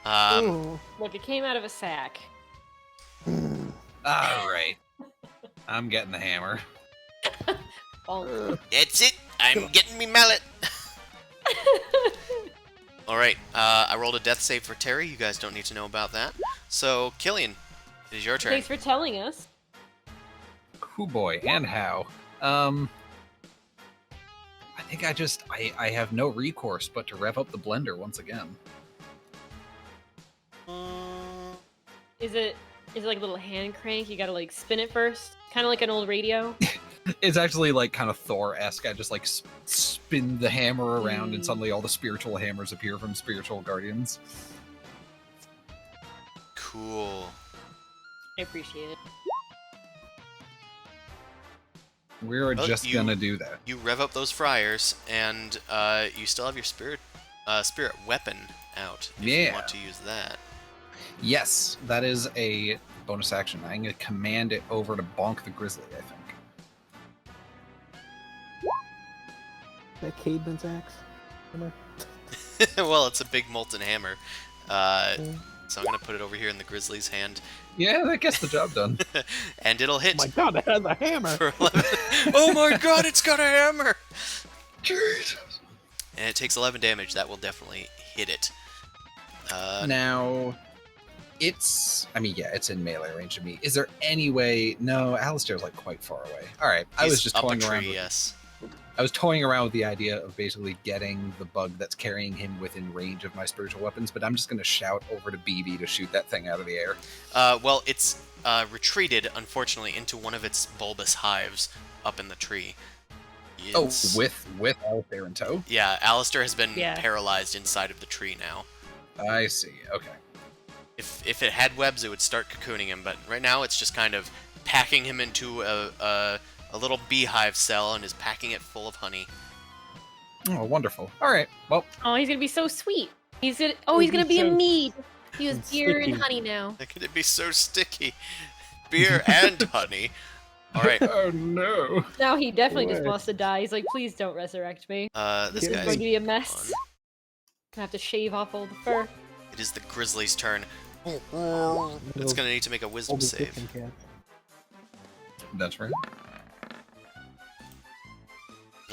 Ooh. Look, it came out of a sack. All right. I'm getting the hammer. Bonk. That's it! I'm getting me mallet! Alright, I rolled a death save for Terry. You guys don't need to know about that. So, Killian, it is your turn. Thanks for telling us. Hoo boy, and how? I think I have no recourse but to rev up the blender once again. Is it like a little hand crank? You gotta like spin it first, kind of like an old radio. It's actually like kind of Thor-esque. I just like spin the hammer around, and suddenly all the spiritual hammers appear from spiritual guardians. Cool. I appreciate it. We're Well, just gonna do that. You rev up those friars, and you still have your spirit weapon out if you Yeah. want to use that. Yes, that is a bonus action. I'm gonna command it over to bonk the grizzly, I think. That Cademan's axe? Am I- Well, it's a big molten hammer. So I'm going to put it over here in the grizzly's hand, Yeah, that gets the job done. and it'll hit Oh my god, it has a hammer! for 11. Oh my god, it's got a hammer! Jesus. And it takes 11 damage. That will definitely hit it. Now, it's in melee range of me. Is there any way? No, Alistair's like quite far away. All right, I was He's just up a toying tree, around. yes. I was toying around with the idea of basically getting the bug that's carrying him within range of my spiritual weapons, but I'm just going to shout over to BB to shoot that thing out of the air. Well, it's retreated, unfortunately, into one of its bulbous hives up in the tree. It's- Oh, with Alistair in tow? Yeah, Alistair has been Yeah. paralyzed inside of the tree now. I see. Okay. If it had webs, it would start cocooning him, but right now it's just kind of packing him into a little beehive cell and is packing it full of honey. Oh, wonderful. All right. Well, Oh, he's gonna be so sweet. He's gonna be a so- mead. He has and beer and sticky. honey now. How could it be so sticky? Beer and honey. All right, oh no. Now he definitely just What? wants to die. He's like, please don't resurrect me. this This is guy's going to be a mess. fun. Gonna have to shave off all the fur. It is the grizzly's turn. It's gonna need to make a wisdom Old save. Egyptian cat. That's right.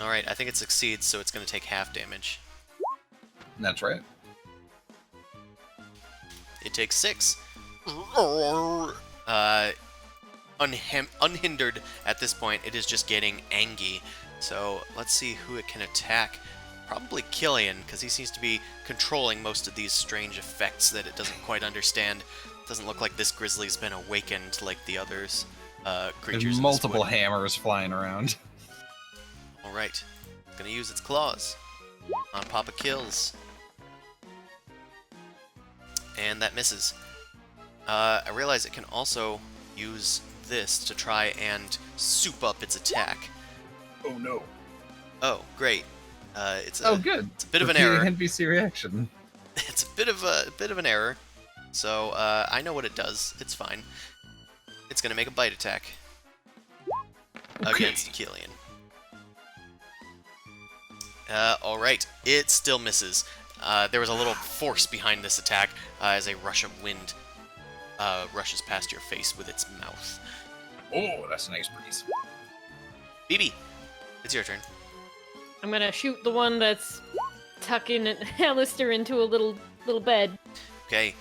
All right, I think it succeeds, so it's gonna take half damage. That's right. It takes 6. Unhindered at this point, it is just getting angry. So let's see who it can attack. Probably Killian, because he seems to be controlling most of these strange effects that it doesn't quite understand. Doesn't look like this grizzly's been awakened like the others creatures. There's in multiple this wood. hammers flying around. All right, it's gonna use its claws on Papa Kills, and that misses. I realize it can also use this to try and soup up its attack. Oh no. Oh, great. It's a Oh, good. it's a bit of an Repeating error. NPC reaction. It's a bit of an error. So I know what it does. It's fine. It's gonna make a bite attack against Killian. All right. It still misses. There was a little force behind this attack as a rush of wind rushes past your face with its mouth. Oh, that's a nice breeze. BB, it's your turn. I'm gonna shoot the one that's tucking Alistair into a little bed. Okay,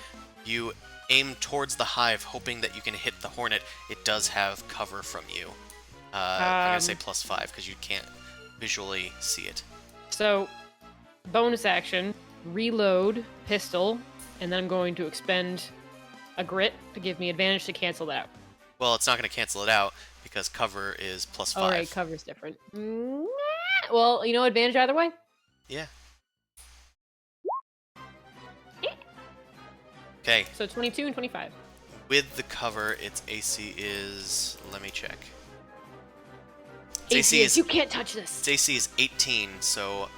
you aim towards the hive, hoping that you can hit the hornet. It does have cover from you. I'm gonna say +5 because you can't visually see it. So, bonus action, reload pistol, and then I'm going to expend a grit to give me advantage to cancel that out. Well, it's not gonna cancel it out because cover is +5. All right, cover's different. Well, you know, advantage either way. Yeah. Okay, So 22 and 25. with the cover, its AC is. Let me check. Its AC is, you can't touch this. Its AC is 18, so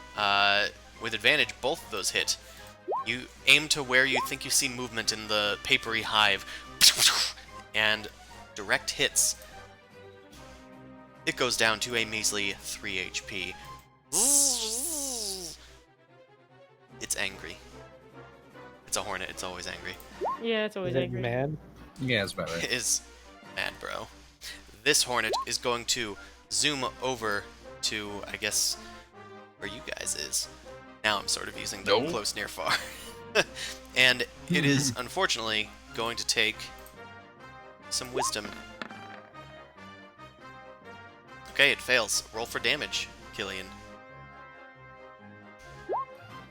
with advantage, both of those hit. You aim to where you think you see movement in the papery hive, and direct hits. It goes down to a measly 3 HP. It's angry. It's a hornet, it's always angry. Yeah, it's always Is it angry. mad? Yeah, that's about right. It is mad, bro. This hornet is going to zoom over to, I guess, where you guys is. Now I'm sort of using the No. close, near, far. And it is, unfortunately, going to take some wisdom. Okay, it fails. Roll for damage, Killian.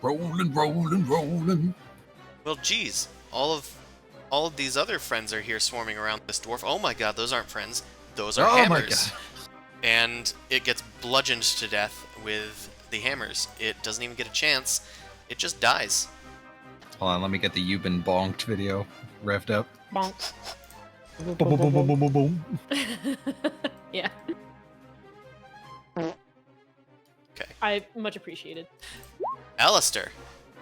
Rolling, rolling, rolling. Well, geez, all of these other friends are here swarming around this dwarf. Oh my god, those aren't friends. Those are Oh my hammers. And it gets bludgeoned to death with the hammers. It doesn't even get a chance. It just dies. Hold on, let me get the You've Been Bonked video revved up. Bonk. Boom, boom, boom, boom, boom, boom, boom. Yeah. Okay. I much appreciated. Alistair,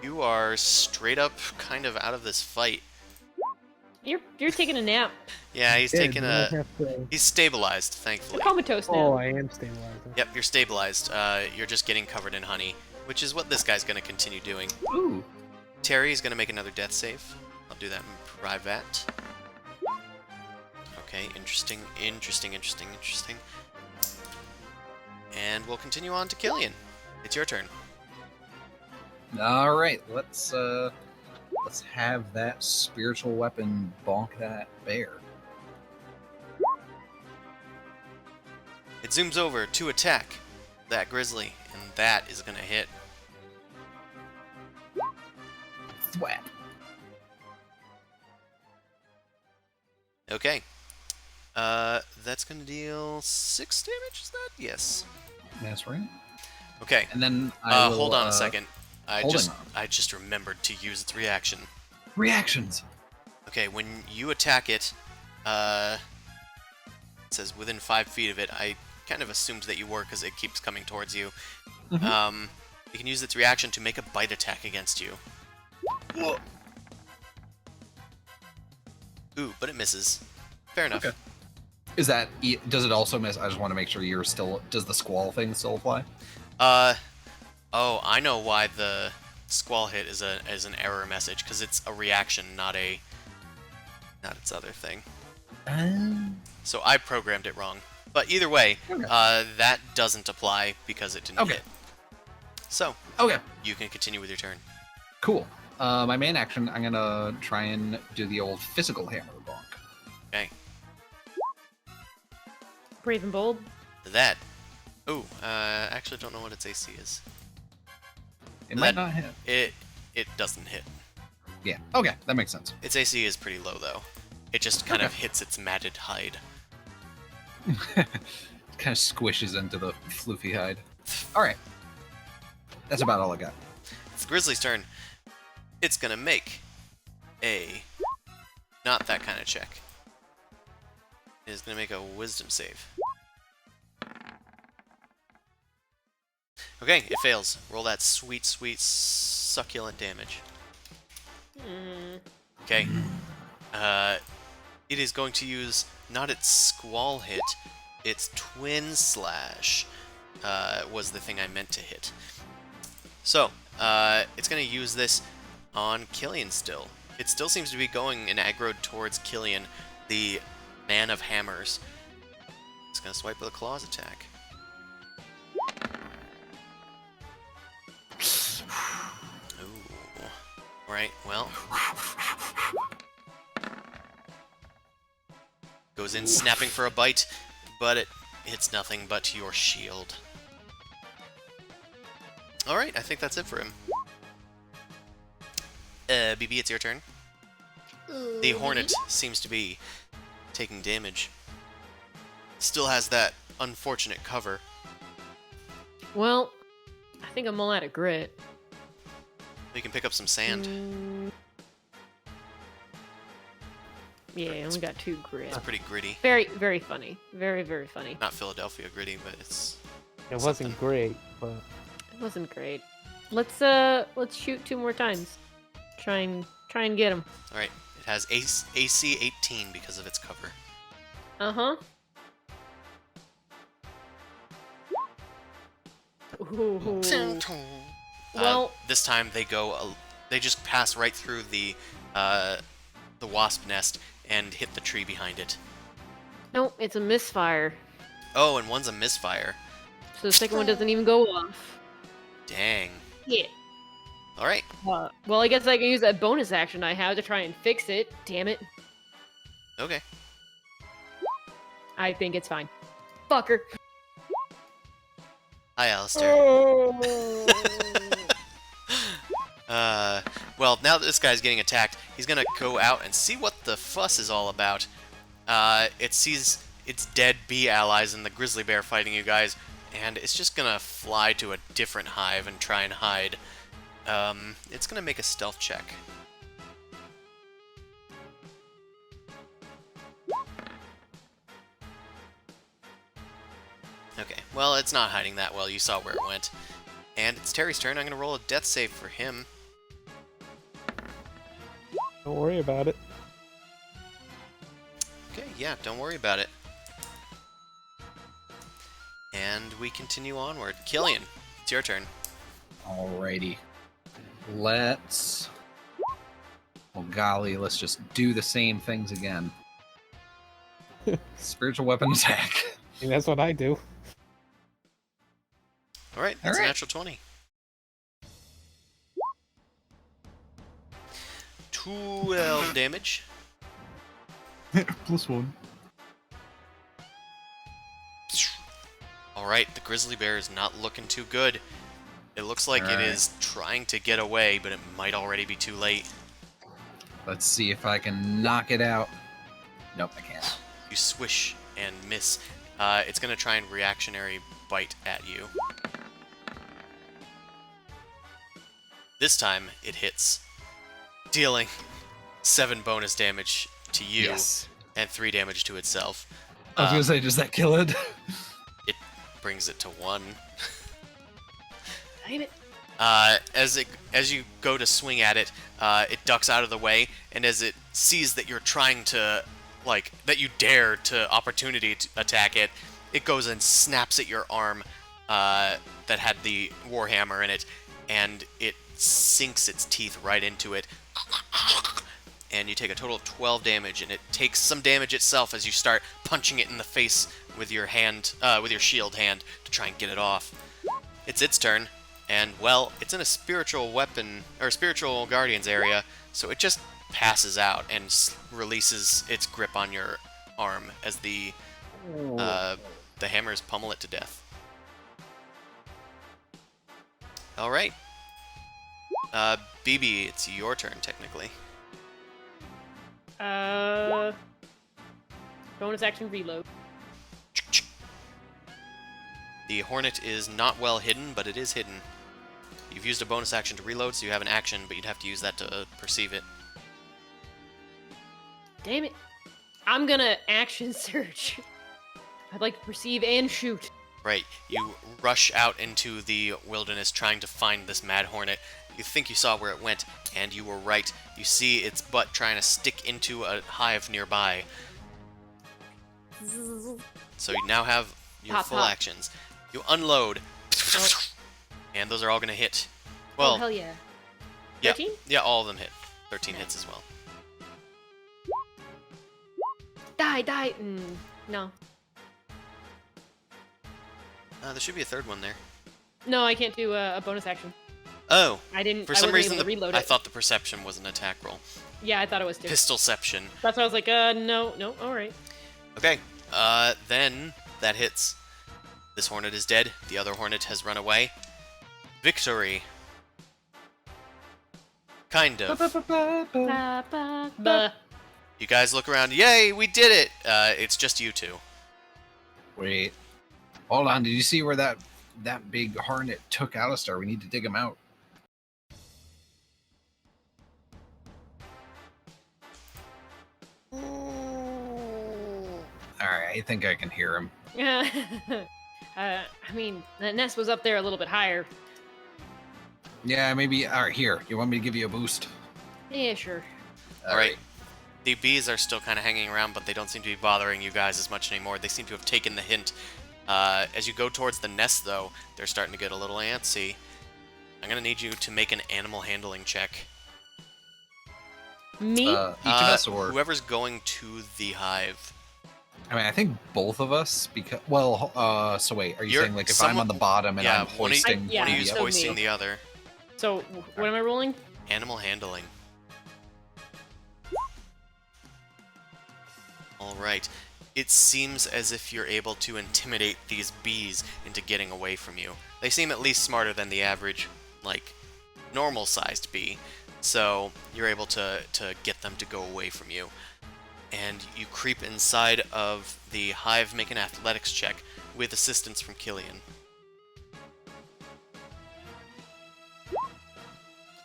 you are straight up kind of out of this fight. You're taking a nap. Yeah, he's Yeah, taking do I a... have to- He's stabilized, You're thankfully. comatose now. Oh, I am stabilizing. Yep, you're stabilized. You're just getting covered in honey, which is what this guy's going to continue doing. Ooh. Terry's going to make another death save. I'll do that in private. Okay, interesting. And we'll continue on to Killian. It's your turn. All right, let's have that spiritual weapon bonk that bear. It zooms over to attack that grizzly, and that is going to hit. Thwap. Okay. That's going to deal 6 damage, is that? Yes. That's right. Okay. And then I will, hold on a second. I holding on. just remembered to use its reaction. Reactions. Okay, when you attack it, it says within 5 feet of it. I kind of assumed that you were because it keeps coming towards you. Mhm. You can use its reaction to make a bite attack against you. Whoa. Ooh, but it misses. Fair enough. Okay. Is that? Does it also miss? I just want to make sure you're still. Does the squall thing still apply? Oh, I know why the squall hit is an error message because it's a reaction, not its other thing. So I programmed it wrong. But either way, Okay. that doesn't apply because it didn't Okay. hit. So Okay. you can continue with your turn. Cool. My main action, I'm gonna try and do the old physical hammer bonk. Okay. Brave and bold. That. Ooh, actually don't know what its AC is. It might That- not hit. It doesn't hit. Yeah. Okay, that makes sense. Its AC is pretty low though. It just kind of hits its matted hide. Kind of squishes into the floofy hide. All right. That's about all I got. It's the Grizzly's turn. It's gonna make a not that kind of check. It is gonna make a wisdom save. Okay, it fails. Roll that sweet, sweet, succulent damage. Okay. It is going to use not its Squall hit, its Twin Slash was the thing I meant to hit. So, it's going to use this on Killian still. It still seems to be going and aggroed towards Killian, the man of hammers. It's going to swipe with a claws attack. Ooh. Right, well. Goes in snapping for a bite, but it hits nothing but your shield. Alright, I think that's it for him. BB, it's your turn. The Hornet seems to be taking damage. Still has that unfortunate cover. Well, I think I'm all out of grit. You can pick up some sand. Yeah, I only got 2 grit. It's pretty gritty. Very, very funny. Very, very funny. Not Philadelphia gritty, but it's... It wasn't great, but It wasn't great. Let's shoot 2 more times. Try and get him. Alright, it has AC 18 because of its cover. Uh-huh. Ooh. Well, This time they go... they just pass right through the wasp nest and hit the tree behind it. no, it's a misfire. Oh, and one's a misfire. So the second one doesn't even go off. Dang. Yeah. Alright. Well, I guess I can use that bonus action I have to try and fix it. Damn it. Okay. I think it's fine. Fucker. Hi, Alistair. Well, now that this guy's getting attacked, he's gonna go out and see what the fuss is all about. It sees its dead bee allies and the grizzly bear fighting you guys, and it's just gonna fly to a different hive and try and hide. It's gonna make a stealth check. Okay, well, it's not hiding that well. You saw where it went. And it's Terry's turn. I'm gonna roll a death save for him. Don't worry about it. Okay, yeah, don't worry about it. And we continue onward. Killian, it's your turn. Alrighty. Let's... Oh golly, let's just do the same things again. Spiritual weapon attack. And that's what I do. Alright, that's a Alright. natural 20. 12 damage. +1. Alright, the grizzly bear is not looking too good. It looks like it Alright. is trying to get away, but it might already be too late. Let's see if I can knock it out. Nope, I can't. You swish and miss. It's going to try and reactionary bite at you. This time, it hits, dealing 7 bonus damage to you Yes. and 3 damage to itself. I was gonna say, does that kill it? It brings it to 1. Damn it. As you go to swing at it, it ducks out of the way, and as it sees that you're trying to, that you dare to opportunity to attack it, it goes and snaps at your arm that had the warhammer in it, and it sinks its teeth right into it, and you take a total of 12 damage, and it takes some damage itself as you start punching it in the face with your hand, with your shield hand, to try and get it off. It's its turn. And, well, it's in a spiritual weapon, or spiritual guardians area, so it just passes out and releases its grip on your arm as the hammers pummel it to death. Alright. BB, it's your turn, technically. Bonus action reload. The Hornet is not well hidden, but it is hidden. You've used a bonus action to reload, so you have an action, but you'd have to use that to perceive it. Damn it. I'm gonna action search. I'd like to perceive and shoot. Right, you rush out into the wilderness trying to find this mad hornet. You think you saw where it went, and you were right. You see its butt trying to stick into a hive nearby. So you now have your Pop, full pop. actions. You unload, Oh. and those are all going to hit. Oh, Well, hell yeah. yeah, 13? yeah, all of them hit. 13 hits as well. Die, die. No. There should be a third one there. No, I can't do a bonus action. Oh, I didn't. for I some wasn't reason able to reload it. I thought the perception was an attack roll. Yeah, I thought it was too. Pistolception. That's why I was like, no, all right. Okay, then that hits. This hornet is dead. The other hornet has run away. Victory. Kind of. Buh. You guys look around. Yay, we did it! It's just you two. Wait. Hold on. Did you see where that big hornet took Alistair? We need to dig him out. Alright, I think I can hear him. I mean, the nest was up there a little bit higher. Yeah, maybe. Alright, here. You want me to give you a boost? Yeah, sure. Alright. The bees are still kind of hanging around, but they don't seem to be bothering you guys as much anymore. They seem to have taken the hint. As you go towards the nest, though, they're starting to get a little antsy. I'm going to need you to make an animal handling check. Me? Each of us, or Whoever's going to the hive. I mean, I think both of us. Because so wait, are you You're- saying like if someone- I'm on the bottom and yeah, I'm one of you- hoisting? Yeah, One of the you's so other- hoisting me. the other. So, what am I rolling? Animal handling. Alright. It seems as if you're able to intimidate these bees into getting away from you. They seem at least smarter than the average, like, normal-sized bee. So, you're able to get them to go away from you. And you creep inside of the hive, make an athletics check with assistance from Killian.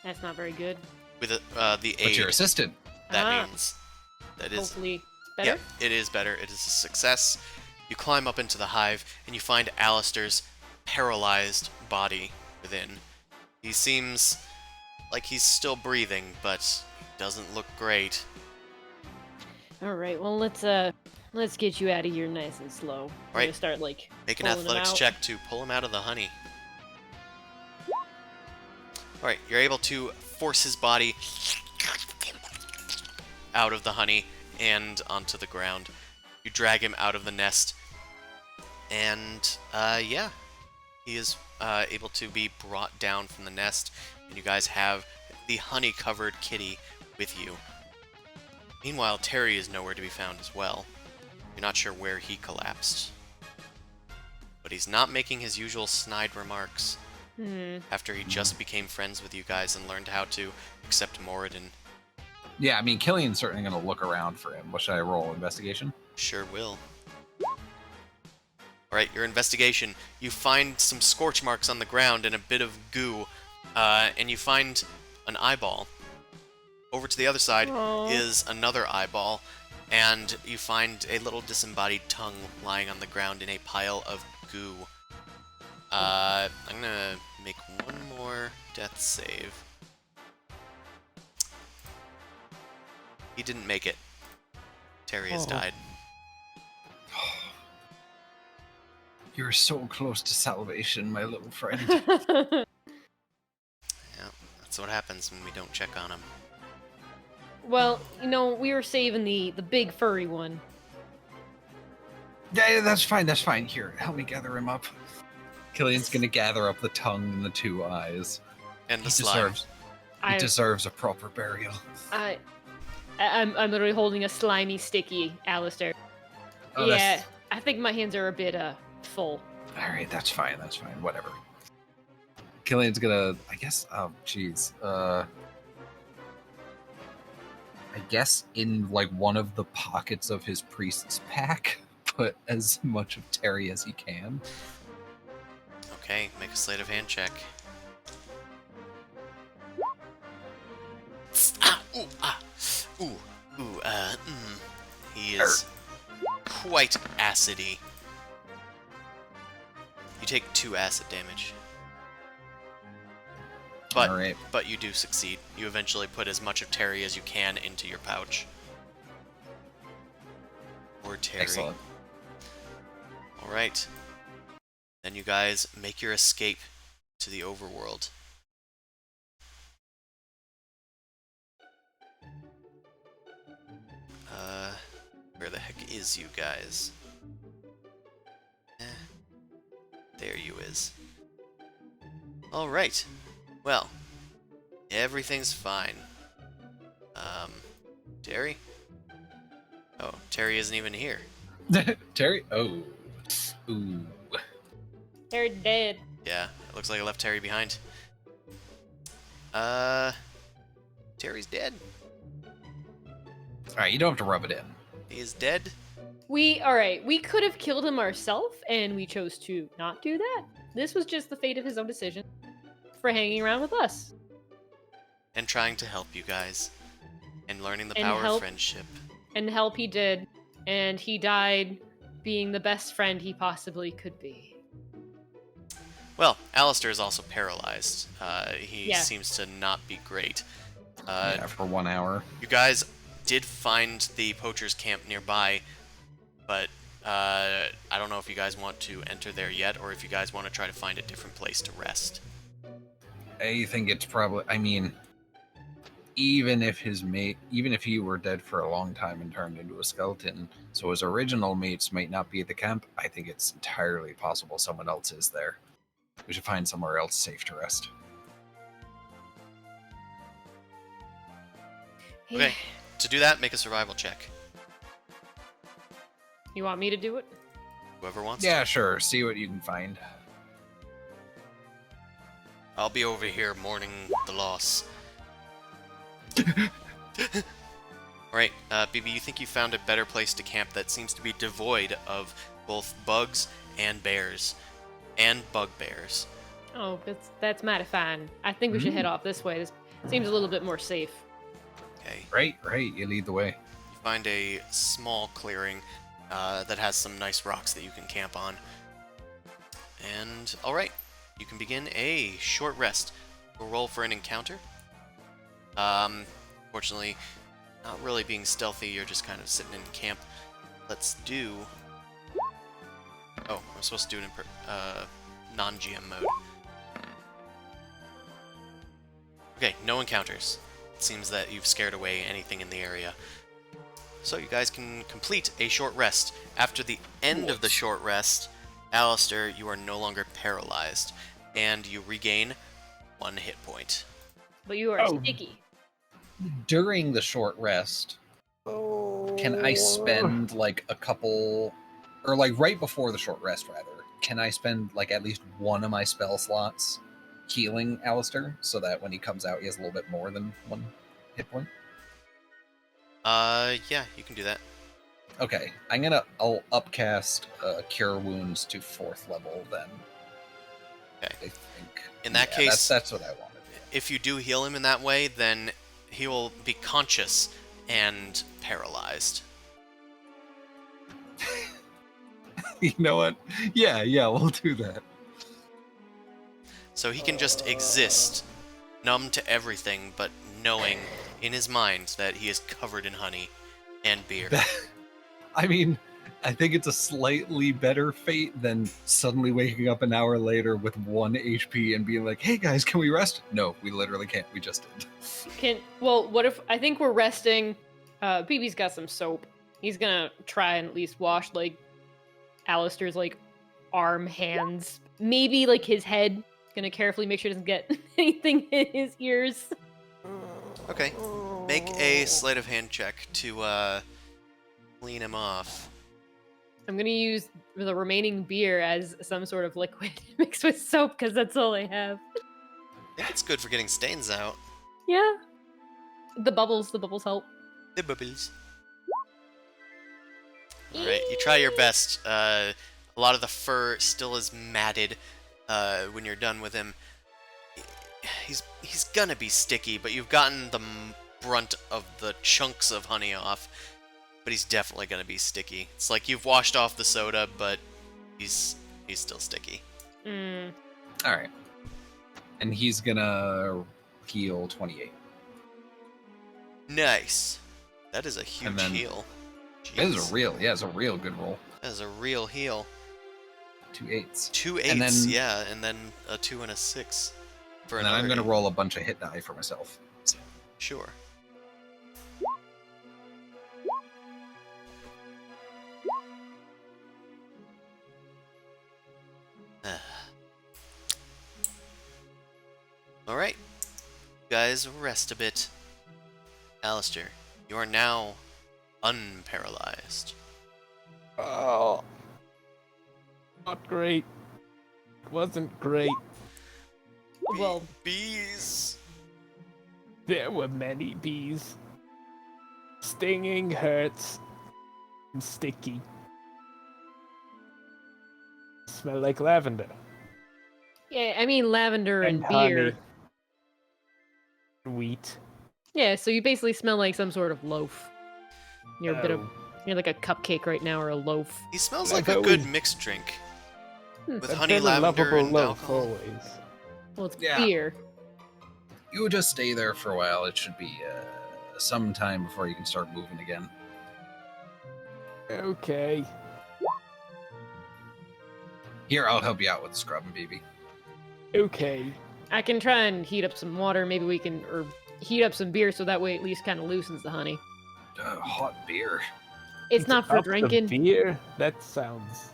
That's not very good. With the But aid, your assistant. that Ah. means that is Hopefully better. Yep, it is better. It is a success. You climb up into the hive, and you find Alistair's paralyzed body within. He seems like he's still breathing, but he doesn't look great. All right. Well, let's get you out of here nice and slow. We're Right. gonna start like Make an pulling him athletics out. check to pull him out of the honey. Alright, you're able to force his body out of the honey and onto the ground. You drag him out of the nest, and yeah, he is able to be brought down from the nest, and you guys have the honey-covered kitty with you. Meanwhile, Terry is nowhere to be found as well. You're not sure where he collapsed. But he's not making his usual snide remarks after he just became friends with you guys and learned how to accept Moradin. Yeah, I mean, Killian's certainly going to look around for him. What should I roll? Investigation? Sure will. Alright, your investigation. You find some scorch marks on the ground and a bit of goo, and you find an eyeball. Over to the other side Aw. is another eyeball, and you find a little disembodied tongue lying on the ground in a pile of goo. I'm gonna make one more death save. He didn't make it. Terry has Oh. died. You're so close to salvation, my little friend. Yeah, that's what happens when we don't check on him. Well, we were saving the big furry one. Yeah, that's fine. That's fine. Here, help me gather him up. Killian's going to gather up the tongue and the two eyes. And the He slime. I, deserves a proper burial. I'm literally holding a slimy, sticky Alistair. Oh, Yeah, that's- I think my hands are a bit full. All right, that's fine. That's fine. Whatever. Killian's gonna, I guess. Oh, jeez. I guess in like one of the pockets of his priest's pack, put as much of Terry as he can. Okay, make a sleight of hand check. He is quite acidy. take 2 acid damage. But, All right. but you do succeed. You eventually put as much of Terry as you can into your pouch. Or Terry. Excellent. Alright. Then you guys make your escape to the overworld. Where the heck is you guys? There you is. Alright. Well, everything's fine. Terry? Oh, Terry isn't even here. Terry? Oh. Ooh. They're dead. Yeah, it looks like I left Terry behind. Terry's dead. Alright, you don't have to rub it in. He is dead. Alright, we could have killed him ourselves, and we chose to not do that. This was just the fate of his own decision for hanging around with us. And trying to help you guys. And learning the And power of help. friendship. And help he did, and he died being the best friend he possibly could be. Well, Alistair is also paralyzed. He Yeah. seems to not be great. Yeah, for 1 hour. You guys did find the poacher's camp nearby, but I don't know if you guys want to enter there yet, or if you guys want to try to find a different place to rest. I think it's probably. I mean, even if he were dead for a long time and turned into a skeleton, so his original mates might not be at the camp. I think it's entirely possible someone else is there. We should find somewhere else safe to rest. Okay, to do that, make a survival check. You want me to do it? Whoever wants Yeah, to. sure. See what you can find. I'll be over here mourning the loss. Alright, BB, you think you found a better place to camp that seems to be devoid of both bugs and bears. And bugbears. Oh, that's mighty fine. I think we should head off this way. This seems a little bit more safe. Okay. Right. You lead the way. You find a small clearing that has some nice rocks that you can camp on. And, alright, you can begin a short rest. We'll roll for an encounter. Fortunately, not really being stealthy, you're just kind of sitting in camp. Let's do... Oh, I'm supposed to do it in non-GM mode. Okay, no encounters. It seems that you've scared away anything in the area. So you guys can complete a short rest. After the end of the short rest, Alistair, you are no longer paralyzed, and you regain 1 hit point. But you are Oh. sticky. During the short rest, can I spend like a couple, or like right before the short rest, rather, can I spend like at least one of my spell slots healing Alistair so that when he comes out, he has a little bit more than 1 hit point? Yeah, you can do that. Okay, I'll upcast Cure Wounds to 4th level then. Okay. I think. In that Yeah, case- that's what I wanted. If you do heal him in that way, then he will be conscious and paralyzed. You know what? Yeah, we'll do that. So he can just exist, numb to everything, but knowing in his mind that he is covered in honey and beer. I mean, I think it's a slightly better fate than suddenly waking up an hour later with 1 HP and being like, hey guys, can we rest? No, we literally can't. We just did. What if I think we're resting? BB's got some soap. He's gonna try and at least wash like Alistair's like arm, hands, maybe like his head. Gonna carefully make sure he doesn't get anything in his ears. Okay. Make a sleight of hand check to clean him off. I'm gonna use the remaining beer as some sort of liquid mixed with soap because that's all I have. I think it's good for getting stains out. Yeah. The bubbles help. The bubbles. Alright, you try your best. A lot of the fur still is matted when you're done with him. He's gonna be sticky, but you've gotten the brunt of the chunks of honey off. But he's definitely gonna be sticky. It's like you've washed off the soda, but he's still sticky. Mm. All right. And he's gonna heal 28. Nice. That is a huge And then- heal. That is Jeez. it's a real good roll. That is a real heal. 2 8s. 2 8s, And then- yeah, and then a 2 and a 6 for And then another I'm gonna eight. roll a bunch of hit die for myself. Sure. Alright. Guys, rest a bit. Alistair, you are now unparalyzed. Oh. Not great. Wasn't great. Well, Bees! There were many bees. Stinging hurts. And sticky. Smell like lavender. yeah, I mean lavender and honey. beer. Wheat. Yeah, so you basically smell like some sort of loaf. You're a bit of, Oh. you're like a cupcake right now, or a loaf. He smells Like like a I good was- mixed drink. With A honey, very lavender, lovable and loaf alcohol. always. Well, it's Yeah. beer. You just stay there for a while. It should be some time before you can start moving again. Okay. Here, I'll help you out with the scrubbing, baby. Okay. I can try and heat up some water. Maybe we can, or heat up some beer, so that way at least kind of loosens the honey. Hot beer. It's not for Up the drinking. beer? That sounds.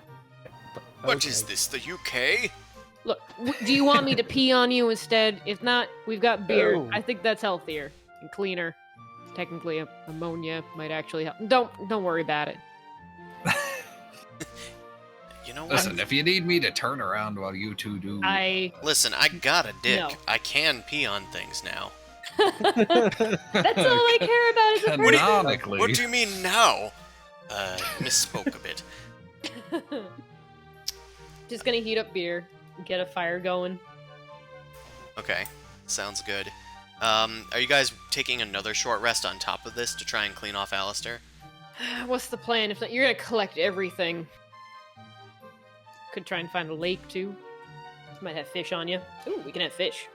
What is okay. this, the UK? Look, do you want me to pee on you instead? If not, we've got beer. No. I think that's healthier and cleaner. Technically, ammonia might actually help. Don't worry about it. You know what? Listen, if you need me to turn around while you two do... Listen, I got a dick. No. I can pee on things now. That's all I care about is the person. Canonically. What do you mean now? Misspoke a bit. Just gonna heat up beer, get a fire going. Okay, sounds good. Are you guys taking another short rest on top of this to try and clean off Alistair? What's the plan? If not, you're gonna collect everything. Could try and find a lake too. Might have fish on you. Ooh, we can have fish.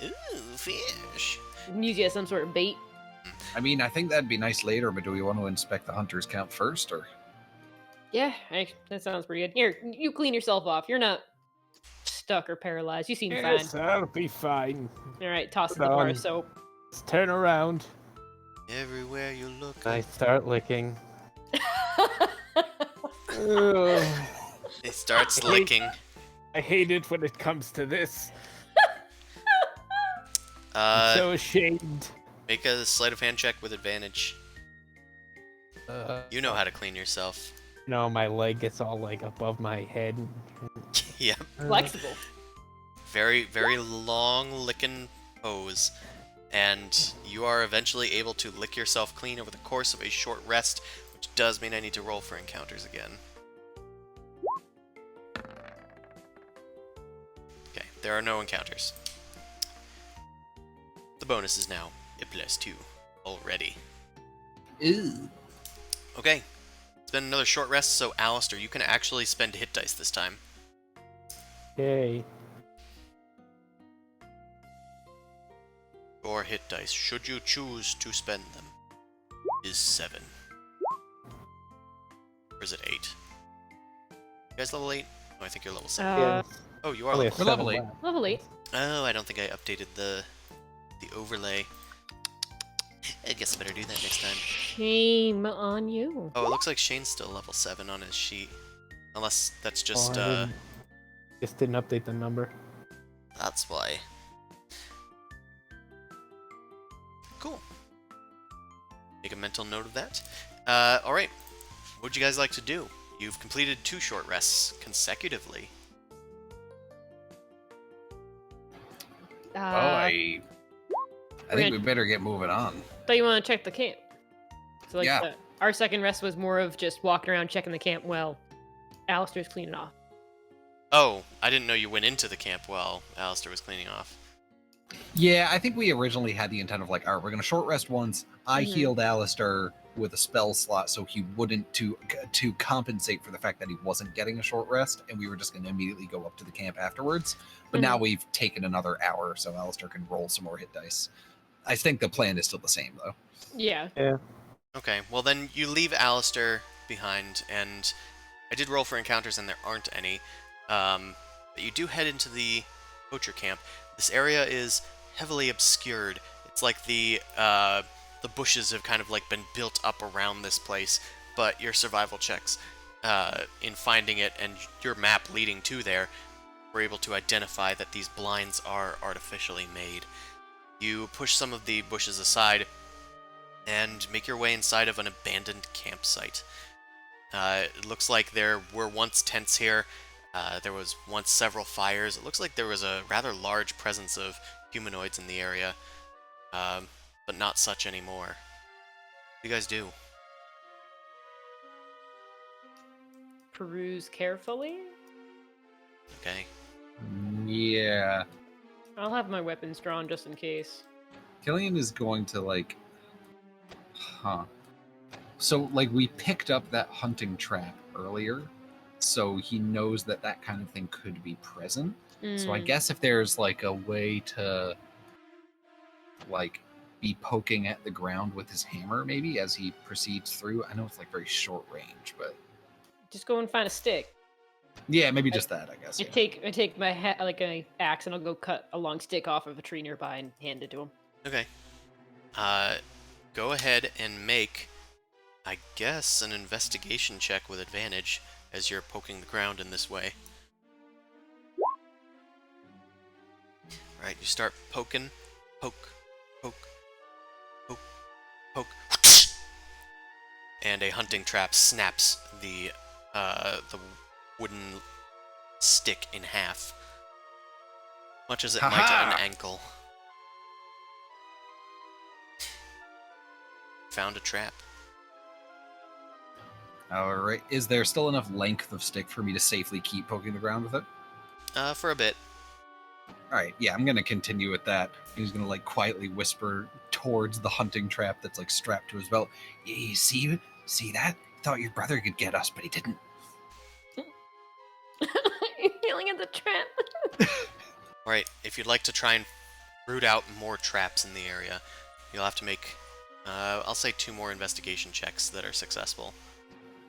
Ooh, fish. We can use you as some sort of bait. I mean, I think that'd be nice later, but do we want to inspect the hunter's camp first, or...? Yeah, that sounds pretty good. Here, you clean yourself off. You're not stuck or paralyzed. You seem Yes, fine. I'll be fine. All right, toss in Hold the bar on. of soap. Let's turn around. Everywhere you look. I start licking. Ugh. He starts I hate- licking. I hate it when it comes to this. Uh, So ashamed. make a sleight of hand check with advantage. Uh, You know how to clean yourself. No, my leg gets all like above my head. Yep. Flexible. Very, very long licking pose. And you are eventually able to lick yourself clean over the course of a short rest, which does mean I need to roll for encounters again. Okay, there are no encounters. The bonus is now a +2 already. Ew. Okay, it's been another short rest, so Alistair, you can actually spend hit dice this time. Yay. Your hit dice, should you choose to spend them, is 7. Or is it 8? You guys level 8? Oh, I think you're level 7. Yes. Oh, you are Only a level We're level 7 8. left. Level 8. Oh, I don't think I updated the overlay. I guess I better do that next time. Shame on you. Oh, it looks like Shane's still level 7 on his sheet. Unless that's just, Oh, I just didn't update the number. that's why. Cool. Make a mental note of that. Alright. What would you guys like to do? You've completed 2 short rests consecutively. I think we better get moving on. Thought you want to check the camp. So like Yeah. our second rest was more of just walking around checking the camp while Alistair's cleaning off. Oh, I didn't know you went into the camp while Alistair was cleaning off. Yeah, I think we originally had the intent of like, all right, we're gonna short rest once. I Mhm. healed Alistair. with a spell slot, so he wouldn't to compensate for the fact that he wasn't getting a short rest, and we were just going to immediately go up to the camp afterwards. But now we've taken another hour, so Alistair can roll some more hit dice. I think the plan is still the same, though. Yeah. Yeah. Okay, well then you leave Alistair behind, and I did roll for encounters, and there aren't any. But you do head into the poacher camp. This area is heavily obscured. It's like the bushes have kind of like been built up around this place, but your survival checks in finding it and your map leading to there were able to identify that these blinds are artificially made. You push some of the bushes aside and make your way inside of an abandoned campsite. It looks like there were once tents here. There was once several fires. It looks like there was a rather large presence of humanoids in the area, but not such anymore. What do you guys do? Peruse carefully. Okay. Yeah. I'll have my weapons drawn just in case. Killian is going to, like... Huh. So, like, we picked up that hunting trap earlier, so he knows that that kind of thing could be present. So I guess if there's, like, a way to, like, be poking at the ground with his hammer, maybe, as he proceeds through. I know it's, like, very short range, but... Just go and find a stick. Yeah, maybe just that, I guess. I Yeah. take my like an axe and I'll go cut a long stick off of a tree nearby and hand it to him. Okay. Go ahead and make, I guess, an investigation check with advantage as you're poking the ground in this way. Alright, you start poking. Poke. Poke. Poke. Poke. And a hunting trap snaps the wooden stick in half. Much as it might Ha-ha! an ankle. Found a trap. Alright. Is there still enough length of stick for me to safely keep poking the ground with it? For a bit. Alright, yeah, I'm gonna continue with that. He's gonna, like, quietly whisper towards the hunting trap that's, like, strapped to his belt. You see that? Thought your brother could get us, but he didn't. You're yelling at the trap. Alright, if you'd like to try and root out more traps in the area, you'll have to make, I'll say 2 more investigation checks that are successful.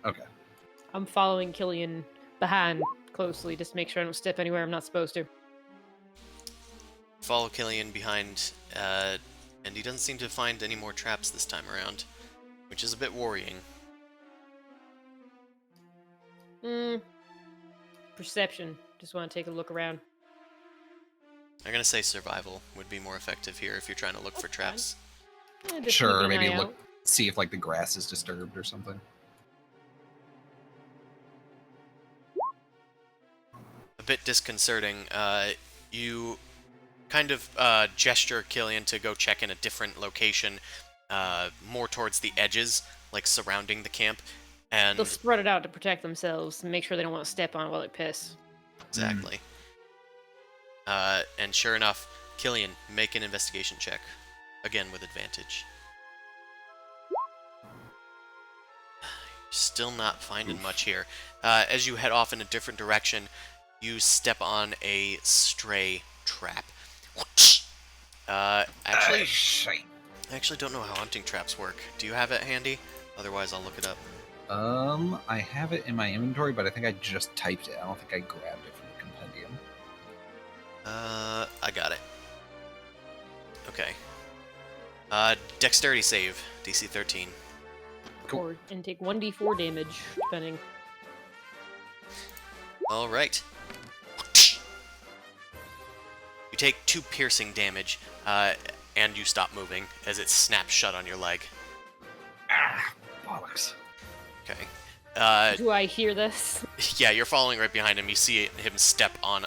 Okay. I'm following Killian behind closely just to make sure I don't step anywhere I'm not supposed to. Follow Killian behind, and he doesn't seem to find any more traps this time around, which is a bit worrying. Perception. Just want to take a look around. I'm gonna say survival would be more effective here if you're trying to look for traps. Just Sure, keeping an maybe eye look, out. see if, like, the grass is disturbed or something. A bit disconcerting. You kind of gesture Killian to go check in a different location, more towards the edges, like surrounding the camp, and They'll spread it out to protect themselves and make sure they don't want to step on it while they piss. exactly. And sure enough, Killian, make an investigation check, again with advantage. Still not finding much here. As you head off in a different direction, you step on a stray trap. Actually, Shite. I actually don't know how hunting traps work. Do you have it handy? Otherwise, I'll look it up. I have it in my inventory, but I think I just typed it. I don't think I grabbed it from the compendium. I got it. Okay. Dexterity save, DC 13. Cool. And take 1d4 damage, depending. Alright. You take 2 piercing damage, and you stop moving as it snaps shut on your leg. Ah, bollocks. Okay. Do I hear this? Yeah, you're following right behind him. You see him step on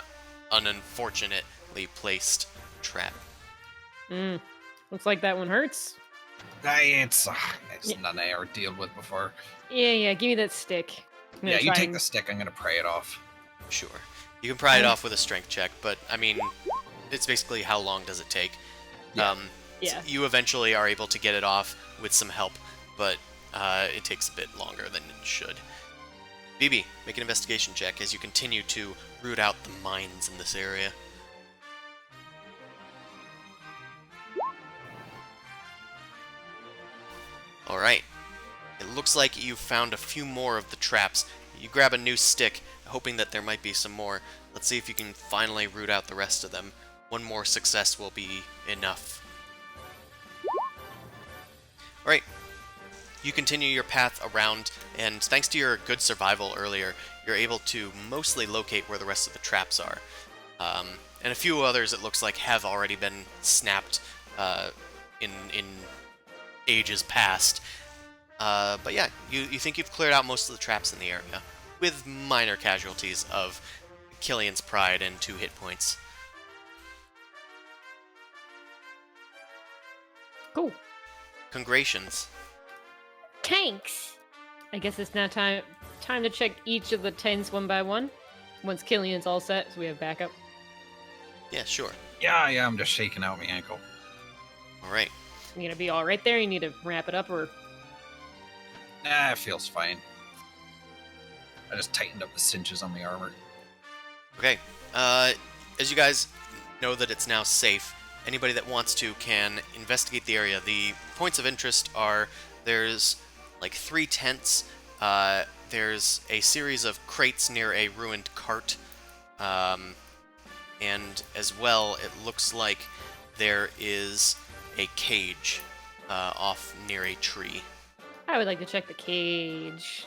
an unfortunately placed trap. Looks like that one hurts. It's Yeah. nothing I ever dealt with before. Yeah, give me that stick. I'm gonna Yeah, you try take and- the stick. I'm gonna pray it off. Sure. You can pry it off with a strength check, but, I mean, it's basically how long does it take. Yeah. Yeah. You eventually are able to get it off with some help, but it takes a bit longer than it should. BB, make an investigation check as you continue to root out the mines in this area. Alright. It looks like you've found a few more of the traps. You grab a new stick, hoping that there might be some more. Let's see if you can finally root out the rest of them. One more success will be enough. Alright. You continue your path around, and thanks to your good survival earlier, you're able to mostly locate where the rest of the traps are. And a few others, it looks like, have already been snapped in ages past. But yeah, you think you've cleared out most of the traps in the area, with minor casualties of Killian's pride and 2 hit points. Cool. Congratulations. Tanks. I guess it's now time to check each of the tents one by one. Once Killian's all set, so we have backup. Yeah, sure. Yeah, I'm just shaking out my ankle. Alright. You gonna be all right there? You need to wrap it up, or It feels fine. I just tightened up the cinches on the armor. Okay. As you guys know that it's now safe, anybody that wants to can investigate the area. The points of interest are there's like 3 tents, there's a series of crates near a ruined cart, and as well, it looks like there is a cage off near a tree. I would like to check the cage.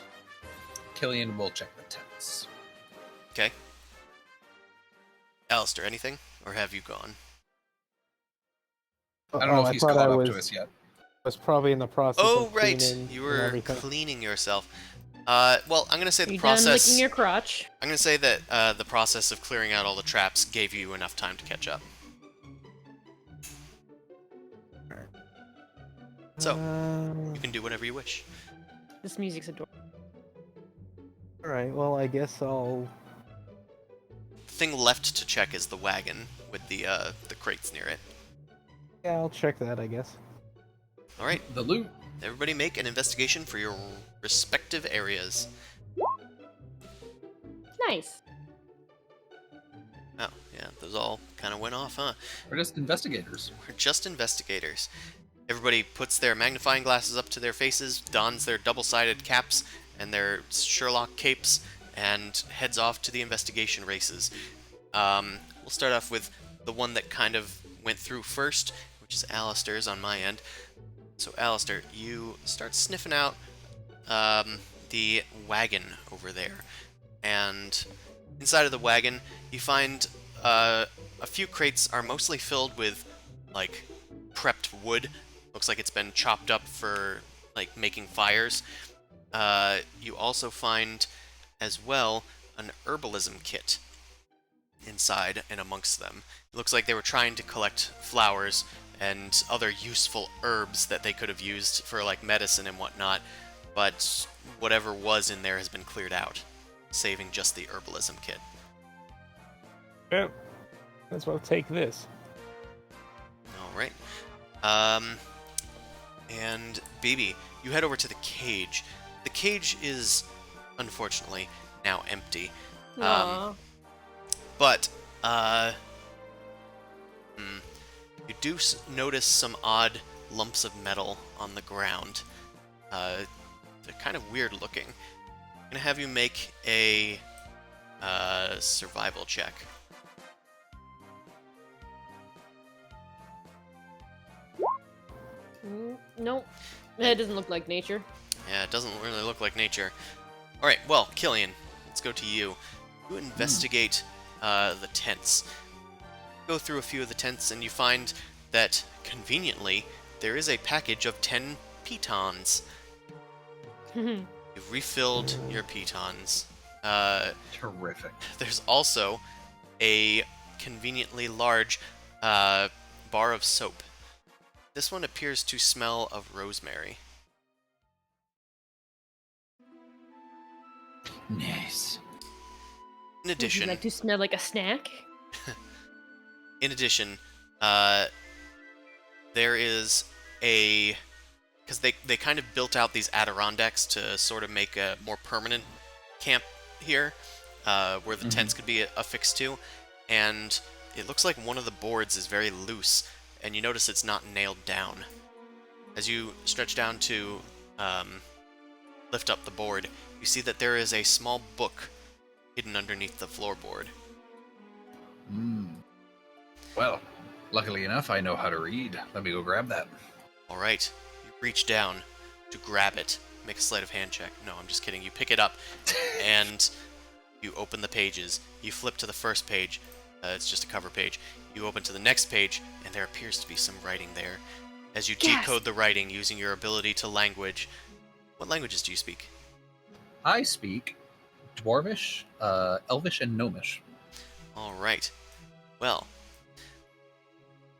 Killian will check the tents. Okay. Alistair, anything? Or have you gone? I don't know if he's thought caught I up was, to us yet. was probably in the process Oh, of right. cleaning You and were everything. cleaning yourself. Well, I'm going to say Are the you done process... licking your crotch? I'm going to say that the process of clearing out all the traps gave you enough time to catch up. So, you can do whatever you wish. This music's adorable. Alright, well, I guess I'll... The thing left to check is the wagon with the crates near it. Yeah, I'll check that, I guess. Alright, The loot. everybody make an investigation for your respective areas. Nice. Oh, yeah, those all kind of went off, huh? We're just investigators. We're just investigators. Everybody puts their magnifying glasses up to their faces, dons their double-sided caps and their Sherlock capes, and heads off to the investigation races. We'll start off with the one that kind of went through first, which is Alistair's on my end. So Alistair, you start sniffing out the wagon over there. And inside of the wagon, you find a few crates are mostly filled with, like, prepped wood. Looks like it's been chopped up for, like, making fires. You also find, as well, an herbalism kit inside and amongst them. It looks like they were trying to collect flowers and other useful herbs that they could have used for, like, medicine and whatnot, but whatever was in there has been cleared out, saving just the herbalism kit. Yep. Let's well take this. Alright. And BB, you head over to the cage. The cage is, unfortunately, now empty. Aww. But, you do notice some odd lumps of metal on the ground. They're kind of weird looking. I'm gonna have you make a survival check. Nope. That doesn't look like nature. Yeah, it doesn't really look like nature. Alright, well, Killian, let's go to you. You investigate the tents. Go through a few of the tents and you find that, conveniently, there is a package of 10 pitons. You've refilled your pitons. Terrific. There's also a conveniently large bar of soap. This one appears to smell of rosemary. Nice. In Would you addition, like to smell like a snack? there is a because they kind of built out these Adirondacks to sort of make a more permanent camp here, where the tents could be affixed to, and it looks like one of the boards is very loose, and you notice it's not nailed down. As you stretch down to lift up the board, you see that there is a small book hidden underneath the floorboard. Well, luckily enough, I know how to read. Let me go grab that. Alright, you reach down to grab it. Make a sleight of hand check. No, I'm just kidding. You pick it up, and you open the pages. You flip to the first page. It's just a cover page. You open to the next page, and there appears to be some writing there. As you decode the writing using your ability to language. What languages do you speak? I speak Dwarvish, Elvish, and Gnomish. Alright. Well,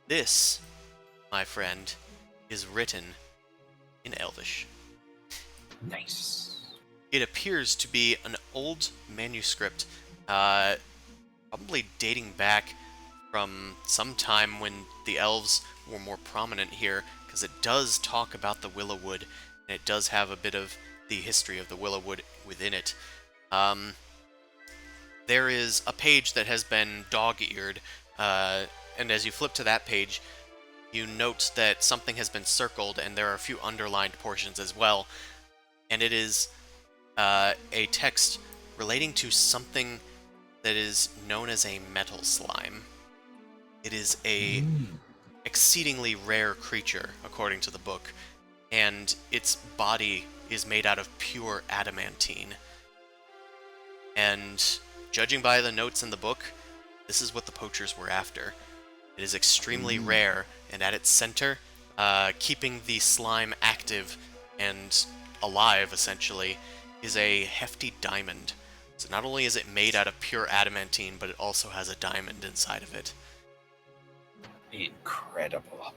this, my friend, is written in Elvish. Nice. It appears to be an old manuscript, probably dating back from some time when the elves were more prominent here, because it does talk about the Willowwood, and it does have a bit of the history of the Willowwood within it. There is a page that has been dog-eared, and as you flip to that page, you note that something has been circled, and there are a few underlined portions as well. And it is a text relating to something that is known as a metal slime. It is a exceedingly rare creature, according to the book, and its body is made out of pure adamantine. And judging by the notes in the book, this is what the poachers were after. It is extremely rare, and at its center, keeping the slime active and alive, essentially, is a hefty diamond. So not only is it made out of pure adamantine, but it also has a diamond inside of it. Incredible.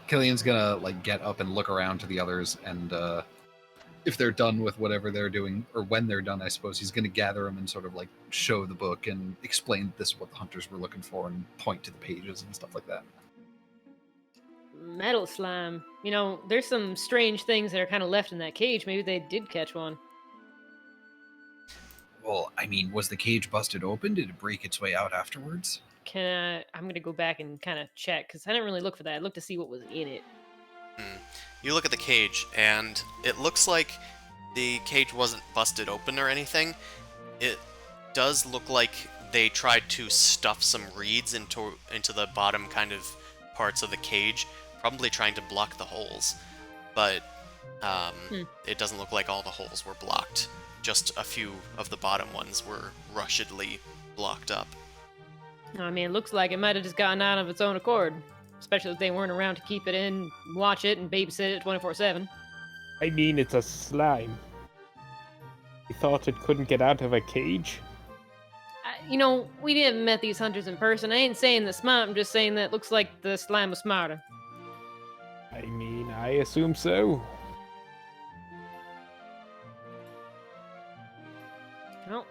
Killian's gonna get up and look around to the others, and if they're done with whatever they're doing, or when they're done, I suppose he's gonna gather them and sort of show the book and explain that this is what the hunters were looking for, and point to the pages and stuff like that. Metal slime. You know, there's some strange things that are kind of left in that cage. Maybe they did catch one. Well, I mean, was the cage busted open? Did it break its way out afterwards? I'm gonna go back and kind of check because I didn't really look for that. I looked to see what was in it. You look at the cage, and it looks like the cage wasn't busted open or anything. It does look like they tried to stuff some reeds into the bottom kind of parts of the cage, probably trying to block the holes. But it doesn't look like all the holes were blocked. Just a few of the bottom ones were rushedly blocked up. I mean, it looks like it might have just gotten out of its own accord, especially if they weren't around to keep it in, watch it, and babysit it 24/7. I mean, it's a slime. You thought it couldn't get out of a cage? You know, we didn't met these hunters in person. I ain't saying they're smart. I'm just saying that it looks like the slime was smarter. I mean, I assume so. Well,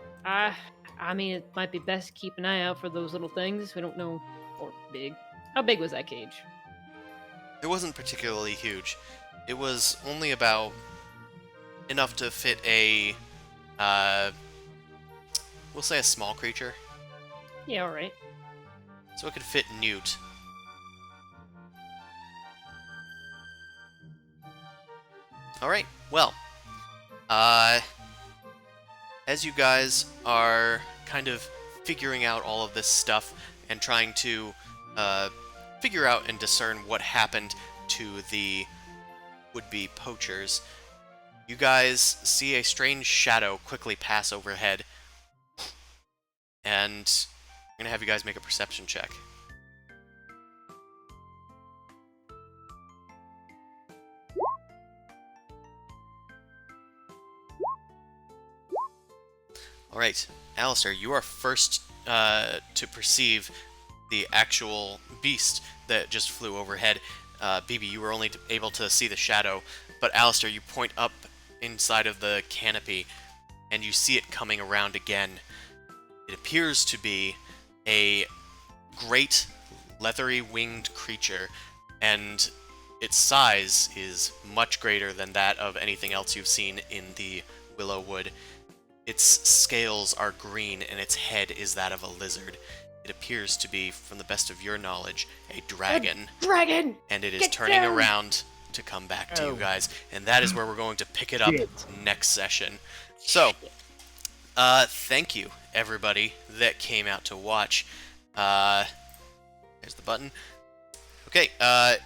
I mean, it might be best to keep an eye out for those little things. We don't know, or big. How big was that cage? It wasn't particularly huge. It was only about enough to fit a, we'll say a small creature. Yeah, all right. So it could fit Newt. Alright, well, as you guys are kind of figuring out all of this stuff and trying to figure out and discern what happened to the would-be poachers, you guys see a strange shadow quickly pass overhead, and I'm gonna have you guys make a perception check. Alright, Alistair, you are first to perceive the actual beast that just flew overhead. Bibi, you were only able to see the shadow, but Alistair, you point up inside of the canopy, and you see it coming around again. It appears to be a great leathery winged creature, and its size is much greater than that of anything else you've seen in the Willow Wood. Its scales are green, and its head is that of a lizard. It appears to be, from the best of your knowledge, a dragon. Dragon! And it is Get turning down! around to come back to Oh. you guys. And that is where we're going to pick it up Shit. next session. So, thank you, everybody that came out to watch. There's the button. Okay,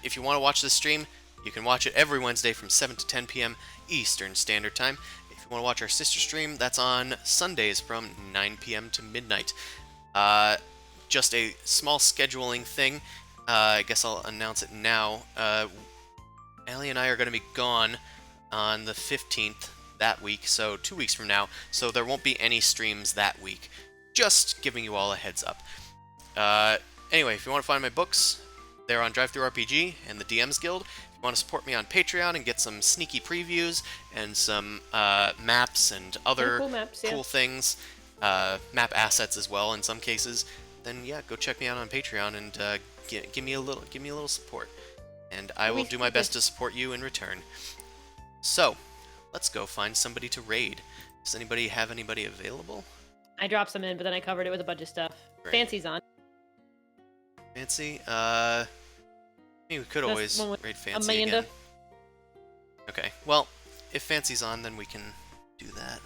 if you want to watch this stream, you can watch it every Wednesday from 7 to 10 p.m. Eastern Standard Time. If you want to watch our sister stream, that's on Sundays from 9 p.m. to midnight. Just a small scheduling thing. I guess I'll announce it now. Allie and I are going to be gone on the 15th that week, so 2 weeks from now, so there won't be any streams that week. Just giving you all a heads up. Anyway, if you want to find my books, they're on DriveThruRPG and the DMs Guild. If you want to support me on Patreon and get some sneaky previews and some maps and other Cool maps, yeah. cool things, map assets as well in some cases, then yeah, go check me out on Patreon and give me a little support, and I will do my best to support you in return. So, let's go find somebody to raid. Does anybody have anybody available? I dropped some in, but then I covered it with a bunch of stuff. Great. Fancy's on. Fancy? I mean, we could That's always one with raid Fancy Amanda. again. Okay, well, if Fancy's on, then we can do that.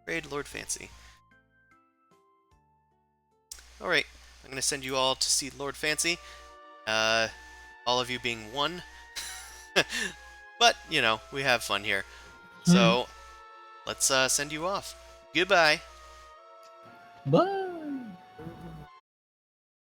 Raid Lord Fancy. Alright, I'm gonna send you all to see Lord Fancy. All of you being one. But, you know, we have fun here. So, let's send you off. Goodbye. Bye.